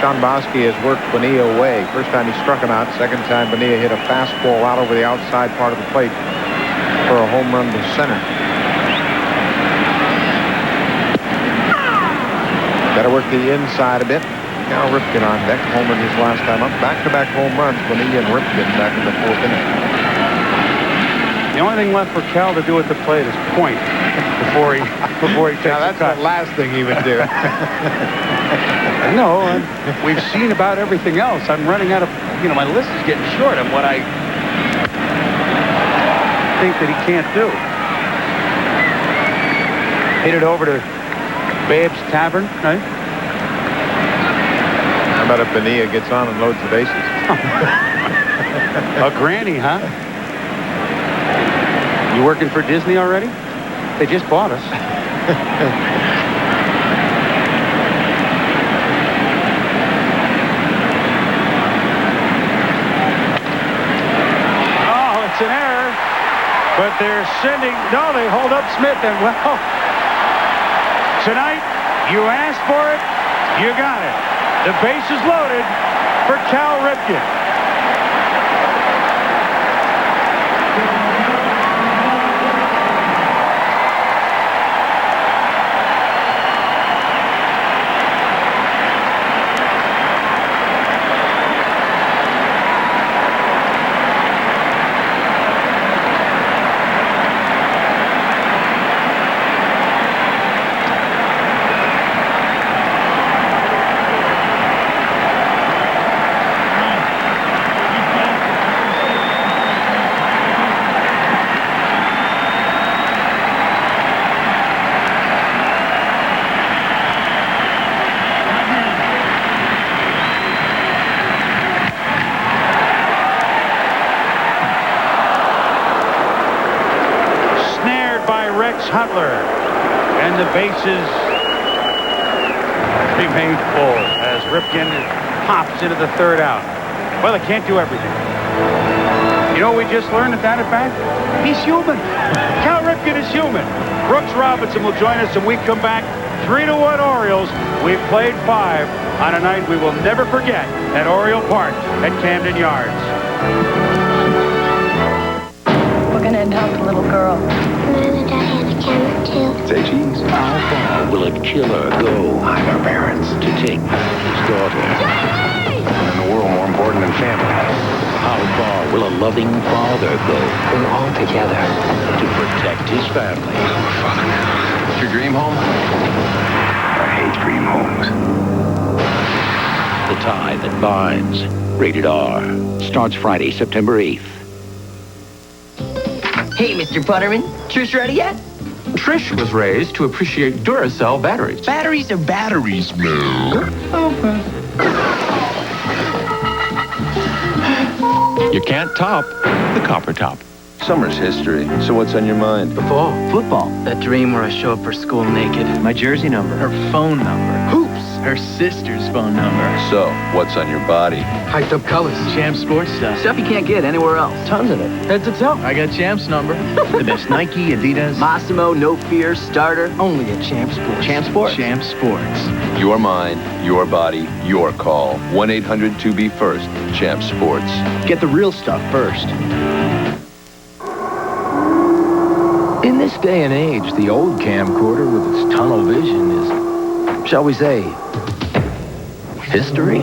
Sean Bosky has worked Bonilla away. First time he struck him out. Second time, Bonilla hit a fastball out over the outside part of the plate for a home run to center. Got to work the inside a bit. Cal Ripken on deck, homered his last time up. Back-to-back home runs, Bonilla and Ripken back in the 4th inning. The only thing left for Cal to do at the plate is point before he takes now, that's the last thing he would do. No, we've seen about everything else. I'm running out of, my list is getting short on what I think that he can't do. Hit it over to Babe's Tavern, right? How about if Bonilla gets on and loads the bases? A granny, huh? You working for Disney already? They just bought us. Oh, it's an error. But they're sending, no, they hold up Smith, and well, tonight, you asked for it, you got it. The base is loaded for Cal Ripken. Hutler, and the bases remain full as Ripken pops into the 3rd out. Well, it can't do everything. You know what we just learned at that at bat? He's human. Cal Ripken is human. Brooks Robinson will join us when we come back. 3-1 Orioles. We've played 5 on a night we will never forget at Oriole Park at Camden Yards. We're gonna adopt a little girl. Say cheese. How far will a killer go? I'm our parents. To take back his daughter. In the world, more important than family. How far will a loving father go? We're all together. To protect his family. Father now. What's your dream home? I hate dream homes. the tie that binds. Rated R. Starts Friday, September 8th. Hey, Mr. Butterman, Trish ready yet? Trish was raised to appreciate Duracell batteries. Batteries are batteries, man. You can't top the Copper Top. Summer's history. So what's on your mind? The fall. Football. That dream where I show up for school naked. My jersey number. Her phone number. Hoops. Her sister's phone number. So, what's on your body? Hyped up colors. Champ Sports stuff. Stuff you can't get anywhere else. Tons of it. Head to toe. I got Champ's number. The best Nike, Adidas. Massimo, No Fear, Starter. Only at Champ Sports. Champ Sports? Champ Sports. Your mind, your body, your call. 1-800-2-BE-FIRST. Champ Sports. Get the real stuff first. In this day and age, the old camcorder with its tunnel vision is, shall we say, history.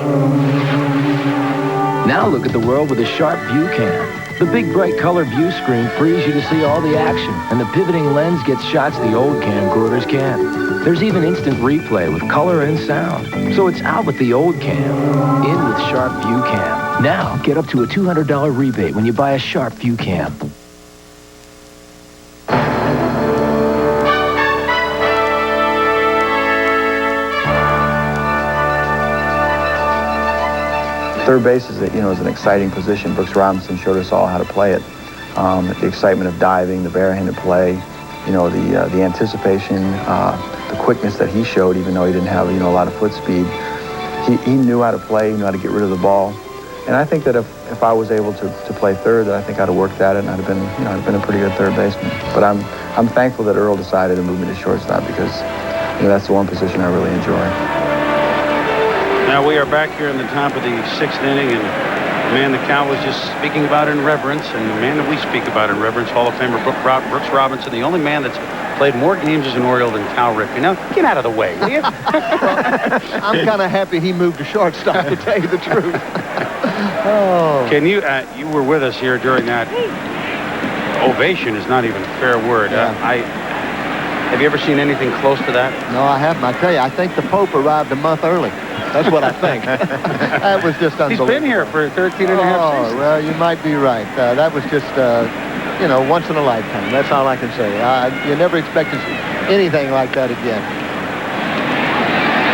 Now look at the world with a sharp view cam. The big bright color view screen frees you to see all the action, and the pivoting lens gets shots the old camcorders can't. There's even instant replay with color and sound. So it's out with the old cam, in with Sharp View Cam. Now get up to a $200 rebate when you buy a Sharp View Cam. Third base is an exciting position. Brooks Robinson showed us all how to play it. The excitement of diving, the barehanded play, the anticipation, the quickness that he showed, even though he didn't have a lot of foot speed. He knew how to play, he knew how to get rid of the ball. And I think that if I was able to play third, that I think I'd have worked at it, and I'd have been a pretty good third baseman. But I'm thankful that Earl decided to move me to shortstop because that's the one position I really enjoy. Now we are back here in the top of the 6th inning, and the man that Cal was just speaking about in reverence, and the man that we speak about in reverence, Hall of Famer Brooks Robinson, the only man that's played more games as an Oriole than Cal Ripken. Now, get out of the way, will you? I'm kind of happy he moved to shortstop, to tell you the truth. Oh. Can you, you were with us here during that ovation is not even a fair word. Yeah. Have you ever seen anything close to that? No, I haven't. I tell you, I think the Pope arrived a month early. That's what I think. That was just unbelievable. He's been here for 13 and a half seasons. Oh, well, you might be right. That was just, once in a lifetime. That's all I can say. You never expected anything like that again.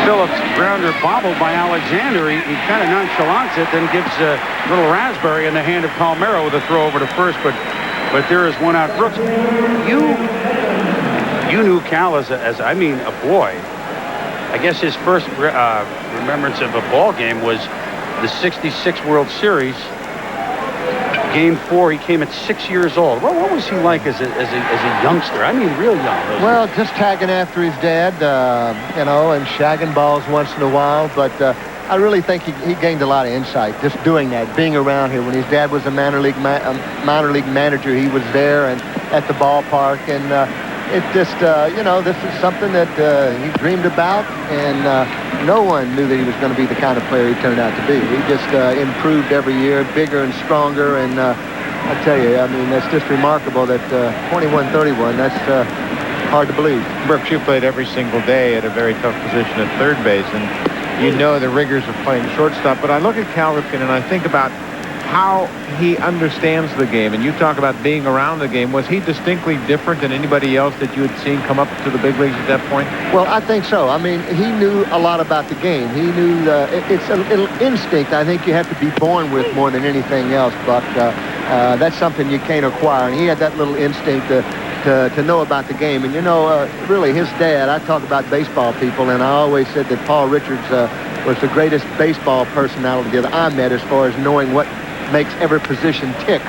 Phillips grounder bobbled by Alexander. He kind of nonchalants it, then gives a little raspberry in the hand of Palmeiro with a throw over to first, but there is one out. Brooks, you knew Cal as a boy. I guess his first remembrance of a ball game was the '66 World Series. Game 4, he came at 6 years old. What was he like as a youngster? I mean, real young. Well, just tagging after his dad, and shagging balls once in a while. But I really think he gained a lot of insight just doing that, being around here. When his dad was a minor league manager, he was there and at the ballpark, and it just, this is something that he dreamed about, and no one knew that he was going to be the kind of player he turned out to be. He just improved every year, bigger and stronger, and I tell you, I mean, that's just remarkable that 21-31, that's hard to believe. Brooks, you played every single day at a very tough position at third base, and you know the rigors of playing shortstop, but I look at Cal Ripken and I think about how he understands the game, and you talk about being around the game. Was he distinctly different than anybody else that you had seen come up to the big leagues at that point? Well, I think so. I mean, he knew a lot about the game. He knew it's a little instinct I think you have to be born with more than anything else, Buck. That's something you can't acquire, and he had that little instinct to know about the game. And really his dad, I talk about baseball people, and I always said that Paul Richards was the greatest baseball personality that I met as far as knowing what makes every position tick,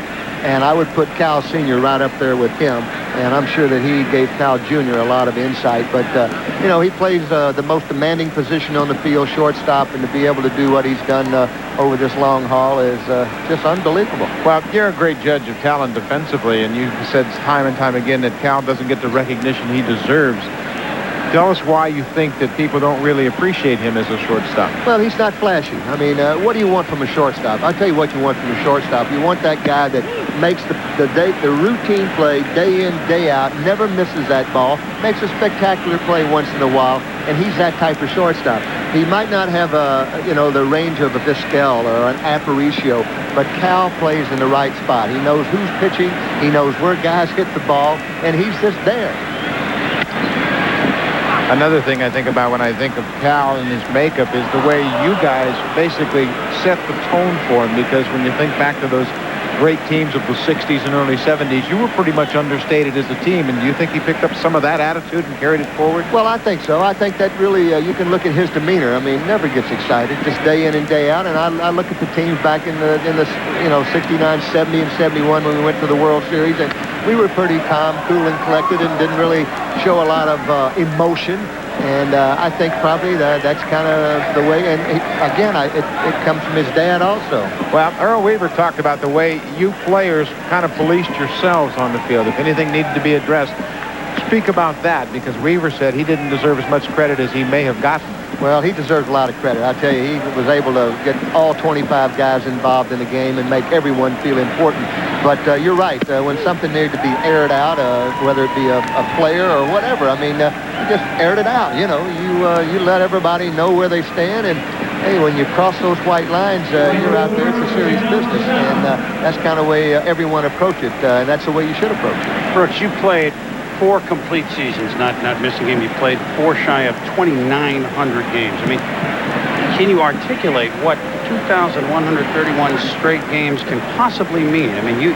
and I would put Cal Sr. right up there with him, and I'm sure that he gave Cal Jr. a lot of insight, but he plays the most demanding position on the field, shortstop, and to be able to do what he's done over this long haul is just unbelievable. Well, you're a great judge of talent defensively, and you've said time and time again that Cal doesn't get the recognition he deserves. Tell us why you think that people don't really appreciate him as a shortstop. Well, he's not flashy. I mean, what do you want from a shortstop? I'll tell you what you want from a shortstop. You want that guy that makes the routine play day in, day out, never misses that ball, makes a spectacular play once in a while, and he's that type of shortstop. He might not have, the range of a Vizquel or an Aparicio, but Cal plays in the right spot. He knows who's pitching. He knows where guys hit the ball, and he's just there. Another thing I think about when I think of Cal and his makeup is the way you guys basically set the tone for him, because when you think back to those great teams of the 60s and early 70s, you were pretty much understated as a team, and do you think he picked up some of that attitude and carried it forward? Well, I think so. I think that really, you can look at his demeanor. I mean, never gets excited, just day in and day out, and I look at the teams back in the 69, 70, and 71 when we went to the World Series, and we were pretty calm, cool, and collected and didn't really show a lot of emotion. And I think probably that's kind of the way. And again, it comes from his dad also. Well, Earl Weaver talked about the way you players kind of policed yourselves on the field. If anything needed to be addressed, speak about that, because Weaver said he didn't deserve as much credit as he may have gotten. Well, he deserves a lot of credit. I tell you, he was able to get all 25 guys involved in the game and make everyone feel important. But you're right. When something needed to be aired out, whether it be a player or whatever, I mean, you just aired it out. You let everybody know where they stand. And, hey, when you cross those white lines, you're out there. It's a serious business. And that's kind of the way everyone approach it. And that's the way you should approach it. Brooks, you played 4 complete seasons, not missing a game. You played 4 shy of 2,900 games. I mean, can you articulate what 2,131 straight games can possibly mean? I mean,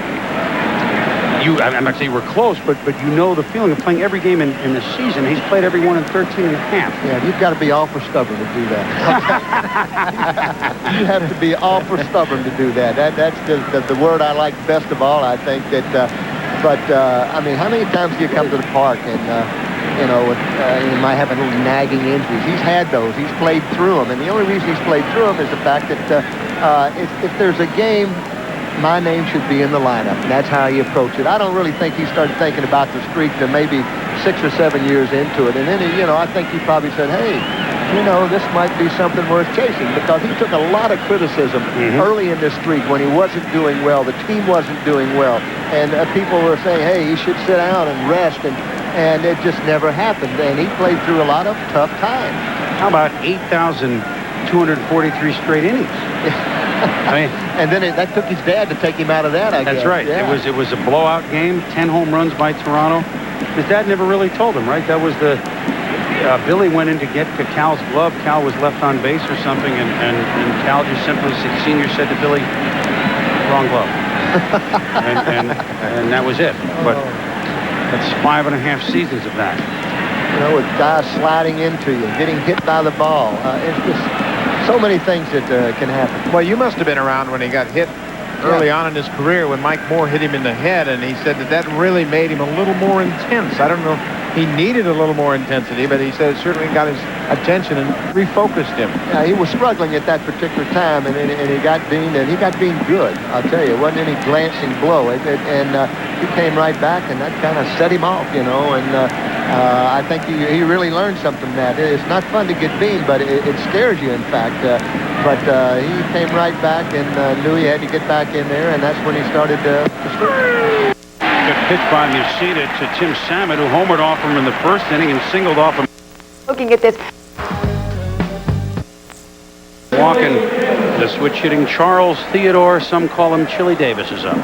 I'm not saying you were close, but you know the feeling of playing every game in the season. He's played every one in 13 and a half. Yeah, you've got to be awful stubborn to do that. You have to be awful stubborn to do that. That's the word I like best of all. I think that, I mean, how many times do you come to the park and, you might have a little nagging injuries? He's had those. He's played through them. And the only reason he's played through them is the fact that if there's a game, my name should be in the lineup. And that's how he approached it. I don't really think he started thinking about the streak to maybe 6 or 7 years into it. And then, I think he probably said, hey, this might be something worth chasing, because he took a lot of criticism early in this streak when he wasn't doing well. The team wasn't doing well. And people were saying, hey, he should sit down and rest. And it just never happened. And he played through a lot of tough times. How about 8,243 straight innings? I mean, and then that took his dad to take him out of that, I guess. That's right. Yeah. It was a blowout game, 10 home runs by Toronto. His dad never really told him, right? That was the... Billy went in to get to Cal's glove. Cal was left on base or something, and Cal just simply, Senior said to Billy, wrong glove. and that was it. But that's 5.5 seasons of that. With guys sliding into you, getting hit by the ball. It's just so many things that can happen. Well, you must have been around when he got hit early on in his career when Mike Moore hit him in the head, and he said that really made him a little more intense. I don't know if he needed a little more intensity, but he said it certainly got his attention and refocused him. Yeah, he was struggling at that particular time, and he got beamed good. I'll tell you, it wasn't any glancing blow, and he came right back, and that kind of set him off, and I think he really learned something from that. It's not fun to get beamed, but it scares you, in fact. But he came right back and knew he had to get back in there, and that's when he started to score. Good pitch by Mussina to Tim Samet, who homered off him in the first inning and singled off him. Looking at this. Walking, the switch-hitting Charles Theodore, some call him Chili Davis, is up.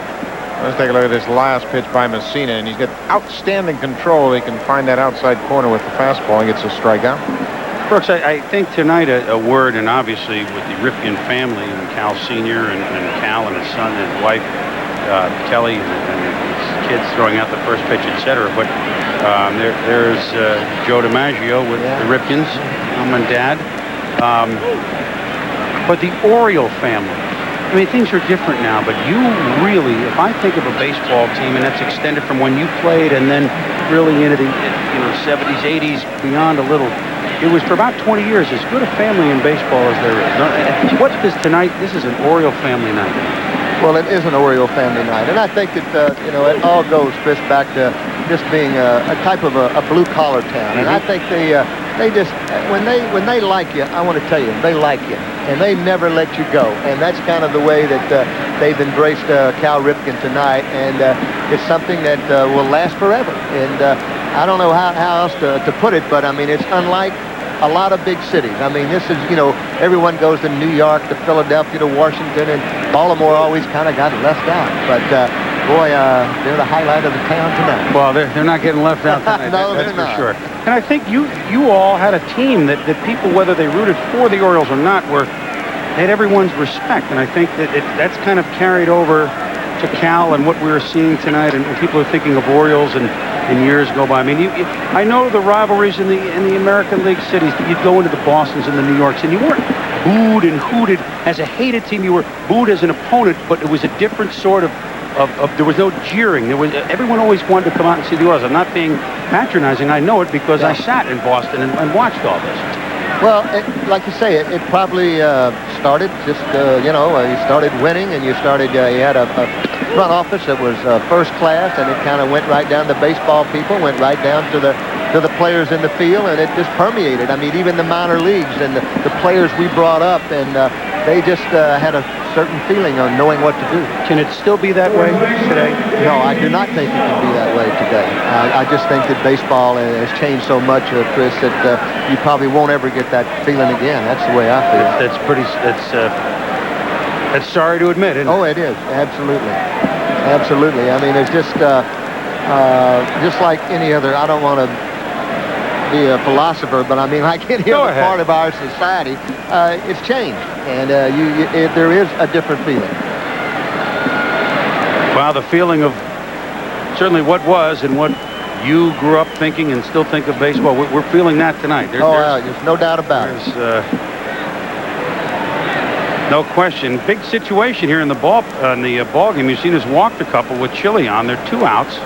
Let's take a look at this last pitch by Mussina, and he's got outstanding control. He can find that outside corner with the fastball and gets a strikeout. Brooks, I think tonight a word, and obviously with the Ripken family and Cal Sr. and Cal and his son and his wife, Kelly, and his kids throwing out the first pitch, etc. But there's Joe DiMaggio with the Ripkens, mom and dad. But the Oriole family, I mean, things are different now, but you really, if I think of a baseball team, and that's extended from when you played and then really into the 70s, 80s, beyond a little, it was for about 20 years as good a family in baseball as there is. What is tonight? This is an Oriole family night. Well, it is an Oriole family night, and I think that it all goes, Chris, back to just being a type of a blue-collar town. And I think they just when they like you, I want to tell you, they like you, and they never let you go. And that's kind of the way that they've embraced Cal Ripken tonight, and it's something that will last forever. And I don't know how else to put it, but I mean, it's unlike a lot of big cities. I mean, this is, you know, everyone goes to New York, to Philadelphia, to Washington, and Baltimore always kind of got left out. But, boy, they're the highlight of the town tonight. Well, they're not getting left out tonight. No, that's they're for not. sure. And I think you all had a team that people, whether they rooted for the Orioles or not, they had everyone's respect. And I think that's kind of carried over to Cal and what we were seeing tonight, and people are thinking of Orioles and years go by. I mean, I know the rivalries in the American League cities. You'd go into the Bostons and the New Yorks, and you weren't booed and hooted as a hated team. You were booed as an opponent, but it was a different sort of there was no jeering. Everyone always wanted to come out and see the Orioles. I'm not being patronizing. I know it because I sat in Boston and watched all this. Well, like you say, it probably started just, you started winning, and you had a front office that was first class, and it kind of went right down to baseball people, went right down to the players in the field, and it just permeated. I mean, even the minor leagues and the players we brought up, and they just had a certain feeling on knowing what to do. Can it still be that way today? No, I do not think it can be that way today. I just think that baseball has changed so much, Chris, that you probably won't ever get that feeling again. That's the way I feel. That's sorry to admit, isn't it? Oh, it is. Absolutely. Absolutely. I mean, it's just like any other, I don't want to be a philosopher, but I mean, like any other part of our society, it's changed, and there is a different feeling. Wow, the feeling of certainly what was and what you grew up thinking and still think of baseball. We're feeling that tonight. There's no doubt about it. No question. Big situation here in the ball game. You've seen us walked a couple with Chile on. They're 2 outs.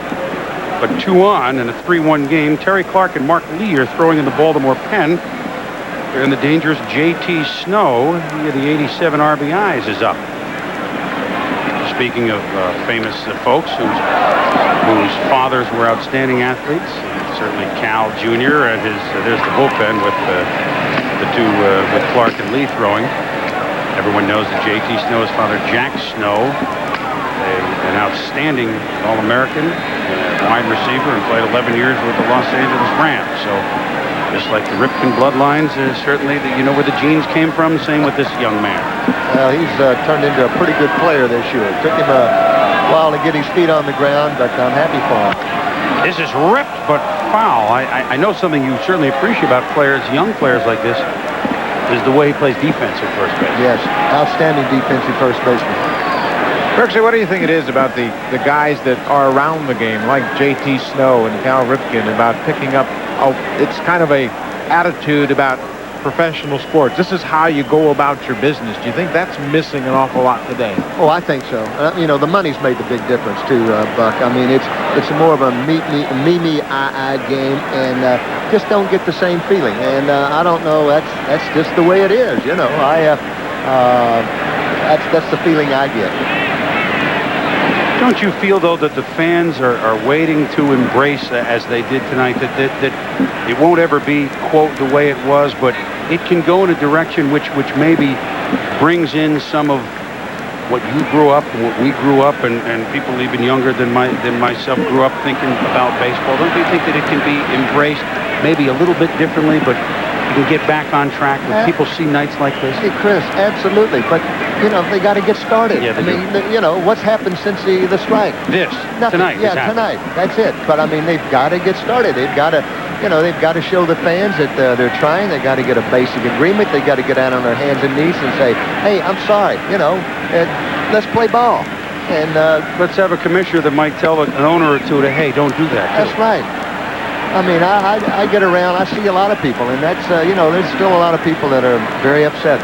But 2 on in a 3-1 game. Terry Clark and Mark Lee are throwing in the Baltimore pen. They're in the dangerous J.T. Snow. He had the 87 RBIs is up. Speaking of famous folks whose fathers were outstanding athletes, certainly Cal Jr. and there's the bullpen with the two with Clark and Lee throwing. Everyone knows that J.T. Snow's father, Jack Snow, an outstanding All-American, wide receiver, and played 11 years with the Los Angeles Rams. So just like the Ripken bloodlines, certainly you know where the genes came from. Same with this young man. Well, he's turned into a pretty good player this year. It took him a while to get his feet on the ground, but I'm happy for him. This is ripped but foul. I know something you certainly appreciate about players, young players like this, is the way he plays defense at first base. Yes, outstanding defensive first baseman. Berkshire, what do you think it is about the guys that are around the game, like J.T. Snow and Cal Ripken, about picking up, it's kind of a attitude about professional sports. This is how you go about your business. Do you think that's missing an awful lot today? Oh, I think so. The money's made the big difference too, Buck. I mean, it's more of a me-I game, and just don't get the same feeling. And I don't know. That's just the way it is. That's the feeling I get. Don't you feel, though, that the fans are waiting to embrace, as they did tonight, that it won't ever be, quote, the way it was, but it can go in a direction which maybe brings in some of what you grew up and what we grew up and people even younger than myself grew up thinking about baseball? Don't you think that it can be embraced maybe a little bit differently, but you can get back on track when people see nights like this? Hey, Chris, absolutely. But, they got to get started. Yeah, what's happened since the strike? Nothing. Tonight. Yeah, tonight. That's it. But, I mean, they've got to get started. They've got to, they've got to show the fans that they're trying. They've got to get a basic agreement. They've got to get out on their hands and knees and say, hey, I'm sorry, let's play ball. And let's have a commissioner that might tell an owner or two to, hey, don't do that. That's right. I mean, I get around. I see a lot of people, and that's, there's still a lot of people that are very upset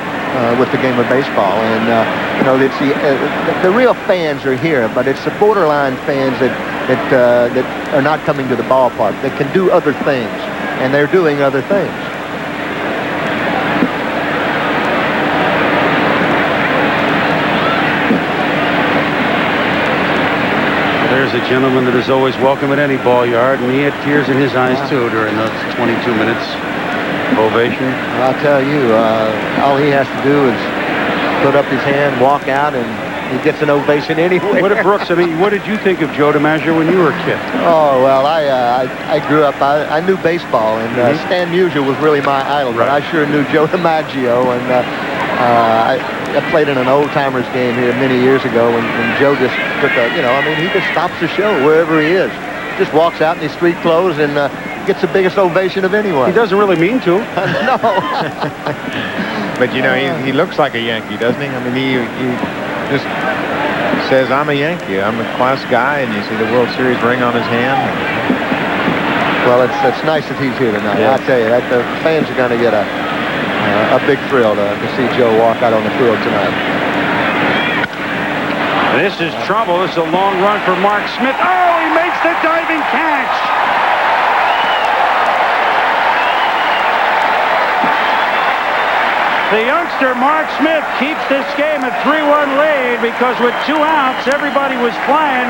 with the game of baseball. And, it's the real fans are here, but it's the borderline fans that are not coming to the ballpark, that can do other things, and they're doing other things. There's a gentleman that is always welcome at any ball yard, and he had tears in his eyes, too, during those 22 minutes of ovation. I'll tell you, all he has to do is put up his hand, walk out, and He gets an ovation anywhere. What did Brooks, I mean, what did you think of Joe DiMaggio when you were a kid? Oh, well, I grew up, I knew baseball, and Stan Musial was really my idol, but I sure knew Joe DiMaggio, and I played in an old-timers game here many years ago, and Joe just took a, you know, I mean, he just stops the show wherever he is. Just walks out in his street clothes and gets the biggest ovation of anyone. He doesn't really mean to. No. But, you know, he looks like a Yankee, doesn't he? I mean, he just says, I'm a Yankee. I'm a class guy, and you see the World Series ring on his hand. Well, it's nice that he's here tonight. Yeah. I tell you, the fans are going to get a big thrill to see Joe walk out on the field tonight. This is trouble. This is a long run for Mark Smith. Oh, he makes the diving catch. The youngster Mark Smith keeps this game a 3-1 lead because with 2 outs, everybody was flying.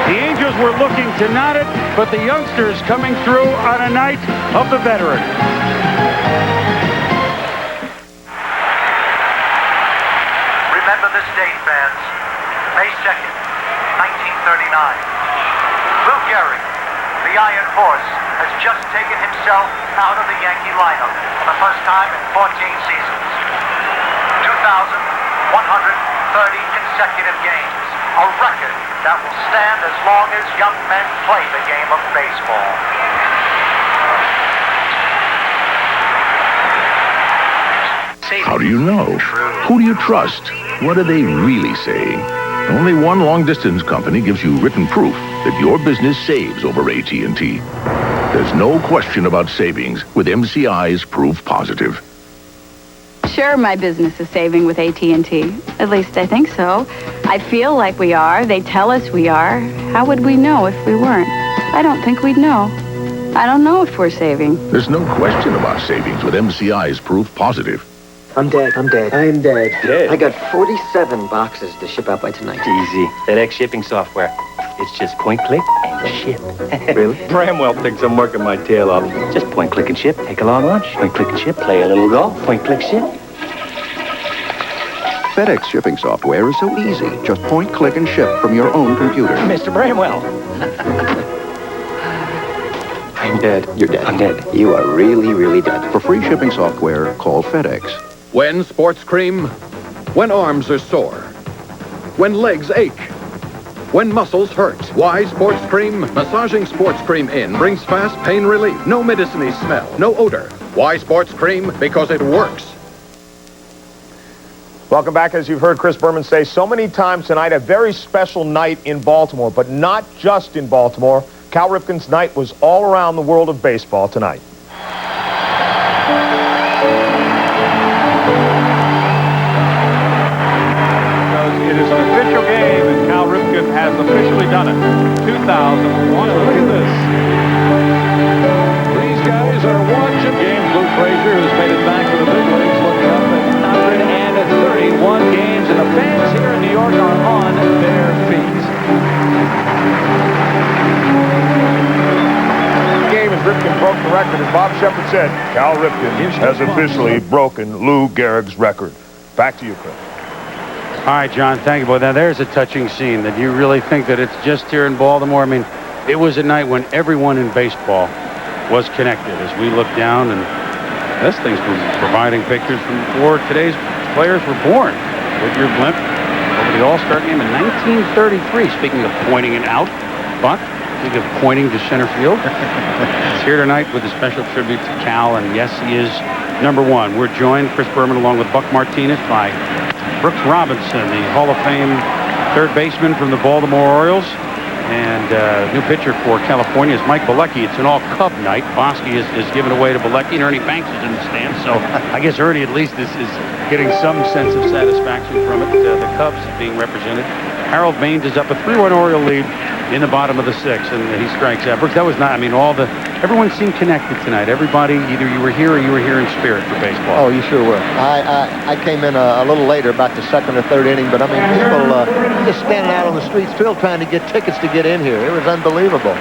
The Angels were looking to knot it, but the youngster is coming through on a night of the veteran. Remember this date, fans. May 2nd, 1939. Lou Gehrig, the Iron Horse, has just taken himself out of the Yankee lineup for the first time in 14 seasons. 2,130 consecutive games, a record that will stand as long as young men play the game of baseball. How do you know? Who do you trust? What are they really saying? Only one long-distance company gives you written proof that your business saves over AT&T. There's no question about savings with MCI's Proof Positive. Sure, my business is saving with AT&T. At least I think so. I feel like we are. They tell us we are. How would we know if we weren't? I don't think we'd know. I don't know if we're saving. There's no question about savings with MCI's Proof Positive. I'm dead. I got 47 boxes to ship out by tonight. Easy. FedEx shipping software. It's just point, click, and ship. Really? Bramwell thinks I'm working my tail off. Just point, click, and ship. Take a long lunch. Point, click, and ship. Play a little golf. Point, click, ship. FedEx shipping software is so easy. Just point, click, and ship from your own computer. Mr. Bramwell. I'm dead. You're dead. I'm dead. You are really, really dead. For free shipping software, call FedEx. When sports cream? When arms are sore. When legs ache. When muscles hurt. Why sports cream? Massaging sports cream in brings fast pain relief. No medicine-y smell. No odor. Why sports cream? Because it works. Welcome back. As you've heard Chris Berman say so many times tonight, a very special night in Baltimore, but not just in Baltimore. Cal Ripken's night was all around the world of baseball tonight. It is an official game, and Cal Ripken has officially done it. 2001. Look at this. These guys are watching. James Lou Frazier, who's made it back to the big leagues, looking up at 131 games, and the fans here in New York are on their feet. The game as Ripken broke the record, and Bob Shepard said, Cal Ripken has officially broken Lou Gehrig's record. Back to you, Chris. All right, John, thank you. Boy, now there's a touching scene. That you really think that it's just here in Baltimore? I mean, it was a night when everyone in baseball was connected. As we look down, and this thing's been providing pictures from before today's players were born. Whittier Blimp over the All-Star game in 1933. Speaking of pointing it out, Buck, speaking of pointing to center field, it's here tonight with a special tribute to Cal, and yes, he is number one. We're joined, Chris Berman, along with Buck Martinez, by Brooks Robinson, the Hall of Fame third baseman from the Baltimore Orioles. And new pitcher for California is Mike Bilecki. It's an all-Cub night. Bosky is given away to Bilecki, and Ernie Banks is in the stands. So I guess Ernie at least is getting some sense of satisfaction from it. The Cubs being represented. Harold Baines is up a 3-1 Oriole lead in the bottom of the sixth, and he strikes out. Brooks, that was not, I mean, everyone seemed connected tonight. Everybody, either you were here or you were here in spirit for baseball. Oh, you sure were. I came in a little later, about the second or third inning, but I mean, people just standing out on the streets still trying to get tickets to get in here. It was unbelievable.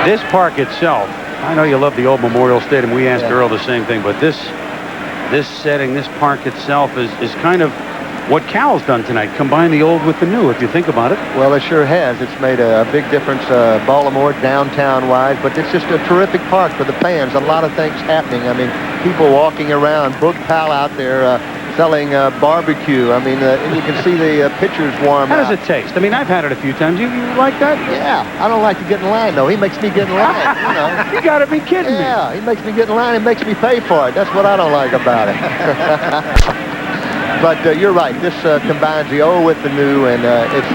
This park itself, I know you love the old Memorial Stadium. We asked Earl the same thing, but this setting, this park itself is kind of what Cal's done tonight. Combine the old with the new, if you think about it. Well, it sure has. It's made a big difference, Baltimore, downtown-wise, but it's just a terrific park for the fans. A lot of things happening. I mean, people walking around. Brooke Powell out there selling barbecue. I mean, and you can see the pitchers warm How out. does it taste? I mean, I've had it a few times. You like that? Yeah. I don't like to get in line, though. He makes me get in line, you know. You got to be kidding me. Yeah, he makes me get in line and makes me pay for it. That's what I don't like about it. But you're right. This combines the old with the new, and it's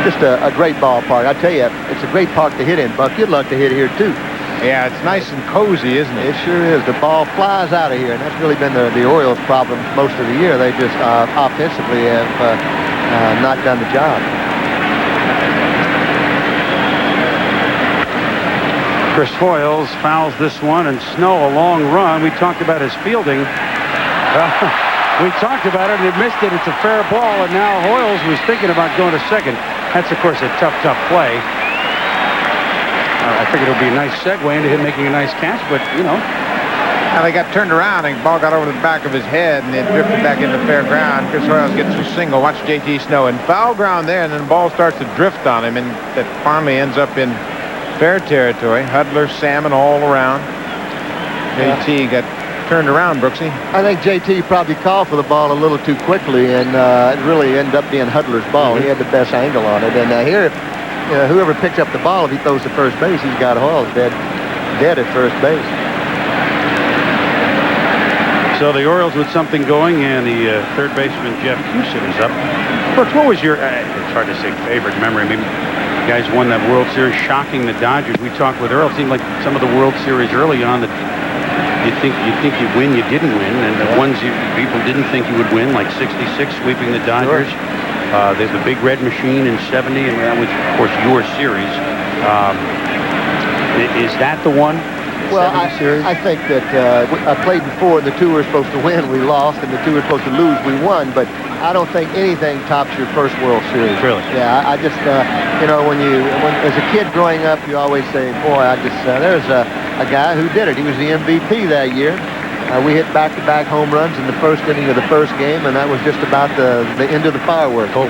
just a great ballpark. I tell you, it's a great park to hit in, Buck. You'd love to hit here, too. Yeah, it's nice and cozy, isn't it? It sure is. The ball flies out of here, and that's really been the Orioles' problem most of the year. They just offensively have not done the job. Chris Foyles fouls this one, and Snow a long run. We talked about his fielding. We talked about it, and he missed it. It's a fair ball, and now Hoyles was thinking about going to second. That's, of course, a tough play. I figured it would be a nice segue into him making a nice catch, but, you know. Now they got turned around, and the ball got over the back of his head, and it drifted back into fair ground. Chris Hoyles gets a single. Watch J.T. Snow in foul ground there, and then the ball starts to drift on him, and that finally ends up in fair territory. Hudler, Salmon all around. J.T. got turned around, Brooksy. I think J.T. probably called for the ball a little too quickly, and it really ended up being Hudler's ball. He had the best angle on it, and here, whoever picks up the ball, if he throws to first base, he's got Hoyles dead at first base. So the Orioles with something going, and the third baseman, Jeff Hewson, is up. Brooks, what was your, it's hard to say favorite memory. I mean, you guys won that World Series, shocking the Dodgers. We talked with Earl. It seemed like some of the World Series early on that you think you'd win, you didn't win. And the ones people didn't think you would win, like 66, sweeping the Dodgers. Sure. There's the Big Red Machine in 70, and that was, of course, your series. Is that the one? Well, I think that I played before, and the two were supposed to win, we lost, and the two were supposed to lose, we won. But I don't think anything tops your first World Series. Really? Yeah, I just, you know, when as a kid growing up, you always say, boy, there's a guy who did it. He was the MVP that year. We hit back-to-back home runs in the first inning of the first game, and that was just about the end of the fireworks. Well,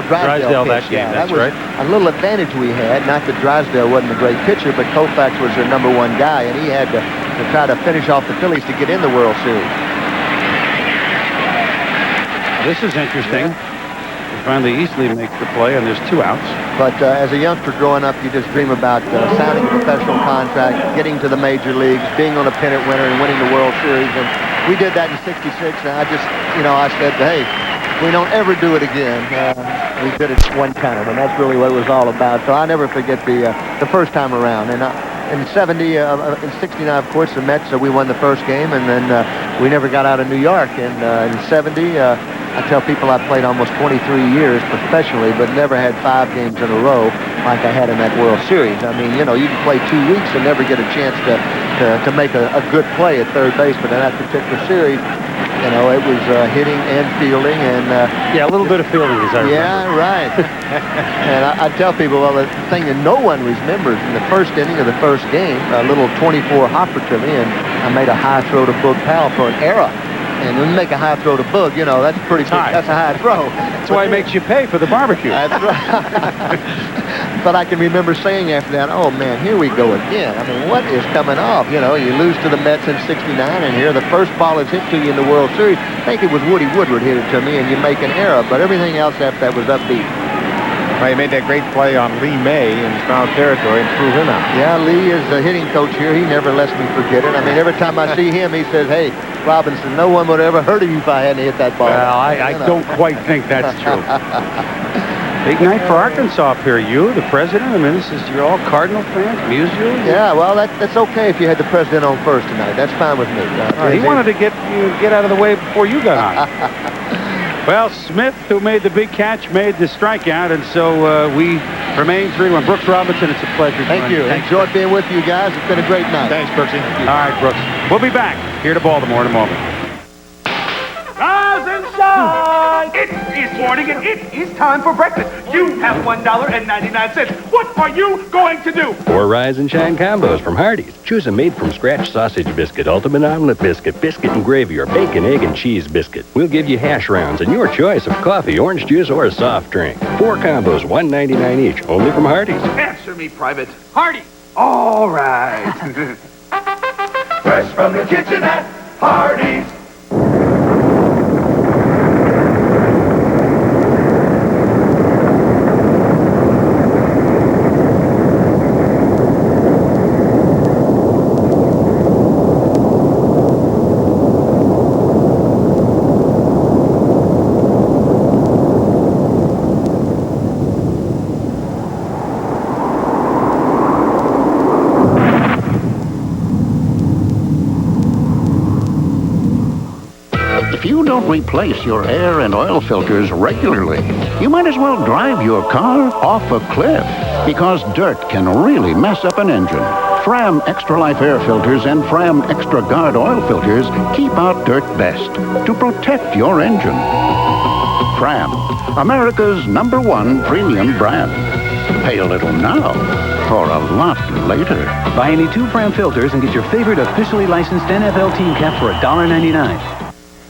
Drysdale pitched, that was right. A little advantage we had. Not that Drysdale wasn't a great pitcher, but Koufax was their #1 guy, and he had to try to finish off the Phillies to get in the World Series. This is interesting. He finally easily makes the play, and there's 2 outs. But as a youngster growing up, you just dream about signing a professional contract, getting to the major leagues, being on a pennant winner, and winning the World Series. And we did that in '66, and I just, I said, hey, we don't ever do it again. We did it one time, and that's really what it was all about. So I'll never forget the first time around. And in 69, of course, the Mets, we won the first game, and then we never got out of New York. And in 70, I tell people I played almost 23 years professionally, but never had 5 games in a row like I had in that World Series. I mean, you can play 2 weeks and never get a chance to make a good play at third base, but in that particular series, it was hitting and fielding, and a little bit of fielding, as I remember. Yeah, right. And I tell people, well, the thing that no one remembers in the first inning of the first game, a little 24 hopper to me, and I made a high throw to Boog Powell for an error. And when you make a high throw to Boog, that's pretty big. That's a high throw. That's why it makes you pay for the barbecue. That's right. But I can remember saying after that, oh, man, here we go again. I mean, what is coming off? You lose to the Mets in '69, and here the first ball is hit to you in the World Series. I think it was Woody Woodward hit it to me, and you make an error. But everything else after that was upbeat. Well, he made that great play on Lee May in foul territory and threw him out. Yeah, Lee is the hitting coach here. He never lets me forget it. I mean, every time I see him, he says, hey, Robinson, no one would ever heard of you if I hadn't hit that ball. Well, I don't quite think that's true. Big night for Arkansas up here. You, the president, I mean, you're all Cardinal fans, Musial. Yeah, well, that's okay if you had the president on first tonight. That's fine with me. He wanted to get out of the way before you got on. Well, Smith, who made the big catch, made the strikeout, and so we remain 3-1. Brooks Robinson, it's a pleasure. Thank you. Enjoyed being with you guys. It's been a great night. Thanks, Brooksy. All right, Brooks. We'll be back here to Baltimore in a moment. Rise and shine! Hi! It is morning and it is time for breakfast. You have $1.99. What are you going to do? 4 Rise and Shine combos from Hardee's. Choose a made-from-scratch sausage biscuit, ultimate omelet biscuit, biscuit and gravy, or bacon, egg, and cheese biscuit. We'll give you hash rounds and your choice of coffee, orange juice, or a soft drink. 4 combos, $1.99 each, only from Hardee's. Answer me, Private. Hardy. All right. Fresh from the kitchen at Hardee's. If you don't replace your air and oil filters regularly, you might as well drive your car off a cliff, because dirt can really mess up an engine. Fram Extra Life air filters and Fram Extra Guard oil filters keep out dirt best to protect your engine. Fram, America's #1 premium brand. Pay a little now or a lot later. Buy any 2 Fram filters and get your favorite officially licensed NFL team cap for $1.99.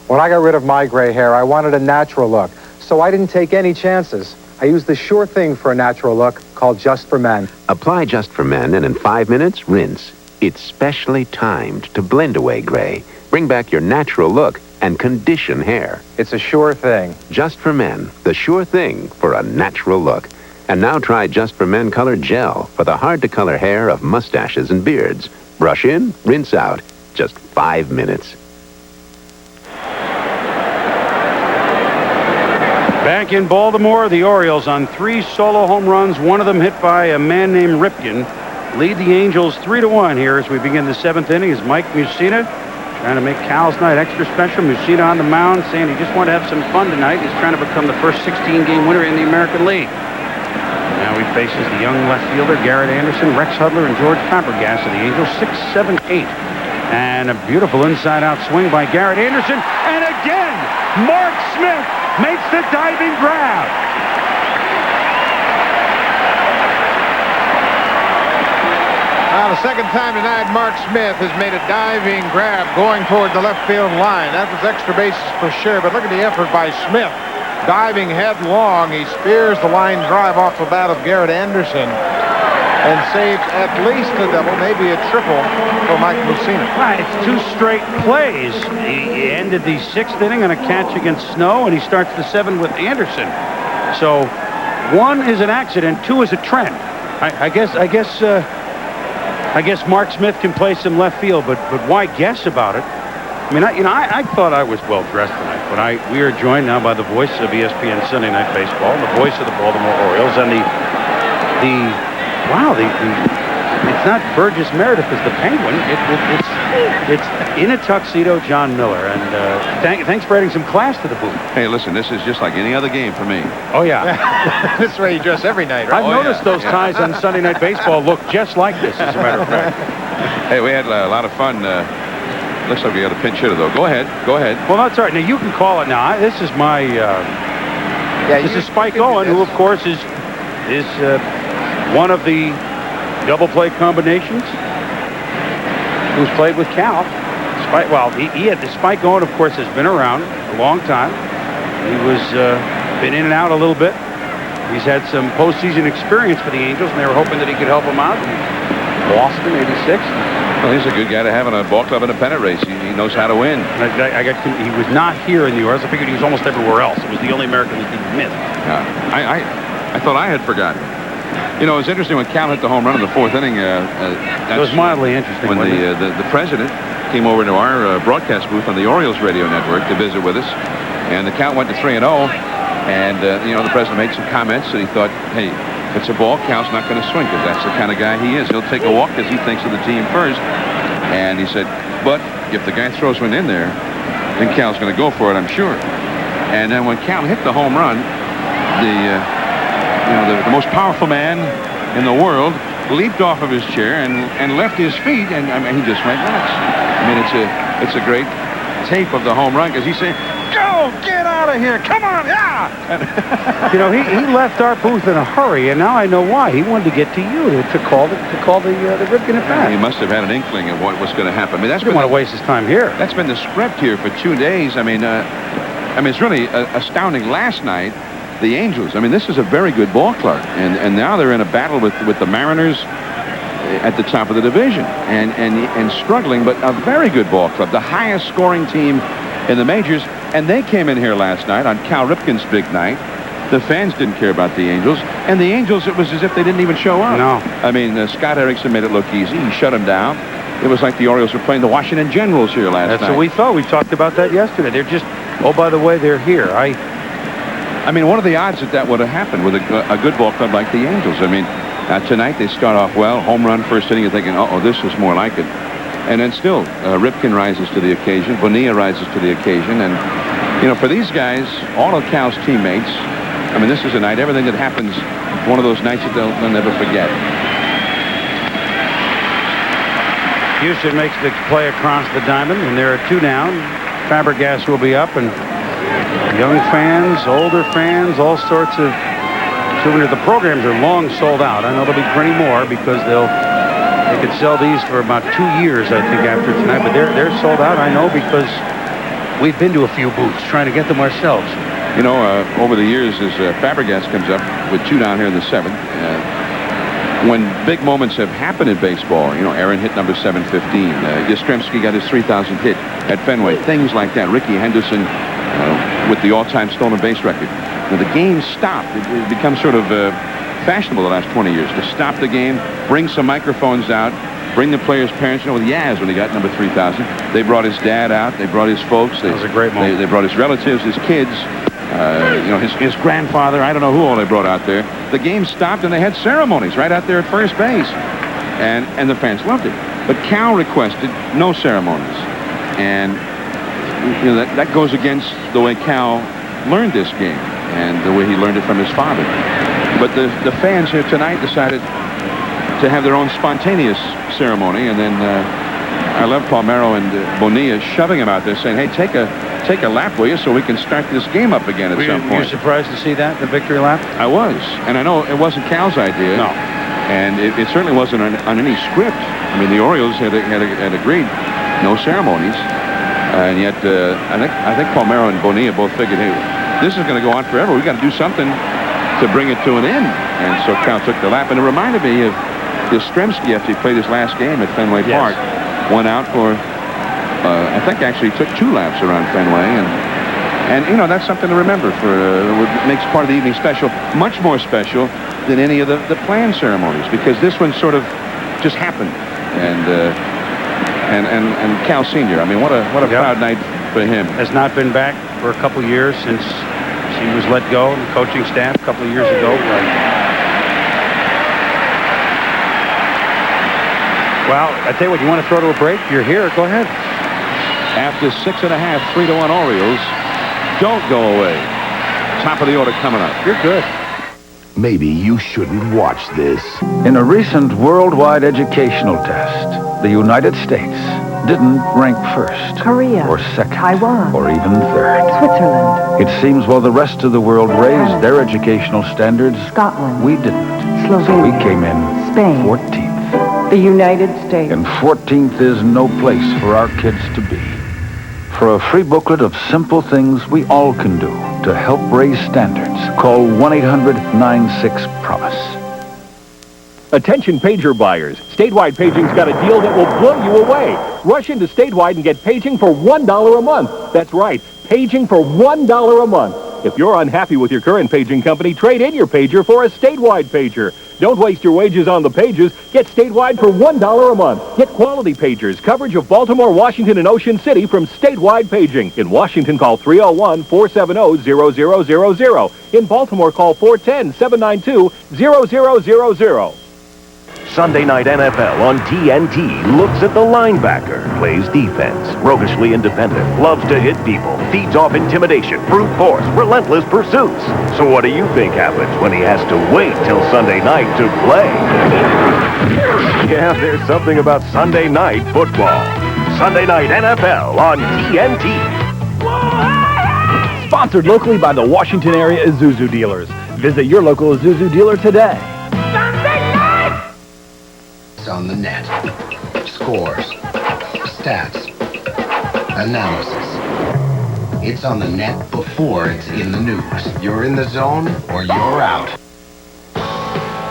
When I got rid of my gray hair, I wanted a natural look, so I didn't take any chances. I used the sure thing for a natural look called Just for Men. Apply Just for Men, and in 5 minutes, rinse. It's specially timed to blend away gray, bring back your natural look, and condition hair. It's a sure thing. Just for Men, the sure thing for a natural look. And now try Just for Men Color Gel for the hard-to-color hair of mustaches and beards. Brush in, rinse out. Just 5 minutes. Back in Baltimore, the Orioles on 3 solo home runs, one of them hit by a man named Ripken, lead the Angels 3-1 here as we begin the 7th inning. Is Mike Mussina trying to make Cal's night extra special. Mussina on the mound saying he just wanted to have some fun tonight. He's trying to become the first 16-game winner in the American League. Now he faces the young left fielder Garrett Anderson, Rex Hudler, and George Fabregas of the Angels. 6, 7, 8. And a beautiful inside-out swing by Garrett Anderson. And again, Mark Smith makes the diving grab. Now, the second time tonight, Mark Smith has made a diving grab going toward the left field line. That was extra bases for sure, but look at the effort by Smith. Diving headlong, he spears the line drive off the bat of Garrett Anderson and saves at least a double, maybe a triple for Mike Mussina. Right, it's 2 straight plays. He ended the 6th inning on a catch against Snow, and he starts the 7th with Anderson. So 1 is an accident, 2 is a trend. I guess Mark Smith can play some left field, but why guess about it? I mean, I thought I was well dressed tonight, but we are joined now by the voice of ESPN Sunday Night Baseball, the voice of the Baltimore Orioles, and it's not Burgess Meredith as the Penguin. It's in a tuxedo, John Miller. And thanks for adding some class to the booth. Hey, listen, this is just like any other game for me. Oh, yeah. This is where you dress every night, right? I've noticed those ties on Sunday Night Baseball look just like this, as a matter of fact. Hey, we had a lot of fun. Looks like we got a pinch hitter, though. Go ahead. Well, that's all right. Now, you can call it now. This is my... this is Spike Owen, who, of course, is one of the double play combinations who's played with Cal. Spike Owen, of course, has been around a long time. He was been in and out a little bit. He's had some postseason experience for the Angels, and they were hoping that he could help them out. Boston, 86. Well, he's a good guy to have in a ball club in a pennant race. He knows how to win. He was not here in the Orioles. I figured he was almost everywhere else. It was the only American League he missed. I thought I had forgotten. You know, it was interesting when Cal hit the home run in the 4th inning. It was mildly interesting. When the president came over to our broadcast booth on the Orioles radio network to visit with us, and the count went to 3-0. And the president made some comments, and he thought, hey, if it's a ball, Cal's not going to swing, because that's the kind of guy he is. He'll take a walk because he thinks of the team first. And he said, but if the guy throws one in there, then Cal's going to go for it, I'm sure. And then when Cal hit the home run, the most powerful man in the world leaped off of his chair and left his feet, and he just went nuts. I mean, it's a great tape of the home run, because he's saying, go, go! Get out of here! Come on, yeah! You know, he left our booth in a hurry, and now I know why. He wanted to get to you to call the Ripken at bat. He must have had an inkling of what was going to happen. I mean, He didn't want to waste his time here. That's been the script here for 2 days. I mean, it's really astounding. Last night, the Angels. I mean, this is a very good ball club, and now they're in a battle with the Mariners at the top of the division, and struggling, but a very good ball club, the highest scoring team in the majors, and they came in here last night on Cal Ripken's big night. The fans didn't care about the Angels, and the Angels, it was as if they didn't even show up. No. I mean, Scott Erickson made it look easy. He shut them down. It was like the Orioles were playing the Washington Generals here last night. That's what we thought. We talked about that yesterday. They're just, oh, by the way, they're here. I mean, what are the odds that would have happened with a good ball club like the Angels? I mean, tonight they start off well, home run first inning, you're thinking, uh-oh, this is more like it. And then still, Ripken rises to the occasion, Bonilla rises to the occasion, and, you know, for these guys, all of Cal's teammates, I mean, this is a night, everything that happens, one of those nights that they'll never forget. Houston makes the play across the diamond, and there are 2 down. Fabregas will be up, and young fans, older fans, all sorts of souvenirs. The programs are long sold out. I know there'll be plenty more because they could sell these for about 2 years, I think, after tonight. But they're sold out, I know, because we've been to a few booths trying to get them ourselves. You know, over the years, as Fabregas comes up with 2 down here in the 7th, when big moments have happened in baseball, you know, Aaron hit number 715. Yastrzemski got his 3,000th hit at Fenway. Things like that. Ricky Henderson with the all-time stolen base record. When the game stopped, it becomes sort of fashionable the last 20 years to stop the game, bring some microphones out, bring the players' parents. You know, with Yaz, when he got number 3,000, they brought his dad out. They brought his folks. That was a great moment. They brought his relatives, his kids. You know, his grandfather, I don't know who all they brought out there. The game stopped, and they had ceremonies right out there at first base. And the fans loved it. But Cal requested no ceremonies. And, you know, that goes against the way Cal learned this game and the way he learned it from his father. But the fans here tonight decided to have their own spontaneous ceremony. And then I love Palmeiro and Bonilla shoving him out there, saying, hey, take a lap, will you, so we can start this game up again at some point. Were you surprised to see that, the victory lap? I was. And I know it wasn't Cal's idea. No. And it certainly wasn't on any script. I mean, the Orioles had agreed no ceremonies. And yet, I think Palmeiro and Bonilla both figured, hey, this is going to go on forever. We've got to do something to bring it to an end. And so Cal took the lap. And it reminded me of Yastrzemski after he played his last game at Fenway Park. Went out for... I think actually took 2 laps around Fenway, and you know, that's something to remember for what makes part of the evening special, much more special than any of the planned ceremonies, because this one sort of just happened, and Cal Sr. I mean, what a proud night for him. Has not been back for a couple years since he was let go, the coaching staff a couple of years ago. Well, I tell you what, you want to throw to a break? You're here. Go ahead. After 6.5, 3-1 Orioles, don't go away. Top of the order coming up. You're good. Maybe you shouldn't watch this. In a recent worldwide educational test, the United States didn't rank first, Korea, or second, Taiwan, or even third. Switzerland. It seems while the rest of the world raised their educational standards, Scotland, we didn't. Slovenia, So we came in Spain, 14th. the United States. And 14th is no place for our kids to be. For a free booklet of simple things we all can do to help raise standards, call 1-800-96-PROMISE. Attention pager buyers. Statewide Paging's got a deal that will blow you away. Rush into Statewide and get paging for $1 a month. That's right, paging for $1 a month. If you're unhappy with your current paging company, trade in your pager for a Statewide pager. Don't waste your wages on the pages. Get Statewide for $1 a month. Get quality pagers, coverage of Baltimore, Washington, and Ocean City from Statewide Paging. In Washington, call 301-470-0000. In Baltimore, call 410-792-0000. Sunday Night NFL on TNT looks at the linebacker, plays defense, roguishly independent, loves to hit people, feeds off intimidation, brute force, relentless pursuits. So what do you think happens when he has to wait till Sunday night to play? Yeah, there's something about Sunday night football. Sunday Night NFL on TNT. Sponsored locally by the Washington area Isuzu dealers. Visit your local Isuzu dealer today. It's on the net. Scores, stats, analysis. It's on the net before it's in the news. You're in the zone or you're out.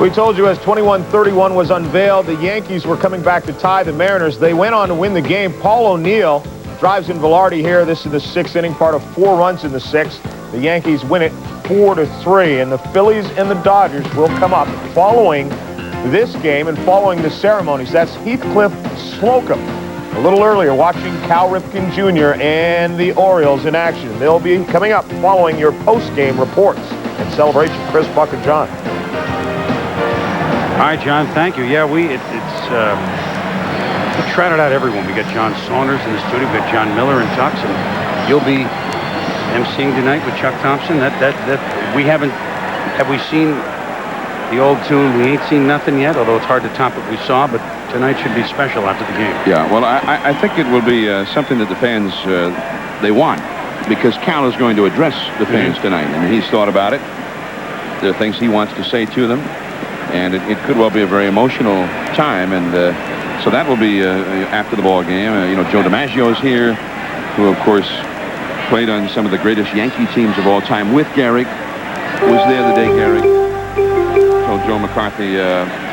We told you as 21-31 was unveiled, the Yankees were coming back to tie the Mariners. They went on to win the game. Paul O'Neill drives in Velarde here. This is the 6th inning, part of 4 runs in the 6th. The Yankees win it 4-3, and the Phillies and the Dodgers will come up following this game and following the ceremonies. That's Heathcliff Slocum. A little earlier, watching Cal Ripken Jr. and the Orioles in action. They'll be coming up following your post-game reports and celebration. Chris, Buck, and John. All right, John, thank you. Yeah, we trotted out everyone. We got John Saunders in the studio. We got John Miller and Tux, and you'll be emceeing tonight with Chuck Thompson. Have we seen the old tune? We ain't seen nothing yet, although it's hard to top what we saw, but tonight should be special after the game. Yeah, well, I think it will be something that the fans, they want, because Cal is going to address the fans tonight. I mean, he's thought about it. There are things he wants to say to them, and it could well be a very emotional time, and so that will be after the ball game. Joe DiMaggio is here, who, of course, played on some of the greatest Yankee teams of all time with Gehrig, was there the day Gehrig told Joe McCarthy,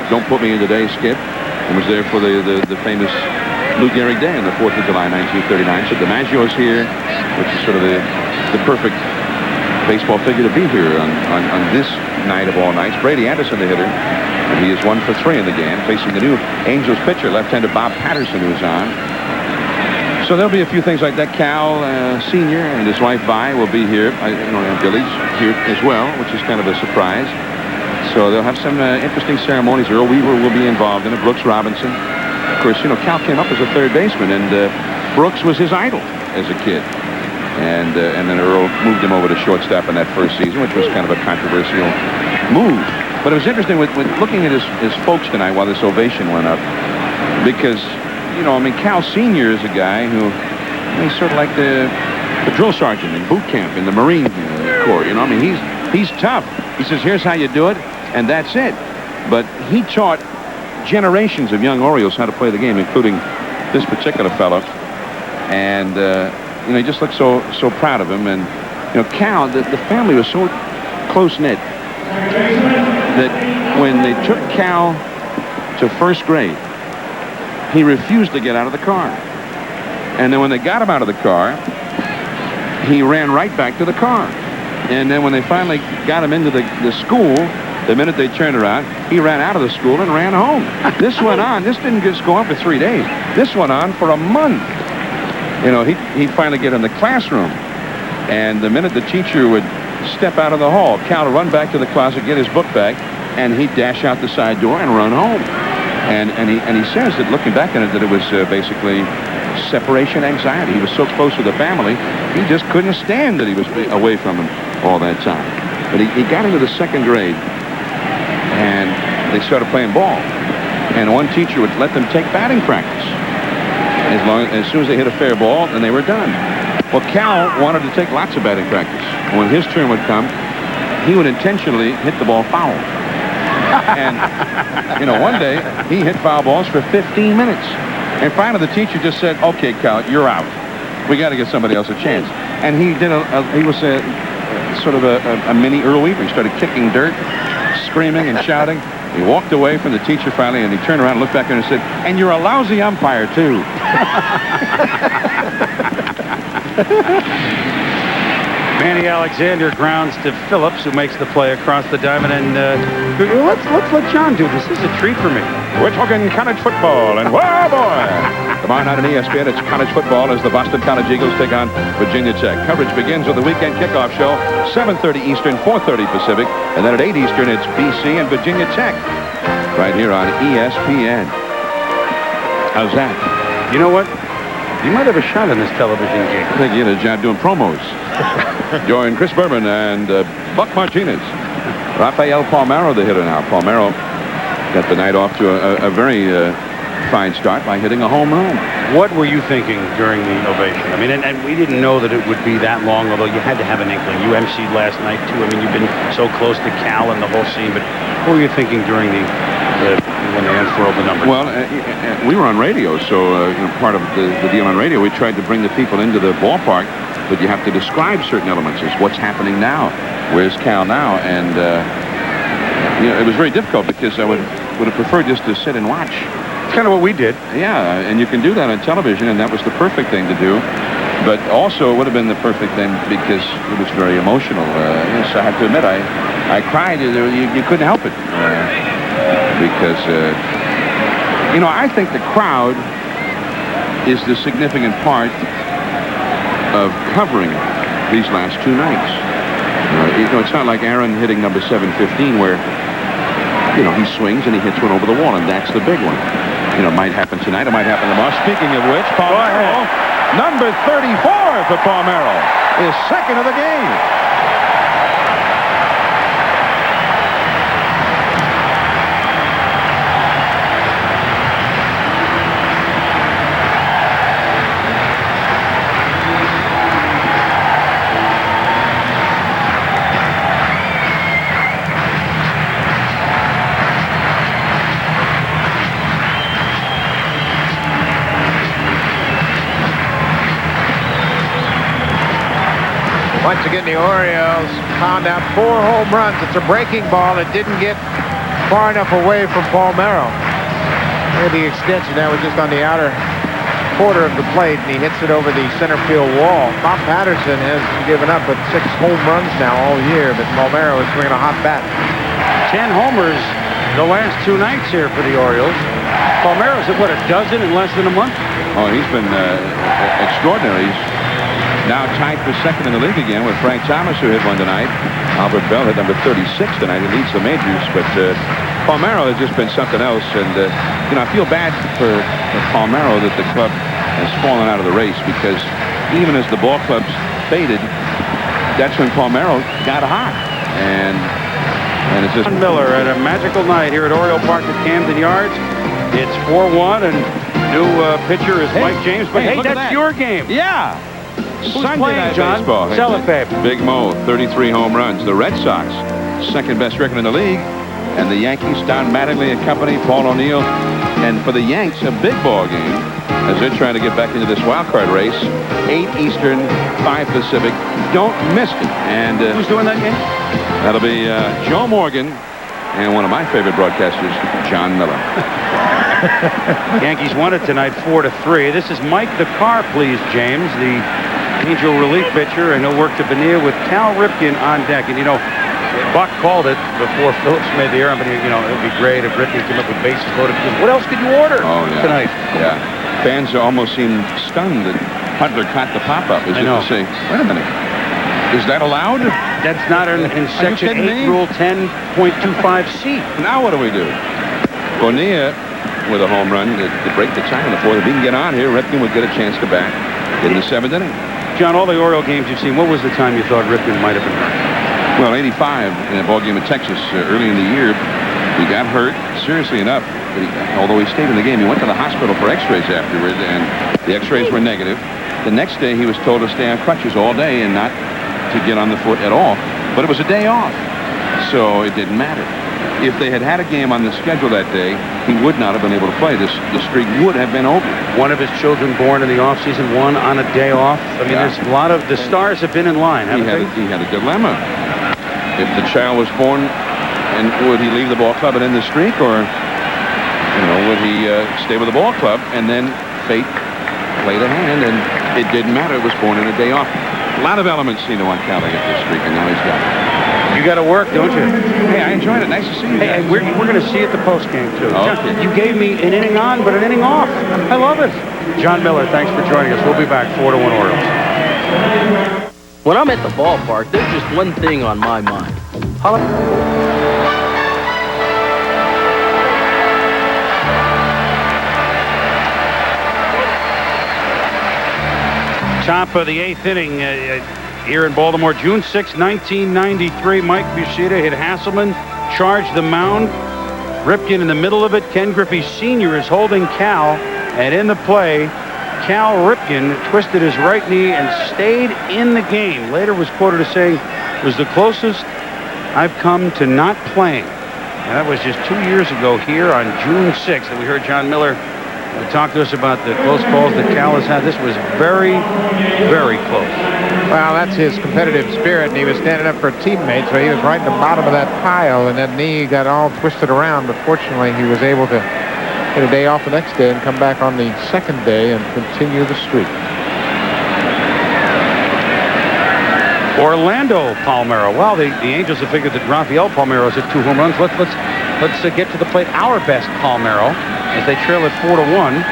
don't put me in today, Skip, and was there for the famous Lou Gehrig Day on the 4th of July, 1939. So DiMaggio is here, which is sort of the perfect baseball figure to be here on this night of all nights. Brady Anderson, the hitter, and he is 1 for 3 in the game, facing the new Angels pitcher, left-hander Bob Patterson, who is on. So there'll be a few things like that. Cal Sr. and his wife Vi will be here. Billy's here as well, which is kind of a surprise. So they'll have some interesting ceremonies. Earl Weaver will be involved in it. Brooks Robinson. Of course, Cal came up as a third baseman, and Brooks was his idol as a kid. And then Earl moved him over to shortstop in that first season, which was kind of a controversial move. But it was interesting with looking at his folks tonight while this ovation went up, because, Cal Sr. is a guy who, he's sort of like the drill sergeant in boot camp in the Marine Corps. He's tough. He says, here's how you do it, and that's it. But he taught generations of young Orioles how to play the game, including this particular fellow. And, he just looked so proud of him. And, Cal, the family was so close-knit that when they took Cal to first grade, he refused to get out of the car. And then when they got him out of the car, he ran right back to the car. And then when they finally got him into the school, the minute they turned around, he ran out of the school and ran home. This went on. This didn't just go on for 3 days. This went on for a month. He'd finally get in the classroom. And the minute the teacher would step out of the hall, Cal would run back to the closet, get his book bag, and he'd dash out the side door and run home. And he says that, looking back on it, that it was basically separation anxiety. He was so close to the family, he just couldn't stand that he was away from him all that time. But he got into the second grade, and they started playing ball. And one teacher would let them take batting practice. As soon as they hit a fair ball, then they were done. Well, Cal wanted to take lots of batting practice. When his turn would come, he would intentionally hit the ball foul. And, one day, he hit foul balls for 15 minutes. And finally, the teacher just said, okay, Cal, you're out. We got to give somebody else a chance. And he did he was sort of a mini Earl Weaver. He started kicking dirt, screaming and shouting. He walked away from the teacher finally, and he turned around and looked back at him and said, and you're a lousy umpire, too. Manny Alexander grounds to Phillips, who makes the play across the diamond. And let's let John do this. This is a treat for me. We're talking college football, and whoa, boy! Tomorrow night on ESPN, it's college football as the Boston College Eagles take on Virginia Tech. Coverage begins with the weekend kickoff show, 7:30 Eastern, 4:30 Pacific, and then at 8 Eastern, it's BC and Virginia Tech, right here on ESPN. How's that? You know what? You might have a shot in this television game. I think you had a job doing promos. Join Chris Berman and Buck Martinez. Rafael Palmeiro, the hitter now. Palmeiro got the night off to a very fine start by hitting a home run. What were you thinking during the ovation? I mean, and we didn't know that it would be that long, although you had to have an inkling. You emceed last night, too. I mean, you've been so close to Cal and the whole scene, but what were you thinking during when they unfurled the numbers? Well, we were on radio, so part of the deal on radio, we tried to bring the people into the ballpark, but you have to describe certain elements as what's happening now. Where's Cal now? And, it was very difficult because I would have preferred just to sit and watch. It's kind of what we did. Yeah, and you can do that on television, and that was the perfect thing to do. But also, it would have been the perfect thing because it was very emotional. Yes, I have to admit, I cried. You couldn't help it. Because, I think the crowd is the significant part of covering these last two nights. It's not like Aaron hitting number 715 where, he swings and he hits one over the wall, and that's the big one. It might happen tonight. It might happen tomorrow. Speaking of which, Palmeiro, number 34 for Palmeiro, is second of the game. Once again, the Orioles pound out 4 home runs. It's a breaking ball. It didn't get far enough away from Palmeiro. Maybe the extension that was just on the outer quarter of the plate, and he hits it over the center field wall. Bob Patterson has given up with 6 home runs now all year, but Palmeiro is swinging a hot bat. 10 homers the last 2 nights here for the Orioles. Palmeiro's at, a dozen in less than a month? Oh, he's been extraordinary. He's now tied for second in the league again with Frank Thomas, who hit one tonight. Albert Bell hit number 36 tonight. He leads the majors, but Palmeiro has just been something else. And, I feel bad for Palmeiro that the club has fallen out of the race because even as the ball clubs faded, that's when Palmeiro got hot. And it's just... John Miller at a magical night here at Oriole Park at Camden Yards. It's 4-1, and new pitcher is Mike James. But hey, that's your game. Yeah. Who's Sunday playing, night John? baseball. Cellophane. Big Mo, 33 home runs. The Red Sox, second best record in the league. And the Yankees, Don Mattingly and company, Paul O'Neill. And for the Yanks, a big ball game as they're trying to get back into this wild card race. 8 Eastern, 5 Pacific. Don't miss it. And who's doing that game? That'll be Joe Morgan and one of my favorite broadcasters, John Miller. Yankees won it tonight 4-3. This is Mike the Car, please, James, the Angel relief pitcher, and he'll work to Bonilla with Cal Ripken on deck. And, Buck called it before Phillips made the error. But, it would be great if Ripken came up with bases loaded. What else could you order tonight? Yeah. Fans almost seemed stunned that Hunter caught the pop-up. As if to say, wait a minute. Is that allowed? That's not in Section 8, Rule 10.25C. Now what do we do? Bonilla with a home run to break the tie in the 4th. If he can get on here, Ripken would get a chance to bat in the 7th inning. John, all the Oriole games you've seen, what was the time you thought Ripken might have been hurt? Well, 85 in a ball game in Texas early in the year. He got hurt, seriously enough. Although he stayed in the game, he went to the hospital for x-rays afterward, and the x-rays were negative. The next day, he was told to stay on crutches all day and not to get on the foot at all. But it was a day off, so it didn't matter. If they had had a game on the schedule that day, he would not have been able to play. The streak would have been over. One of his children born in the offseason, one on a day off. I mean, there's a lot of the stars have been in line, haven't they? He had a dilemma. If the child was born, and would he leave the ball club and end the streak, or would he stay with the ball club? And then fate played a hand, and it didn't matter. It was born in a day off. A lot of elements, on Cal to get this streak, and now he's got it. You got to work, don't you? Hey, I enjoyed it. Nice to see you. Hey, we're going to see you at the post game too. Okay. You gave me an inning on, but an inning off. I love it. John Miller, thanks for joining us. We'll be back 4-1 Orioles. When I'm at the ballpark, there's just one thing on my mind. Top of the 8th inning here in Baltimore, June 6, 1993. Mike Buceta hit Hasselman, charged the mound, Ripken in the middle of it. Ken Griffey Sr. is holding Cal, and in the play, Cal Ripken twisted his right knee and stayed in the game. Later was quoted as saying, "It was the closest I've come to not playing." And that was just 2 years ago here on June 6th that we heard John Miller talk to us about the close calls that Cal has had. This was very, very close. Well, that's his competitive spirit, and he was standing up for a teammate, so he was right in the bottom of that pile, and that knee got all twisted around, but fortunately he was able to get a day off the next day and come back on the second day and continue the streak. Orlando Palmeiro. Well, the Angels have figured that Rafael Palmeiro's hit 2 home runs. Let's get to the plate. Our best Palmeiro as they trail at 4-1.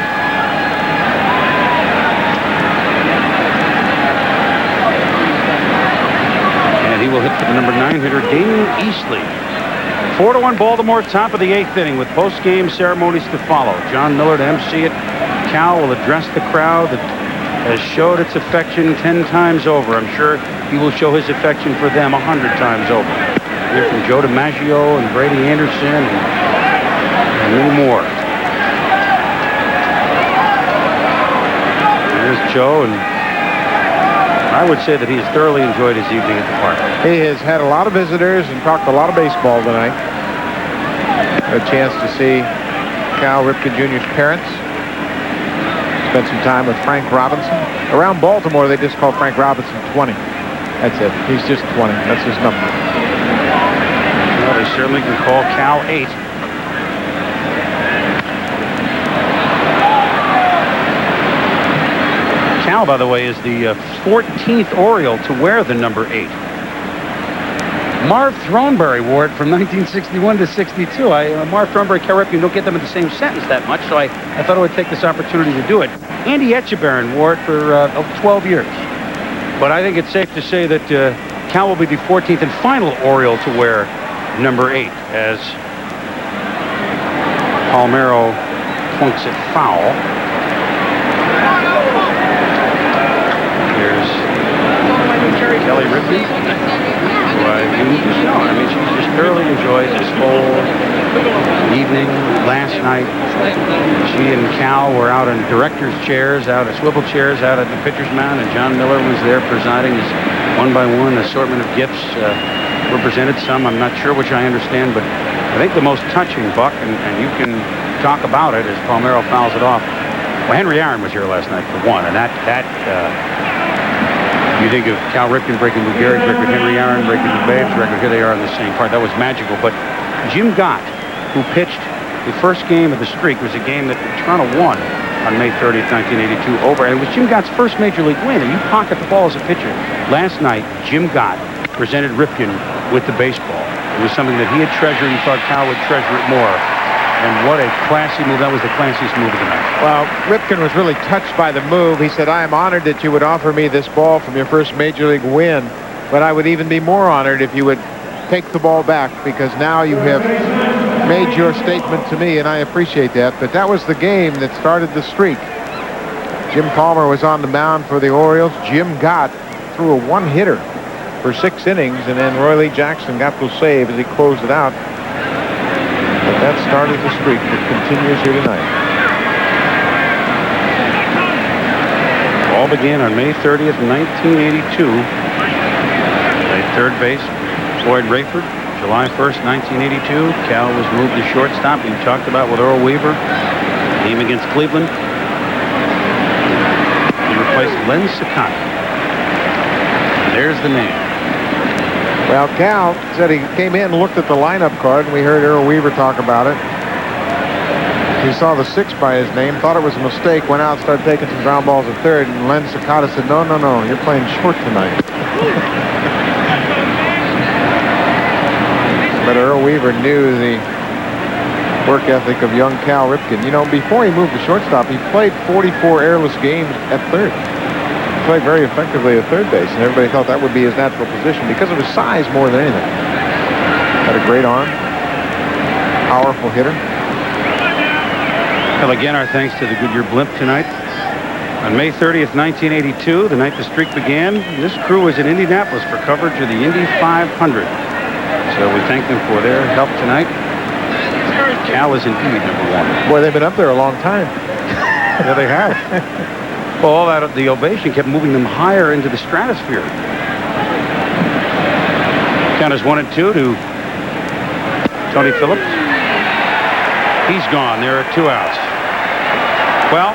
And he will hit for the number 9 hitter, Damian Easley. 4-1 Baltimore, top of the 8th inning with post-game ceremonies to follow. John Miller to MC it. Cal will address the crowd that has showed its affection 10 times over. I'm sure he will show his affection for them 100 times over. Here from Joe DiMaggio and Brady Anderson and many more. Here's Joe, and I would say that he has thoroughly enjoyed his evening at the park. He has had a lot of visitors and talked a lot of baseball tonight. A chance to see Cal Ripken Jr.'s parents. Spent some time with Frank Robinson. Around Baltimore, they just call Frank Robinson 20. That's it. He's just 20. That's his number. Well, they certainly can call Cal 8. Cal, by the way, is the 14th Oriole to wear the number 8. Marv Throneberry wore it from 1961 to 62. Marv Throneberry, Cal Ripken, don't get them in the same sentence that much, so I thought I would take this opportunity to do it. Andy Etchebarren wore it for 12 years. But I think it's safe to say that Cal will be the 14th and final Oriole to wear number 8 as Palmeiro points it foul. Here's Kelly Ripken. She just thoroughly enjoyed this whole evening last night. She and Cal were out in director's chairs, out at swivel chairs, out at the pitcher's mound, and John Miller was there presiding as one by one assortment of gifts were presented. Some I'm not sure which I understand, but I think the most touching, Buck, and you can talk about it as Palmeiro fouls it off. Well, Henry Aaron was here last night for one, and that you think of Cal Ripken breaking Lou Gehrig's record, Henry Aaron breaking the Babe's record. Here they are on the same part. That was magical. But Jim Gott, who pitched the first game of the streak, was a game that Toronto won on May 30th, 1982 over. And it was Jim Gott's first major league win. And you pocket the ball as a pitcher. Last night, Jim Gott presented Ripken with the baseball. It was something that he had treasured. He thought Cal would treasure it more. And what a classy move. That was the classiest move of the night. Well, Ripken was really touched by the move. He said, "I am honored that you would offer me this ball from your first major league win, but I would even be more honored if you would take the ball back, because now you have made your statement to me, and I appreciate that." But that was the game that started the streak. Jim Palmer was on the mound for the Orioles. Jim Gott threw a one-hitter for 6 innings, and then Roy Lee Jackson got the save as he closed it out. But that started the streak that continues here tonight. All began on May 30th, 1982. Played third base, Floyd Rayford. July 1st, 1982. Cal was moved to shortstop. We talked about with Earl Weaver. Game against Cleveland. He replaced Len Sakata. There's the name. Well, Cal said he came in and looked at the lineup card, and we heard Earl Weaver talk about it. He saw the 6 by his name, thought it was a mistake, went out, started taking some ground balls at third, and Len Sakata said, no, you're playing short tonight. But Earl Weaver knew the work ethic of young Cal Ripken. You know, before he moved to shortstop, he played 44 airless games at third. Played very effectively at third base, and everybody thought that would be his natural position because of his size more than anything. Had a great arm, powerful hitter. Well, again, our thanks to the Goodyear Blimp tonight. On May 30th, 1982, the night the streak began, this crew was in Indianapolis for coverage of the Indy 500. So we thank them for their help tonight. Cal is indeed #1. Boy, they've been up there a long time. Yeah, they have. Well, all that, the ovation kept moving them higher into the stratosphere. Count is 1-2 to Tony Phillips. He's gone. There are 2 outs. Well,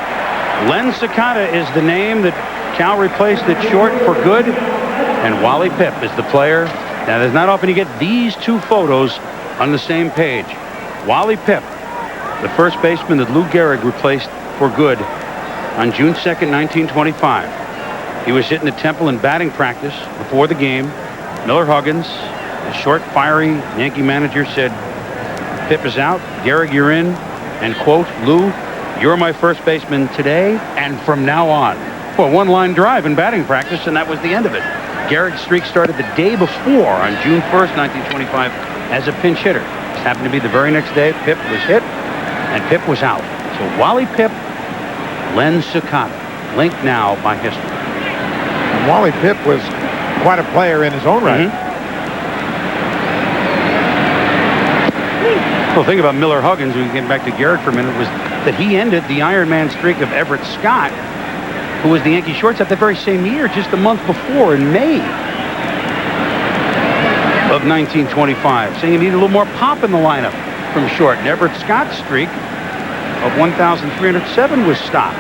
Len Sakata is the name that Cal replaced at short for good, and Wally Pipp is the player. Now, there's not often you get these 2 photos on the same page. Wally Pipp, the first baseman that Lou Gehrig replaced for good on June 2nd, 1925. He was hitting the Temple in batting practice before the game. Miller Huggins, the short, fiery Yankee manager, said, Pipp is out, Gehrig, you're in, and quote, Lou, you're my first baseman today and from now on. Well, 1-line drive in batting practice, and that was the end of it. Gehrig's streak started the day before on June 1st, 1925, as a pinch hitter. It happened to be the very next day Pipp was hit, and Pipp was out. So Wally Pipp, Len Sakata, linked now by history. And Wally Pipp was quite a player in his own right. Well, the thing about Miller Huggins, we can get back to Gehrig for a minute, was that he ended the Iron Man streak of Everett Scott, who was the Yankee shortstop that very same year, just a month before, in May of 1925, saying he needed a little more pop in the lineup from short. And Everett Scott's streak of 1,307 was stopped.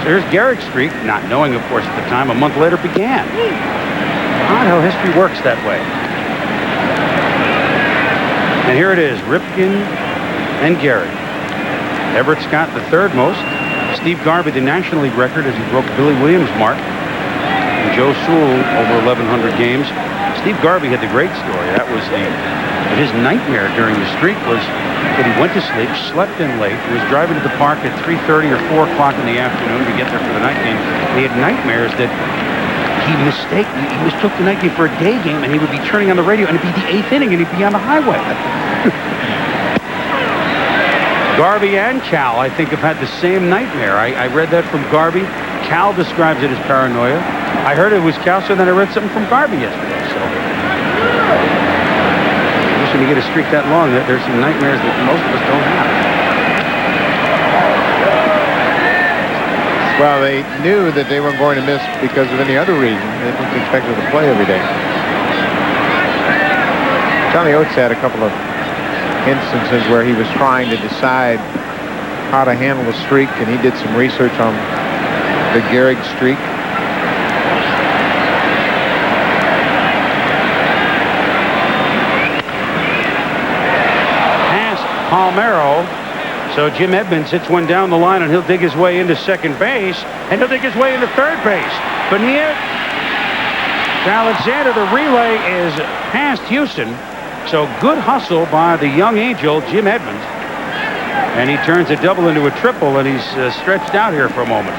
So here's Gehrig's streak, not knowing, of course, at the time, a month later began. Odd how history works that way. And here it is, Ripken and Gehrig. Everett Scott, the 3rd most. Steve Garvey, the National League record, as he broke Billy Williams' mark. And Joe Sewell, over 1,100 games. Steve Garvey had the great story. That was his nightmare during the streak was that he went to sleep, slept in late, was driving to the park at 3:30 or 4 o'clock in the afternoon to get there for the night game. He had nightmares that he mistook the night game for a day game, and he would be turning on the radio, and it'd be the 8th inning, and he'd be on the highway. Garvey and Cal, I think, have had the same nightmare. I read that from Garvey. Cal describes it as paranoia. I heard it was Cal, so then I read something from Garvey yesterday. So, just when you get a streak that long, there's some nightmares that most of us don't have. Well, they knew that they weren't going to miss because of any other reason. They didn't expect them to play every day. Johnny Oates had a couple of instances where he was trying to decide how to handle the streak, and he did some research on the Gehrig streak. Past Palmeiro. So Jim Edmonds hits one down the line, and he'll dig his way into second base, and he'll dig his way into third base. Bonilla to Alexander. The relay is past Houston. So good hustle by the young angel, Jim Edmonds. And he turns a double into a triple, and he's stretched out here for a moment.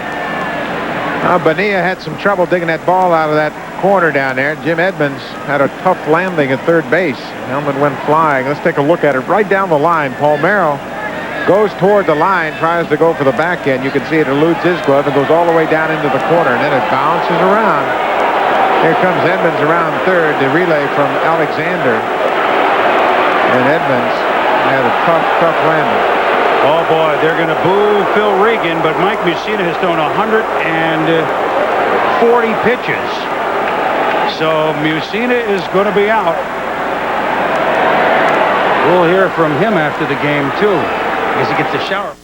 Bonilla had some trouble digging that ball out of that corner down there. Jim Edmonds had a tough landing at third base. Helmet went flying. Let's take a look at it right down the line. Palmeiro goes toward the line, tries to go for the back end. You can see it eludes his glove and goes all the way down into the corner, and then it bounces around. Here comes Edmonds around third. The relay from Alexander. And Edmonds had a tough landing. Oh, boy, they're going to boo Phil Regan, but Mike Mussina has thrown 140 pitches. So Mussina is going to be out. We'll hear from him after the game, too, because he gets a shower.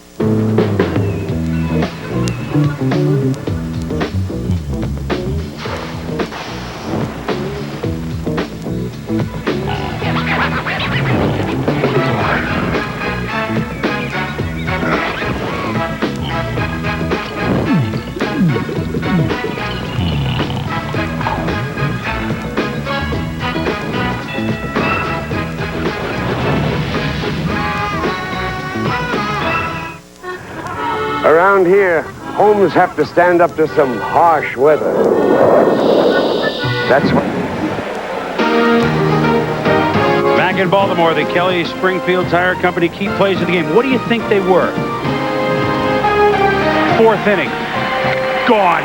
Around here, homes have to stand up to some harsh weather. That's what... Back in Baltimore, the Kelly Springfield Tire Company key plays of the game. What do you think they were? 4th inning. Gone.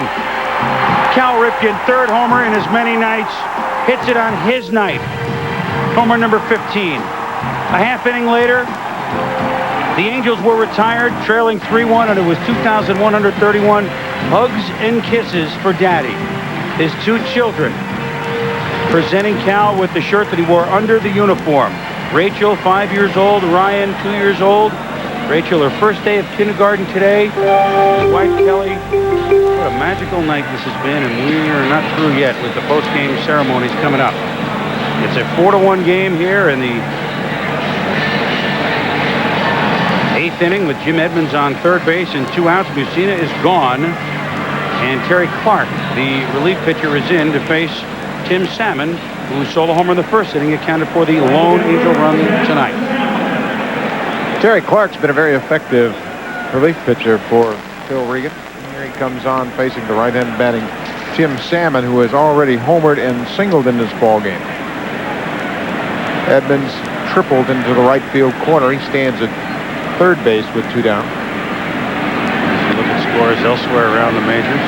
Cal Ripken, 3rd homer in as many nights. Hits it on his night. Homer number 15. A half inning later, The Angels were retired, trailing 3-1, and it was 2,131 hugs and kisses for Daddy. His 2 children presenting Cal with the shirt that he wore under the uniform. Rachel, 5 years old. Ryan, 2 years old. Rachel, her first day of kindergarten today. His wife, Kelly. What a magical night this has been, and we are not through yet with the post-game ceremonies coming up. It's a 4-1 game here in the 8th inning with Jim Edmonds on third base and 2 outs. Mussina is gone, and Terry Clark, the relief pitcher, is in to face Tim Salmon, who solo homer in the first inning, accounted for the lone Angel run tonight. Terry Clark's been a very effective relief pitcher for Phil Regan. Here he comes on facing the right-hand batting Tim Salmon, who has already homered and singled in this ball game. Edmonds tripled into the right field corner. He stands at third base with 2 down. As you look at scores elsewhere around the majors.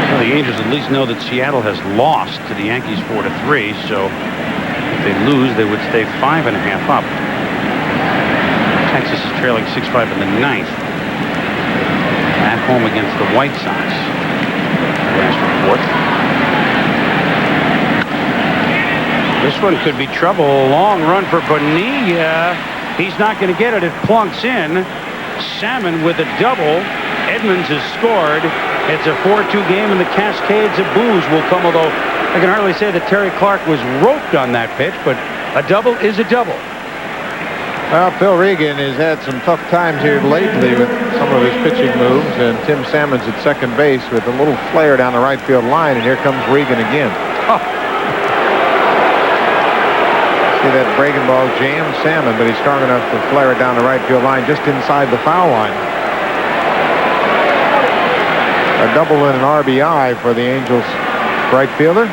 Well, the Angels at least know that Seattle has lost to the Yankees 4-3, so if they lose, they would stay 5.5 up. Texas is trailing 6-5 in the 9th. At home against the White Sox. Last report. This one could be trouble. Long run for Bonilla. He's not going to get it. It plunks in. Salmon with a double. Edmonds has scored. It's a 4-2 game, and the cascades of boos will come, although I can hardly say that Terry Clark was roped on that pitch, but a double is a double. Well, Phil Regan has had some tough times here lately with some of his pitching moves, and Tim Salmon's at second base with a little flare down the right field line, and here comes Regan again. Oh. See that breaking ball jam Salmon, but he's strong enough to flare it down the right field line just inside the foul line. A double and an RBI for the Angels right fielder.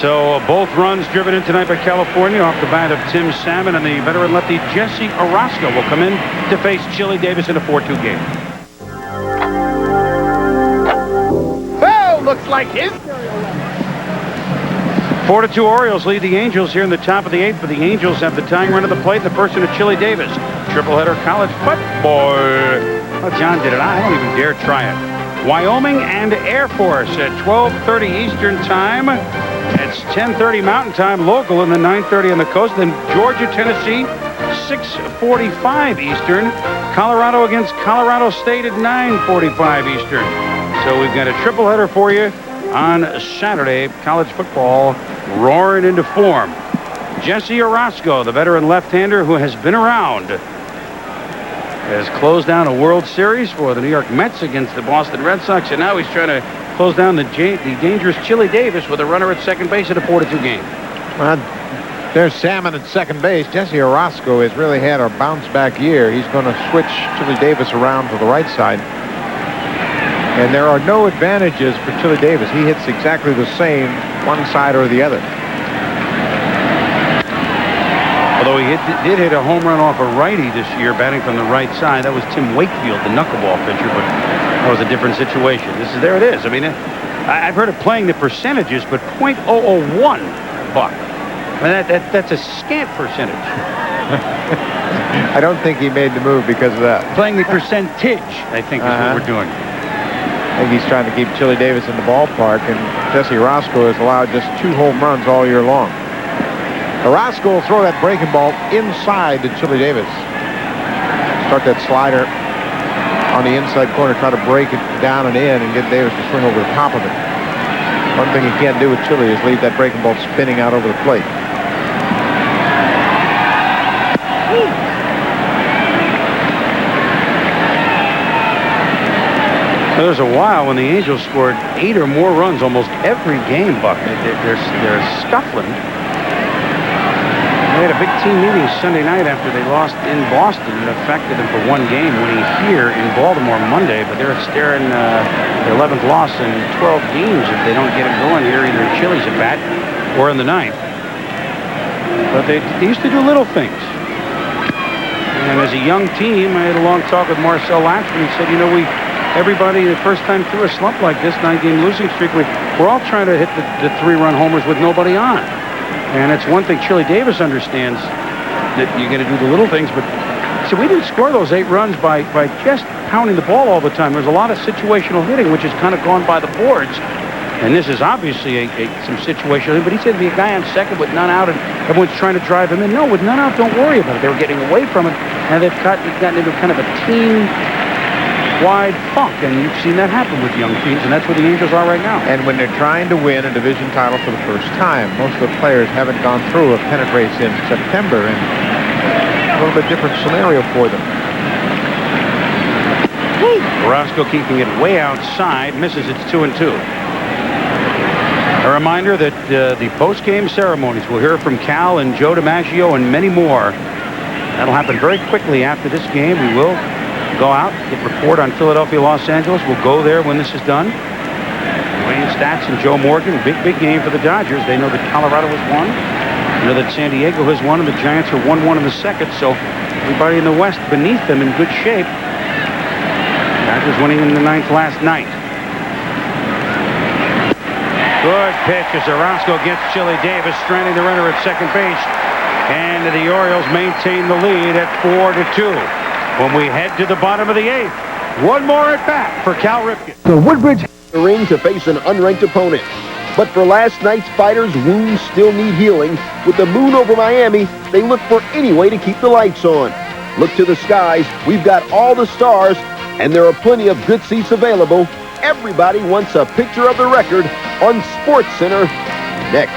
So both runs driven in tonight by California off the bat of Tim Salmon, and the veteran lefty Jesse Orosco will come in to face Chili Davis in a 4-2 game. Well, looks like his. 4-2 Orioles lead the Angels here in the top of the 8th, but the Angels have the tying run of the plate in the person of Chili Davis. Tripleheader college football. Well, John did it. I don't even dare try it. Wyoming and Air Force at 12:30 Eastern Time. It's 10:30 Mountain Time local, and then 9:30 on the coast. Then Georgia, Tennessee, 6:45 Eastern. Colorado against Colorado State at 9:45 Eastern. So we've got a triple header for you on Saturday. College football roaring into form. Jesse Orosco, the veteran left-hander who has been around, has closed down a World Series for the New York Mets against the Boston Red Sox, and now he's trying to close down the dangerous Chili Davis with a runner at second base in a 4-2 game. Well, there's Salmon at second base. Jesse Orosco has really had a bounce-back year. He's going to switch Chili Davis around to the right side. And there are no advantages for Chili Davis. He hits exactly the same one side or the other. Although he did hit a home run off a righty this year, batting from the right side. That was Tim Wakefield, the knuckleball pitcher, but that was a different situation. There it is. I mean, I've heard of playing the percentages, but .001, Buck. I mean, that's a scant percentage. I don't think he made the move because of that. Playing the percentage, I think, is what we're doing. I think he's trying to keep Chili Davis in the ballpark, and Jesse Orosco has allowed just 2 home runs all year long. Orosco will throw that breaking ball inside to Chili Davis. Start that slider on the inside corner, try to break it down and in and get Davis to swing over the top of it. One thing you can't do with Chili is leave that breaking ball spinning out over the plate. There was a while when the Angels scored 8 or more runs almost every game, Buck. They're scuffling. They had a big team meeting Sunday night after they lost in Boston. It affected them for 1 game, winning here in Baltimore Monday, but they're staring their 11th loss in 12 games if they don't get it going here, either in Chili's at bat or in the 9th. But they used to do little things. And as a young team, I had a long talk with Marcel Latchford. He said, everybody, the first time through a slump like this, 9-game losing streak, we're all trying to hit the 3-run homers with nobody on. And it's one thing Chili Davis understands, that you're going to do the little things, but so we didn't score those 8 runs by just pounding the ball all the time. There's a lot of situational hitting, which has kind of gone by the boards. And this is obviously some situational hitting, but he said to be a guy on second with none out, and everyone's trying to drive him in. No, with none out, don't worry about it. They were getting away from it, and they've gotten into kind of a team-wide funk, and you've seen that happen with young teams, and that's where the Angels are right now. And when they're trying to win a division title for the first time, most of the players haven't gone through a pennant race in September, and a little bit different scenario for them. Roscoe keeping it way outside, misses. It's 2-2. A reminder that the post-game ceremonies, we'll hear from Cal and Joe DiMaggio and many more. That'll happen very quickly after this game. We will go out, get report on Philadelphia, Los Angeles. We'll go there when this is done. Wayne Stats and Joe Morgan, big game for the Dodgers. They know that Colorado has won. They know that San Diego has won, and the Giants are 1-1 in the second. So everybody in the West beneath them in good shape. Dodgers winning in the 9th last night. Good pitch as Orozco gets Chili Davis, stranding the runner at second base. And the Orioles maintain the lead at 4-2. When we head to the bottom of the 8th, one more at bat for Cal Ripken. The Woodbridge the ring to face an unranked opponent. But for last night's fighters, wounds still need healing. With the moon over Miami, they look for any way to keep the lights on. Look to the skies. We've got all the stars, and there are plenty of good seats available. Everybody wants a picture of the record on SportsCenter next.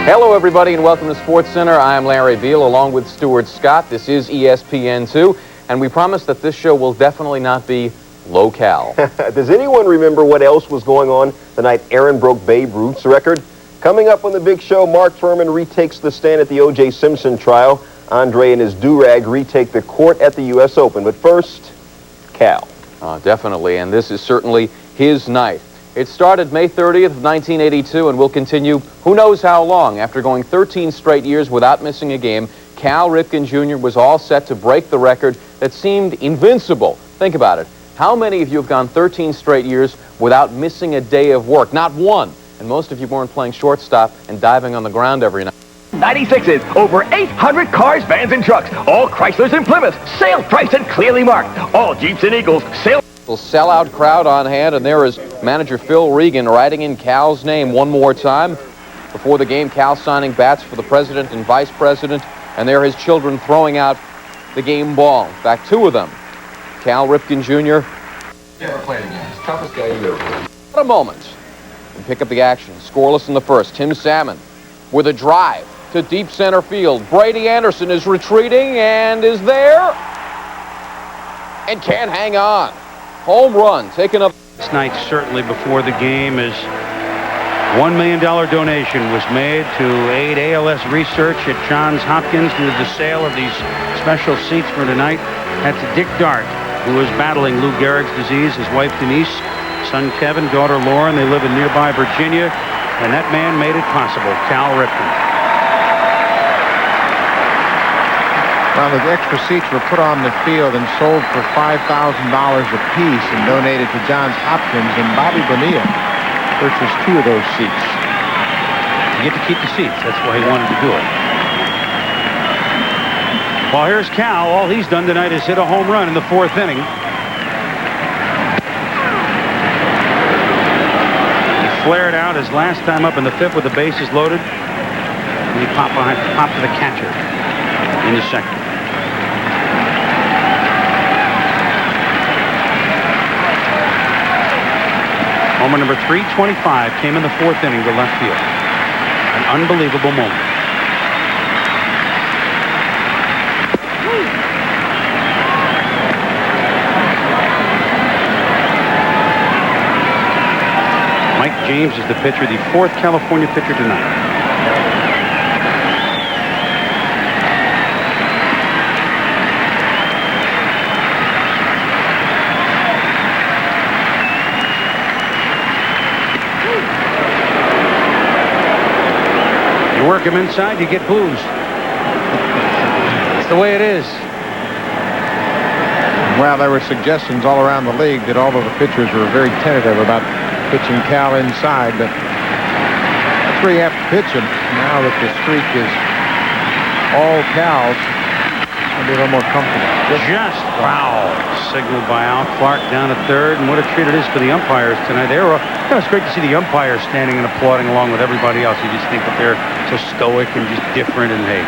Hello, everybody, and welcome to SportsCenter. I'm Larry Beal, along with Stuart Scott. This is ESPN2, and we promise that this show will definitely not be low-cal. Does anyone remember what else was going on the night Aaron broke Babe Ruth's record? Coming up on the big show, Mark Furman retakes the stand at the O.J. Simpson trial. Andre and his do-rag retake the court at the U.S. Open. But first, Cal. Definitely, and this is certainly his night. It started May 30th of 1982 and will continue who knows how long. After going 13 straight years without missing a game, Cal Ripken Jr. was all set to break the record that seemed invincible. Think about it. How many of you have gone 13 straight years without missing a day of work? Not one. And most of you weren't playing shortstop and diving on the ground every night. 96s, over 800 cars, vans, and trucks. All Chryslers and Plymouth, sale price and clearly marked. All Jeeps and Eagles, sale. Sellout crowd on hand, and there is manager Phil Regan writing in Cal's name one more time. Before the game, Cal signing bats for the president and vice president, and there are his children throwing out the game ball. In fact, 2 of them. Cal Ripken Jr. Never played against. Toughest guy you ever played. What a moment. And pick up the action. Scoreless in the first. Tim Salmon with a drive to deep center field. Brady Anderson is retreating and is there and can't hang on. Home run taken up. This night, certainly before the game, is $1 million donation was made to aid ALS research at Johns Hopkins through the sale of these special seats for tonight. That's Dick Dart, who is battling Lou Gehrig's disease, his wife Denise, son Kevin, daughter Lauren. They live in nearby Virginia, and that man made it possible, Cal Ripken. Well, the extra seats were put on the field and sold for $5,000 apiece and donated to Johns Hopkins, and Bobby Bonilla purchased 2 of those seats. You get to keep the seats. That's why he wanted to do it. Well, here's Cal. All he's done tonight is hit a home run in the 4th inning. He flared out his last time up in the 5th with the bases loaded. And he popped to the catcher in the 2nd. Homer number 325 came in the 4th inning to left field. An unbelievable moment. Mike James is the pitcher, the 4th California pitcher tonight. Work him inside, you get blues. It's the way it is. Well, there were suggestions all around the league that although the pitchers were very tentative about pitching Cal inside, but that's where you have to pitch him. Now that the streak is all Cal's, I'll be a little more comfortable. Just foul. Signaled by Al Clark down to third, and what a treat it is for the umpires tonight. It's great to see the umpires standing and applauding along with everybody else. You just think that they're so stoic and just different, and hey,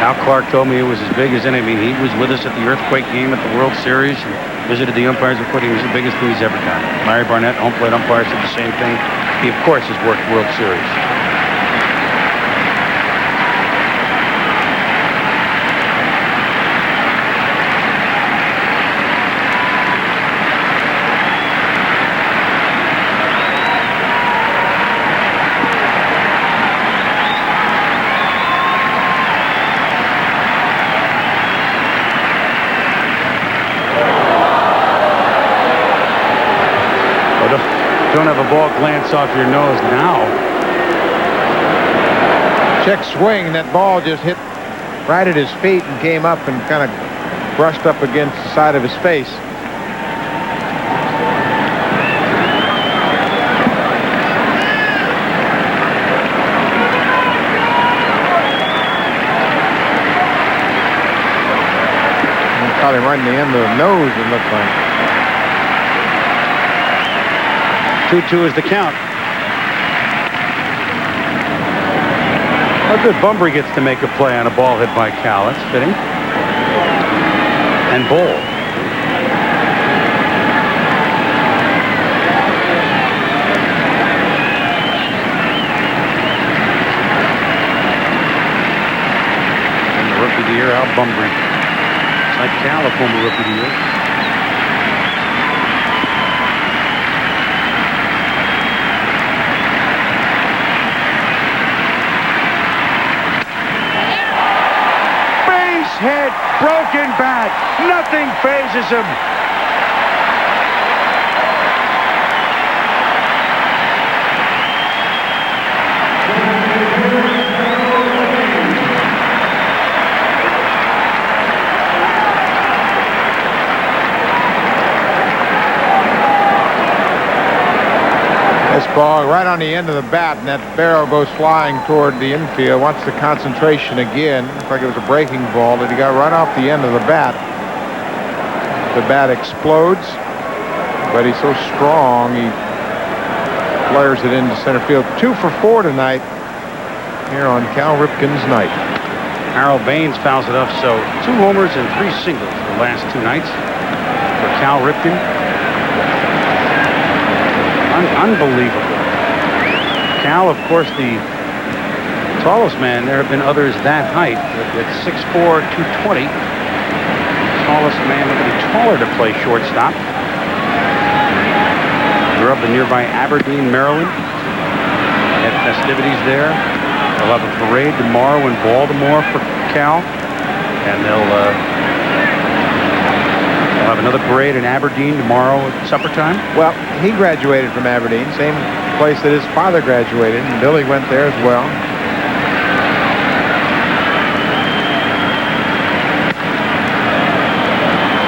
Al Clark told me it was as big as any. I mean, he was with us at the Earthquake game at the World Series and visited the umpires report. He was the biggest thing he's ever done. Larry Barnett, home plate umpire, said the same thing. He, of course, has worked World Series. Don't have a ball glance off your nose now. Check swing. That ball just hit right at his feet and came up and kind of brushed up against the side of his face. Caught him right in the end of the nose, it looked like. 2-2 is the count. A good Bunbury gets to make a play on a ball hit by Cal. That's fitting. And Bull. And the Rookie of the Year, Al Bunbury. It's like Cal, a former Rookie of the Year. Head, broken bat, nothing phases him. This ball right on the end of the bat, and that barrel goes flying toward the infield. Wants the concentration again. Looks like it was a breaking ball that he got right off the end of the bat. The bat explodes, but he's so strong, he flares it into center field. 2 for 4 tonight here on Cal Ripken's night. Harold Baines fouls it off, so 2 homers and 3 singles the last 2 nights for Cal Ripken. Unbelievable. Cal, of course, the tallest man. There have been others that height. At 6'4", 220. Tallest man, nobody taller to play shortstop. Grew up in nearby Aberdeen, Maryland. Had festivities there. They'll have a parade tomorrow in Baltimore for Cal. And they'll have another parade in Aberdeen tomorrow at supper time. Well, he graduated from Aberdeen, same place that his father graduated, and Billy went there as well.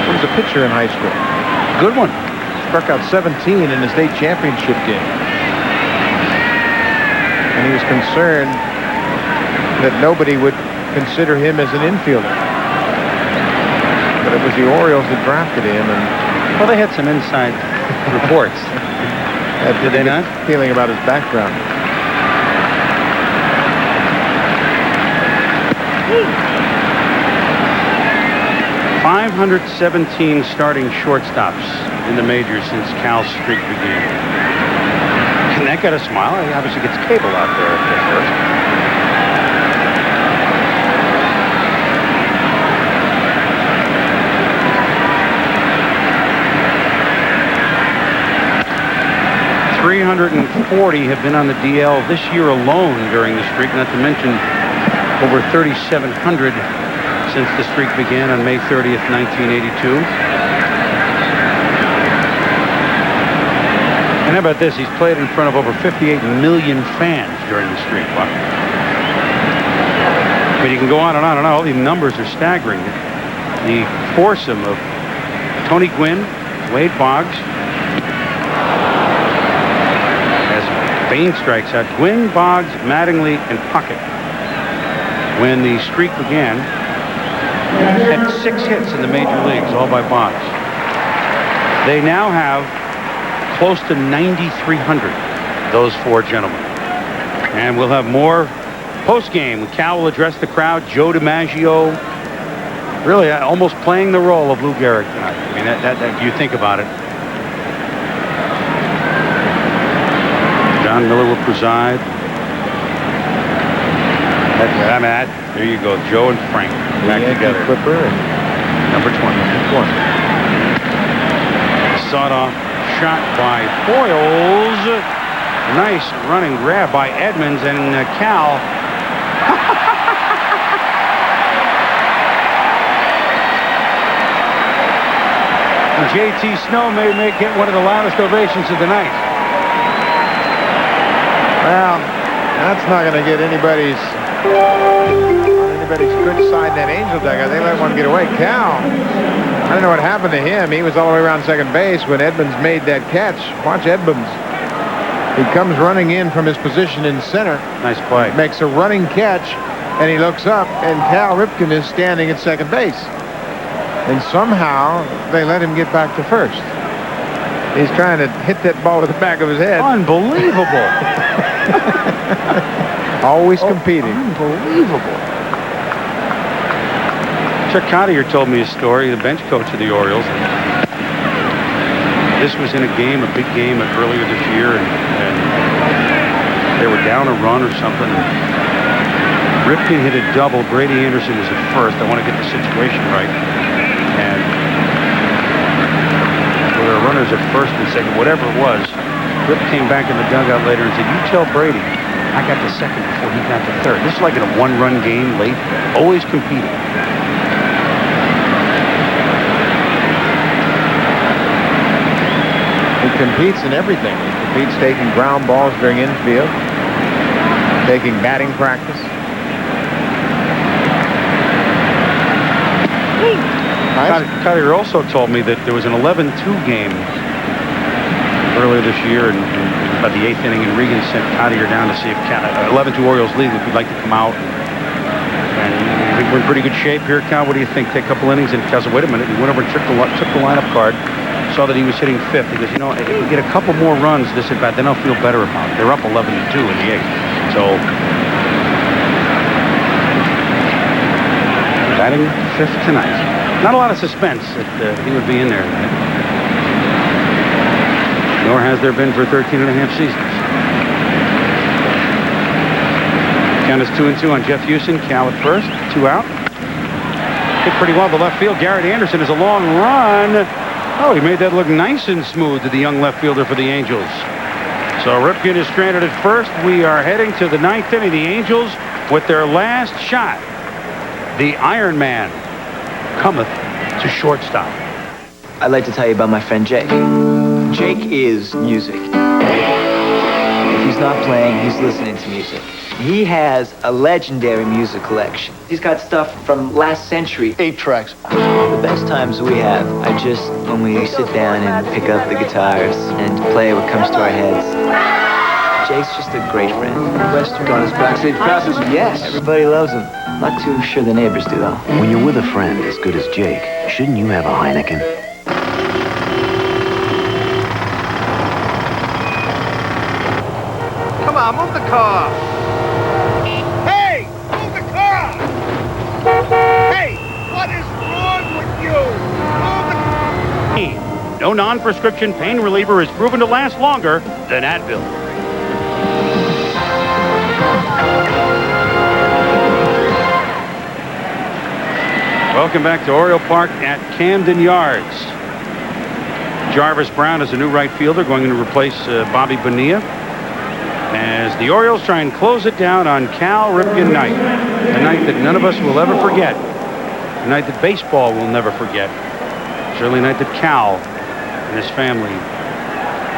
He was a pitcher in high school. Good one. Struck out 17 in the state championship game. And he was concerned that nobody would consider him as an infielder. But it was the Orioles that drafted him, and well, they had some inside reports. Did they not? Feeling about his background. .517 starting shortstops in the majors since Cal's streak began. And that got a smile. He obviously gets cable out there at first. .340 have been on the DL this year alone during the streak, not to mention over 3,700 since the streak began on May 30th, 1982. And how about this? He's played in front of over 58 million fans during the streak. Wow. I mean, you can go on and on and on. All these numbers are staggering. The foursome of Tony Gwynn, Wade Boggs. As Bain strikes out, Gwynn, Boggs, Mattingly, and Puckett. When the streak began, had 6 hits in the major leagues, all by Boggs. They now have close to 9,300, those 4 gentlemen. And we'll have more post-game. Cal will address the crowd. Joe DiMaggio really almost playing the role of Lou Gehrig tonight. I mean, that you think about it. John Miller will preside. There you go. Joe and Frank back together. Clipper and number 20. Sawed-off shot by Boyles. Nice running grab by Edmonds, and Cal. J.T. Snow may get one of the loudest ovations of the night. Well, that's not going to get anybody's good side in that Angel dugout. They let one get away. Cal, I don't know what happened to him. He was all the way around second base when Edmonds made that catch. Watch Edmonds. He comes running in from his position in center. Nice play. Makes a running catch, and he looks up, and Cal Ripken is standing at second base. And somehow they let him get back to first. He's trying to hit that ball with the back of his head. Unbelievable. Always competing. Unbelievable. Chuck Cottier told me a story, the bench coach of the Orioles. This was in a game, a big game earlier this year, and they were down a run or something. Ripken hit a double. Brady Anderson was at first. I want to get the situation right. And there were runners at first and second, whatever it was. Rip came back in the dugout later and said, "You tell Brady I got to second before he got to third." This is like in a one-run game late, always competing. He competes in everything. He competes taking ground balls during infield, taking batting practice. Cottier also told me that there was an 11-2 game earlier this year, and about the 8th inning, and Regan sent Cottier down to see if 11-2 Orioles lead, if he'd like to come out. And I think we're in pretty good shape here, Cal. What do you think? Take a couple innings, and Cal said, "Wait a minute." He went over and took the lineup card, saw that he was hitting 5th. He goes, "You know, if we get a couple more runs this at bat, then I'll feel better about it." They're up 11-2 in the 8th. So batting 5th tonight. Not a lot of suspense that he would be in there tonight. Nor has there been for 13.5 seasons. Count is 2-2 on Jeff Houston. Cal at first, 2 out. Hit pretty well to left field. Garrett Anderson is a long run. Oh, he made that look nice and smooth to the young left fielder for the Angels. So Ripken is stranded at first. We are heading to the 9th inning. The Angels with their last shot. The Iron Man cometh to shortstop. I'd like to tell you about my friend Jake. Jake is music. If he's not playing, he's listening to music. He has a legendary music collection. He's got stuff from last century. 8 tracks. The best times we have are just when we sit down and pick up the guitars and play what comes to our heads. Jake's just a great friend. Western got his backstage passes. Yes. Everybody loves him. Not too sure the neighbors do, though. When you're with a friend as good as Jake, shouldn't you have a Heineken? Come on, move the car. Hey, move the car. Hey, what is wrong with you? Move the... No non-prescription pain reliever is proven to last longer than Advil. Welcome back to Oriole Park at Camden Yards. Jarvis Brown is a new right fielder going to replace Bobby Bonilla as the Orioles try and close it down on Cal Ripken night. A night that none of us will ever forget. A night that baseball will never forget. Certainly a night that Cal and his family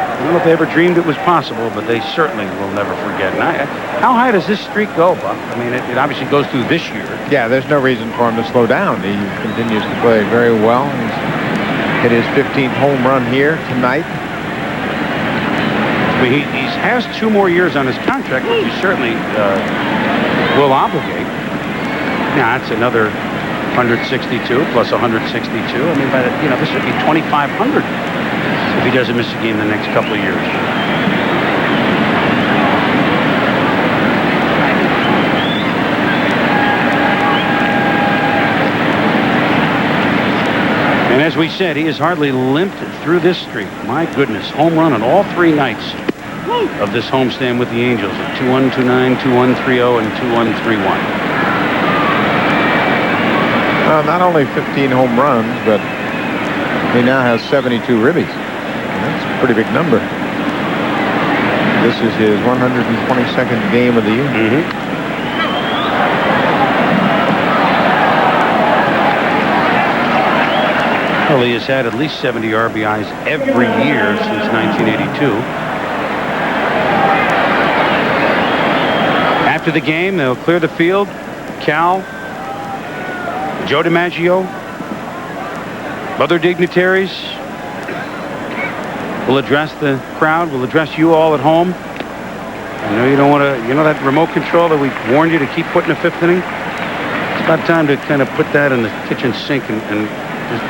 I don't know if they ever dreamed it was possible, but they certainly will never forget. And how high does this streak go, Buck? I mean, it obviously goes through this year. Yeah, there's no reason for him to slow down. He continues to play very well. He's hit his 15th home run here tonight. I mean, he has 2 more years on his contract, which he certainly will obligate. Now, that's another 162 plus 162. I mean, this would be 2,500 if he doesn't miss a game the next couple of years. And as we said, he has hardly limped through this streak. My goodness, home run on all 3 nights of this homestand with the Angels at 2-1, 2-9, 2-1, 3-0, and 2-1, 3-1. Not only 15 home runs, but he now has 72 ribbies. That's a pretty big number. This is his 122nd game of the year. Well, he has had at least 70 RBIs every year since 1982. After the game, they'll clear the field. Cal, Joe DiMaggio, other dignitaries will address the crowd, will address you all at home. I know you don't want to, that remote control that we warned you to keep putting in the 5th inning? It's about time to kind of put that in the kitchen sink and just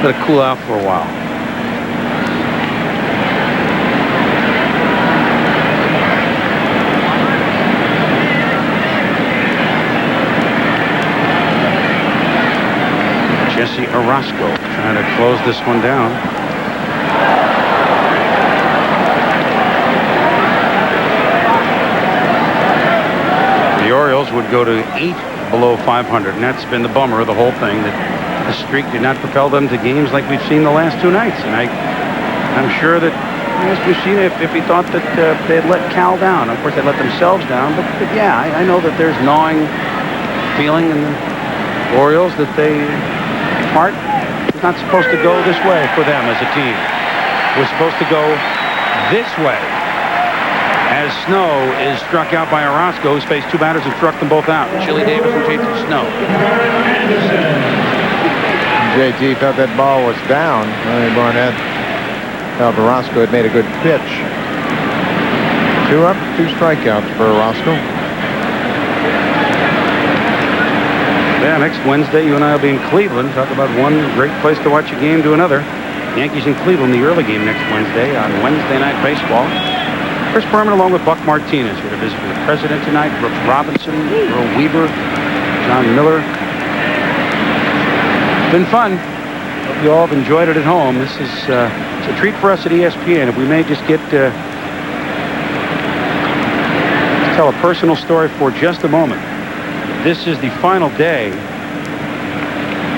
let it cool out for a while. Jesse Orosco trying to close this one down. The Orioles would go to 8 below 500, and that's been the bummer of the whole thing, that the streak did not propel them to games like we've seen the last 2 nights. And I'm sure that Mussina, if he thought that they had let Cal down, of course they let themselves down, but yeah, I know that there's gnawing feeling in the Orioles that they part is not supposed to go this way for them as a team. We're supposed to go this way, as Snow is struck out by Orosco, who's faced 2 batters and struck them both out. Chili Davis and JT Snow. JT thought that ball was down. Barnett felt Orosco had made a good pitch. 2 up, 2 strikeouts for Orosco. Yeah, next Wednesday, you and I will be in Cleveland. Talk about one great place to watch a game to another. Yankees in Cleveland, the early game next Wednesday on Wednesday Night Baseball. Chris Berman along with Buck Martinez here to visit with the president tonight. Brooks Robinson, Earl Weaver, John Miller. Been fun. Hope you all have enjoyed it at home. This is it's a treat for us at ESPN. If we may just get tell a personal story for just a moment. This is the final day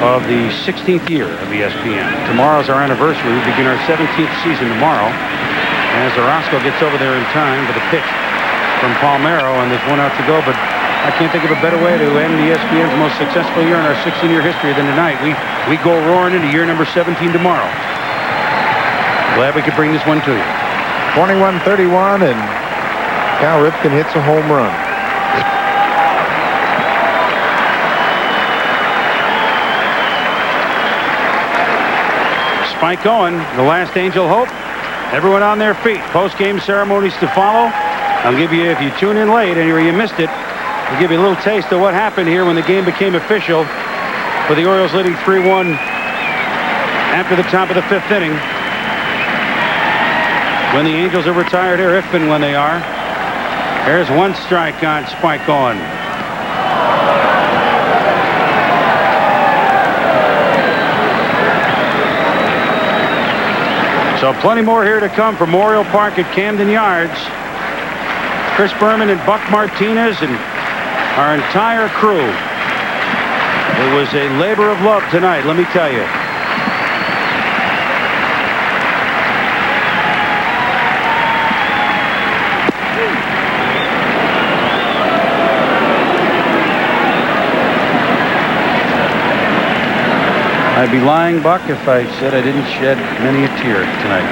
of the 16th year of ESPN. Tomorrow's our anniversary. We begin our 17th season tomorrow. As Orosco gets over there in time for the pitch from Palmeiro, and there's 1 out to go, but I can't think of a better way to end ESPN's most successful year in our 16-year history than tonight. We go roaring into year number 17 tomorrow. Glad we could bring this one to you. 21-31, and Cal Ripken hits a home run. Spike Owen, the last Angel Hope. Everyone on their feet. Post-game ceremonies to follow. I'll give you, if you tune in late and you missed it, I'll give you a little taste of what happened here when the game became official, with the Orioles leading 3-1 after the top of the 5th inning. When the Angels are retired here, if and when they are. There's 1 strike on Spike Owen. So plenty more here to come from Memorial Park at Camden Yards. Chris Berman and Buck Martinez and our entire crew. It was a labor of love tonight, let me tell you. I'd be lying, Buck, if I said I didn't shed many a tear tonight.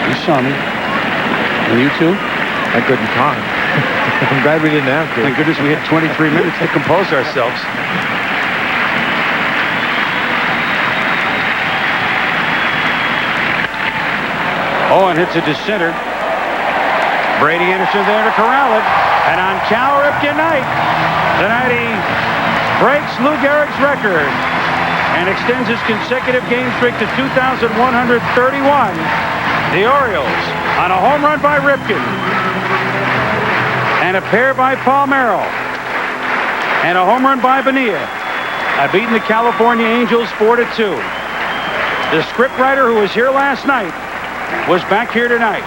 You saw me. And you too? I couldn't talk. I'm glad we didn't have to. Thank goodness we had 23 minutes to compose ourselves. Owen hits it to center. Brady Anderson there to corral it. And on Cal Ripken night, tonight he breaks Lou Gehrig's record and extends his consecutive game streak to 2,131. The Orioles on a home run by Ripken and a pair by Paul Merrill and a home run by Bonilla have beaten the California Angels 4-2. The scriptwriter who was here last night was back here tonight.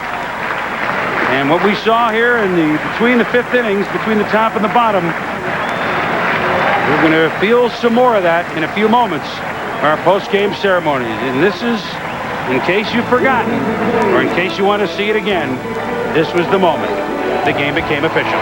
And what we saw here between the fifth innings, between the top and the bottom, we're going to feel some more of that in a few moments. Our post-game ceremonies. And this is, in case you've forgotten, or in case you want to see it again, this was the moment the game became official.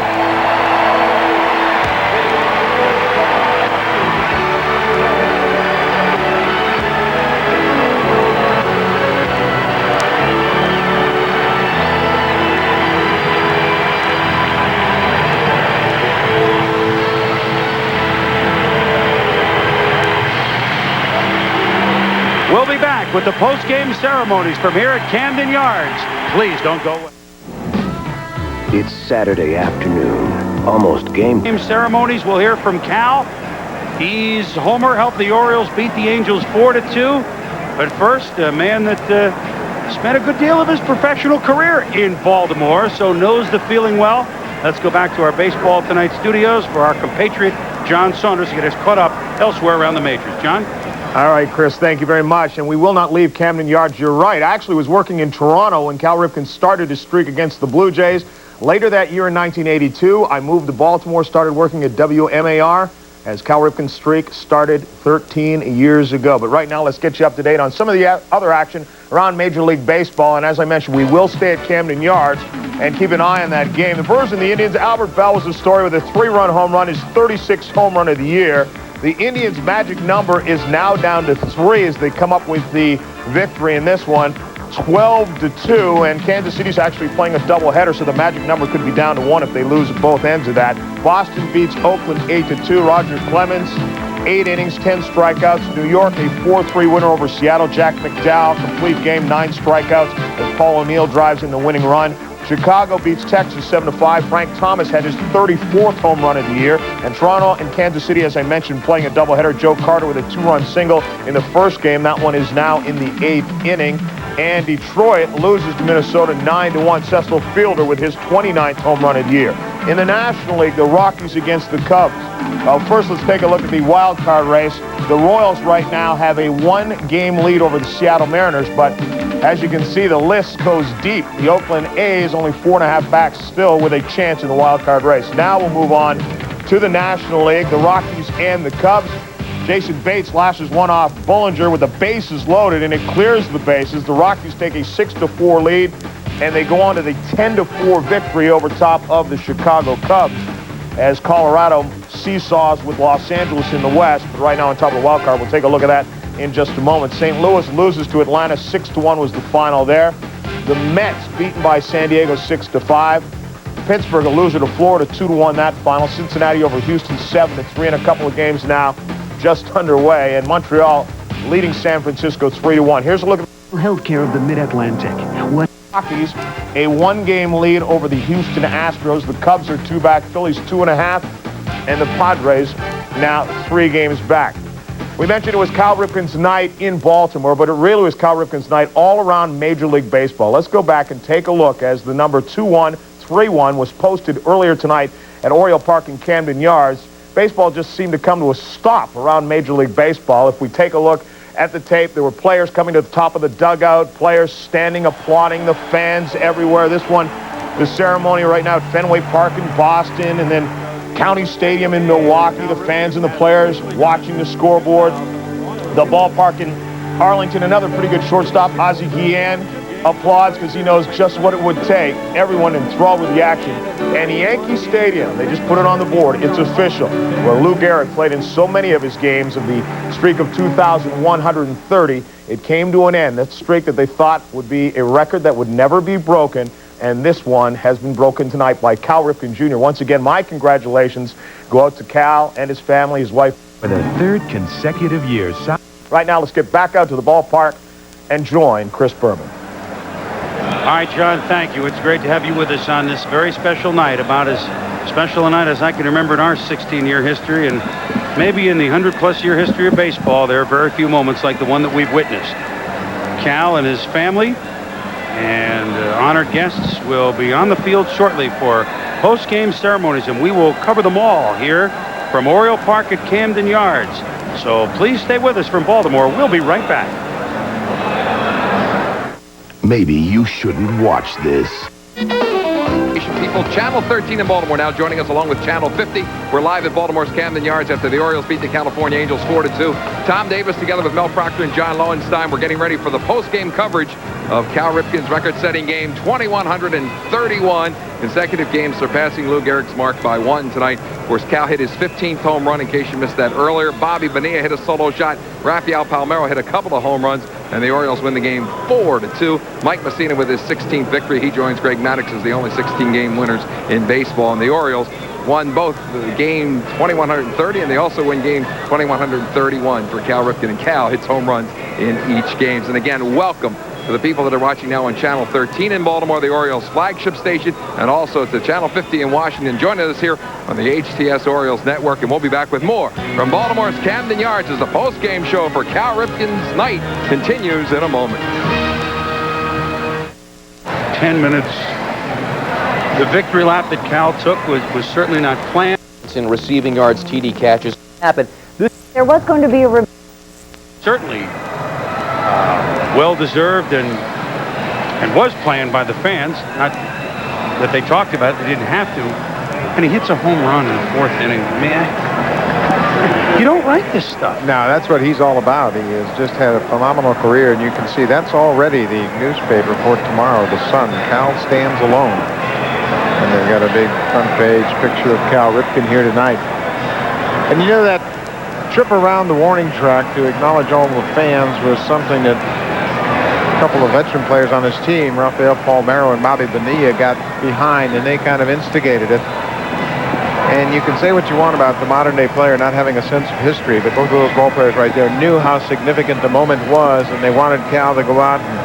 We'll be back with the post-game ceremonies from here at Camden Yards. Please don't go away. It's Saturday afternoon, almost game Ceremonies, we'll hear from Cal. He's Homer, helped the Orioles beat the Angels 4-2. But first, a man that spent a good deal of his professional career in Baltimore, so knows the feeling well. Let's go back to our Baseball Tonight studios for our compatriot, John Saunders, to get us caught up elsewhere around the majors. John? All right, Chris, thank you very much. And we will not leave Camden Yards. You're right. I actually was working in Toronto when Cal Ripken started his streak against the Blue Jays. Later that year in 1982, I moved to Baltimore, started working at WMAR as Cal Ripken's streak started 13 years ago. But right now, let's get you up to date on some of the other action around Major League Baseball. And as I mentioned, we will stay at Camden Yards and keep an eye on that game. The Brewers and the Indians, Albert Bell was the story with a 3-run home run, his 36th home run of the year. The Indians' magic number is now down to 3 as they come up with the victory in this one, 12-2, and Kansas City's actually playing a doubleheader, so the magic number could be down to 1 if they lose at both ends of that. Boston beats Oakland 8-2. Roger Clemens, 8 innings, 10 strikeouts. New York, a 4-3 winner over Seattle. Jack McDowell, complete game, 9 strikeouts as Paul O'Neill drives in the winning run. Chicago beats Texas 7-5. Frank Thomas had his 34th home run of the year. And Toronto and Kansas City, as I mentioned, playing a doubleheader. Joe Carter with a 2-run single in the first game. That one is now in the 8th inning. And Detroit loses to Minnesota 9-1. Cecil Fielder with his 29th home run of the year. In the National League, the Rockies against the Cubs. First, let's take a look at the wild card race. The Royals right now have a 1-game lead over the Seattle Mariners, but as you can see, the list goes deep. The Oakland A's only 4.5 back still with a chance in the wild card race. Now we'll move on to the National League, the Rockies and the Cubs. Jason Bates lashes one off Bullinger with the bases loaded, and it clears the bases. The Rockies take a 6-4 lead, and they go on to the 10-4 victory over top of the Chicago Cubs as Colorado seesaws with Los Angeles in the West. But right now on top of the wild card, we'll take a look at that in just a moment. St. Louis loses to Atlanta 6-1 was the final there. The Mets beaten by San Diego 6-5. Pittsburgh a loser to Florida 2-1 that final. Cincinnati over Houston 7-3 in a couple of games now just underway. And Montreal leading San Francisco 3-1. Here's a look at healthcare of the Mid-Atlantic. Rockies, a 1-game lead over the Houston Astros. The Cubs are 2 back, Phillies 2.5, and the Padres now 3 games back. We mentioned it was Cal Ripken's night in Baltimore, but it really was Cal Ripken's night all around Major League Baseball. Let's go back and take a look as the number 2131 was posted earlier tonight at Oriole Park in Camden Yards. Baseball just seemed to come to a stop around Major League Baseball. If we take a look at the tape, there were players coming to the top of the dugout, players standing, applauding, the fans everywhere. This one, the ceremony right now at Fenway Park in Boston, and then County Stadium in Milwaukee, the fans and the players watching the scoreboard. The ballpark in Arlington, another pretty good shortstop, Ozzie Guillen, applauds because he knows just what it would take. Everyone enthralled with the action. And Yankee Stadium, they just put it on the board. It's official. Where Lou Gehrig played in so many of his games of the streak of 2,130, it came to an end. That streak that they thought would be a record that would never be broken. And this one has been broken tonight by Cal Ripken Jr. Once again, my congratulations go out to Cal and his family, his wife. For the third consecutive year. Right now, let's get back out to the ballpark and join Chris Berman. All right, John, thank you. It's great to have you with us on this very special night, about as special a night as I can remember in our 16-year history, and maybe in the 100-plus year history of baseball. There are very few moments like the one that we've witnessed. Cal and his family and honored guests will be on the field shortly for post-game ceremonies, and we will cover them all here from Oriole Park at Camden Yards. So please stay with us from Baltimore. We'll be right back. Maybe you shouldn't watch this. People, Channel 13 in Baltimore now joining us along with Channel 50. We're live at Baltimore's Camden Yards after the Orioles beat the California Angels 4-2. Tom Davis together with Mel Proctor and John Lowenstein. We're getting ready for the post-game coverage of Cal Ripken's record-setting game, 2,131 consecutive games, surpassing Lou Gehrig's mark by one tonight. Of course, Cal hit his 15th home run, in case you missed that earlier. Bobby Bonilla hit a solo shot. Rafael Palmeiro hit a couple of home runs, and the Orioles win the game 4-2. Mike Messina with his 16th victory. He joins Greg Maddux as the only 16-game winners in baseball, and the Orioles won both the game 2,130, and they also win game 2,131 for Cal Ripken. And Cal hits home runs in each game. And again, welcome to the people that are watching now on Channel 13 in Baltimore, the Orioles flagship station, and also to Channel 50 in Washington. Joining us here on the HTS Orioles Network, and we'll be back with more from Baltimore's Camden Yards as the post-game show for Cal Ripken's night continues in a moment. 10 minutes. The victory lap that Cal took was certainly not planned. In receiving yards, TD catches. Happened. There was going to be a certainly well-deserved and was planned by the fans. Not that they talked about it, they didn't have to. And he hits a home run in the fourth inning. Man, you don't write this stuff. No, that's what he's all about. He has just had a phenomenal career, and you can see that's already the newspaper for tomorrow, the Sun. Cal stands alone. And they've got a big front page picture of Cal Ripken here tonight. And you know, that trip around the warning track to acknowledge all the fans was something that a couple of veteran players on his team, Rafael Palmeiro and Bobby Bonilla, got behind, and they kind of instigated it. And you can say what you want about the modern-day player not having a sense of history, but both of those ball players right there knew how significant the moment was, and they wanted Cal to go out and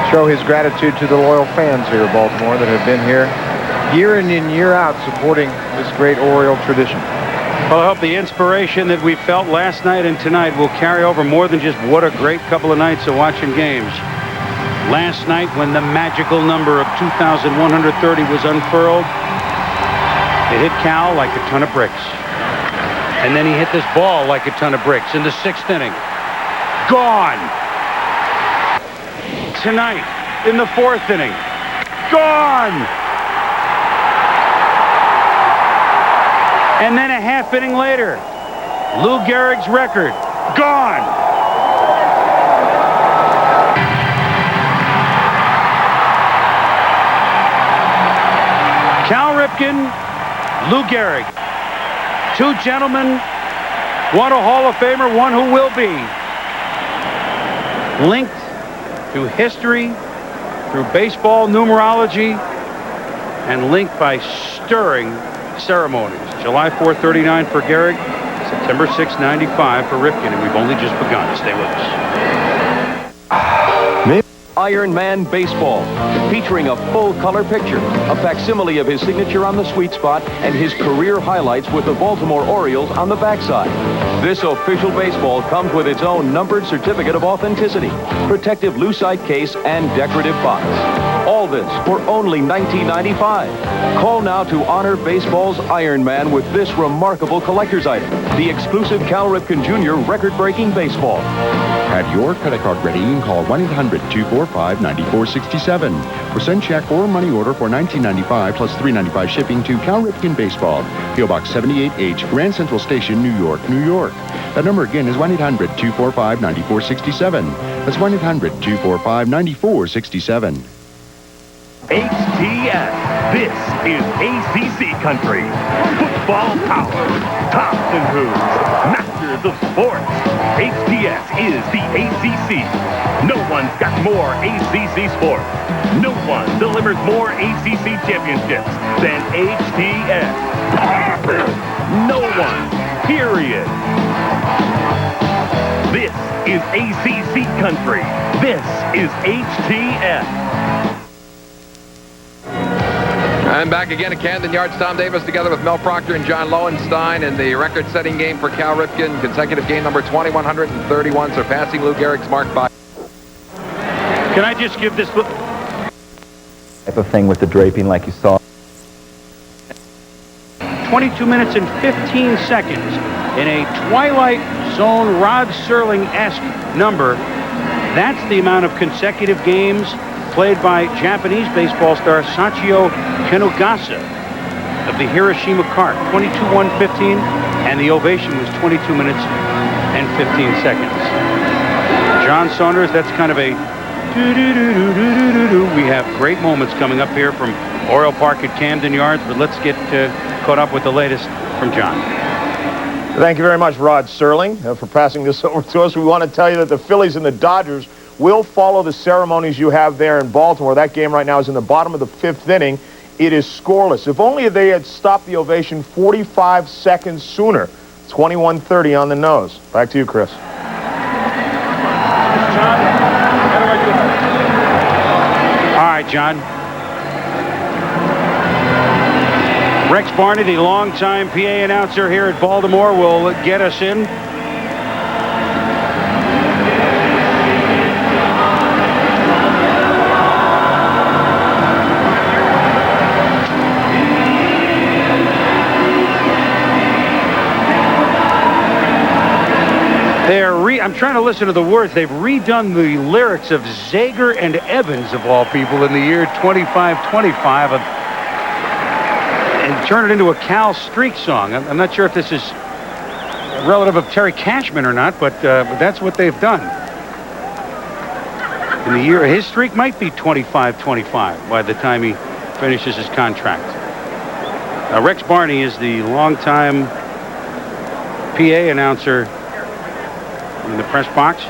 show his gratitude to the loyal fans here in Baltimore that have been here year in and year out supporting this great Oriole tradition. Well, I hope the inspiration that we felt last night and tonight will carry over more than just what a great couple of nights of watching games. Last night, when the magical number of 2,130 was unfurled, it hit Cal like a ton of bricks. And then he hit this ball like a ton of bricks in the sixth inning. Gone! Tonight, in the fourth inning. Gone! And then a half inning later, Lou Gehrig's record, gone! Cal Ripken, Lou Gehrig. Two gentlemen, one a Hall of Famer, one who will be. Linked through history, through baseball numerology, and linked by stirring ceremonies. July 4, 39 for Gehrig, September 6, 95 for Ripken, and we've only just begun. Stay with us. Iron Man Baseball, featuring a full-color picture, a facsimile of his signature on the sweet spot, and his career highlights with the Baltimore Orioles on the backside. This official baseball comes with its own numbered certificate of authenticity, protective lucite case, and decorative box. All this for only $19.95. Call now to honor baseball's Iron Man with this remarkable collector's item, the exclusive Cal Ripken Jr. record-breaking baseball. Have your credit card ready and call 1-800-245-9467 or send check or money order for $19.95 plus $3.95 shipping to Cal Ripken Baseball, P.O. Box 78H, Grand Central Station, New York, New York. That number again is 1-800-245-9467. That's 1-800-245-9467. HTS. This is ACC country. Football power. Thompson Hoops. Masters of sports. HTS is the ACC. No one's got more ACC sports. No one delivers more ACC championships than HTS. No one. Period. This is ACC country. This is HTS. And back again at Camden Yards, Tom Davis together with Mel Proctor and John Lowenstein in the record-setting game for Cal Ripken, consecutive game number 2,131, surpassing Lou Gehrig's mark by... Can I just give this... Type of thing with the draping like you saw. 22 minutes and 15 seconds in a Twilight Zone Rod Serling-esque number. That's the amount of consecutive games played by Japanese baseball star Sachio Kenogasa of the Hiroshima Cart. 22-1-15, and the ovation was 22 minutes and 15 seconds. John Saunders, that's kind of a do-do-do-do-do-do-do. We have great moments coming up here from Oriole Park at Camden Yards, but let's get caught up with the latest from John. Thank you very much, Rod Serling, for passing this over to us. We want to tell you that the Phillies and the Dodgers will follow the ceremonies you have there in Baltimore. That game right now is in the bottom of the 5th inning. It is scoreless. If only they had stopped the ovation 45 seconds sooner. 21-30 on the nose. Back to you, Chris. John, how do I do it? All right, John. Rex Barney, the longtime PA announcer here at Baltimore, will get us in. I'm trying to listen to the words. They've redone the lyrics of Zager and Evans, of all people, in the year 2525, and turn it into a Cal Streak song. I'm not sure if this is a relative of Terry Cashman or not, but that's what they've done. In the year, his streak might be 25-25 by the time he finishes his contract. Rex Barney is the longtime PA announcer in the press box.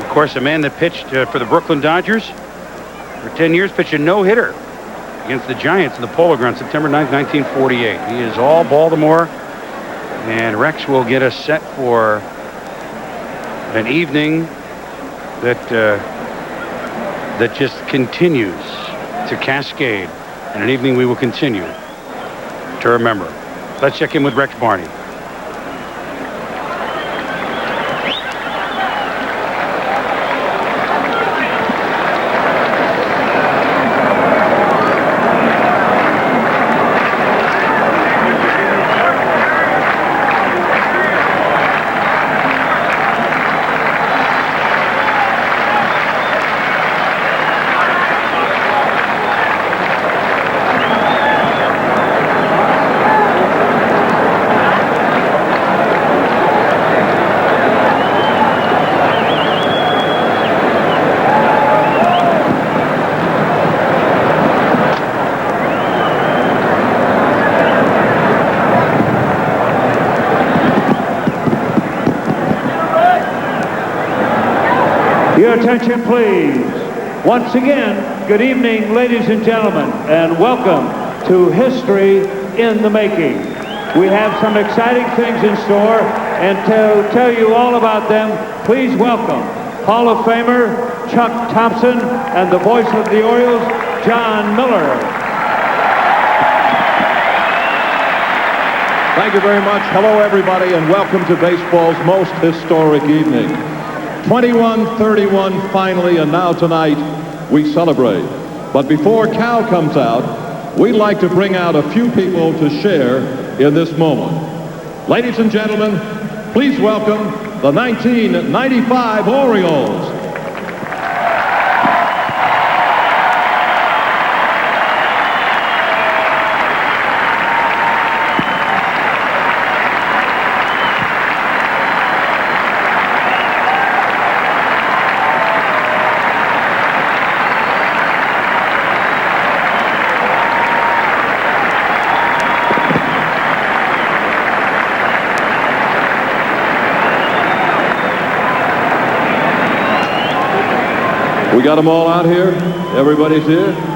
Of course, a man that pitched for the Brooklyn Dodgers for 10 years, pitched a no-hitter against the Giants in the Polo Grounds, September 9th, 1948. He is all Baltimore, and Rex will get us set for an evening that that just continues to cascade, and an evening we will continue to remember. Let's check in with Rex Barney. Your attention, please. Once again, good evening, ladies and gentlemen, and welcome to History in the Making. We have some exciting things in store, and to tell you all about them, please welcome Hall of Famer Chuck Thompson and the voice of the Orioles, John Miller. Thank you very much. Hello, everybody, and welcome to baseball's most historic evening. 21-31 finally, and now tonight we celebrate. But before Cal comes out, we'd like to bring out a few people to share in this moment. Ladies and gentlemen, please welcome the 1995 Orioles. We got them all out here. Everybody's here.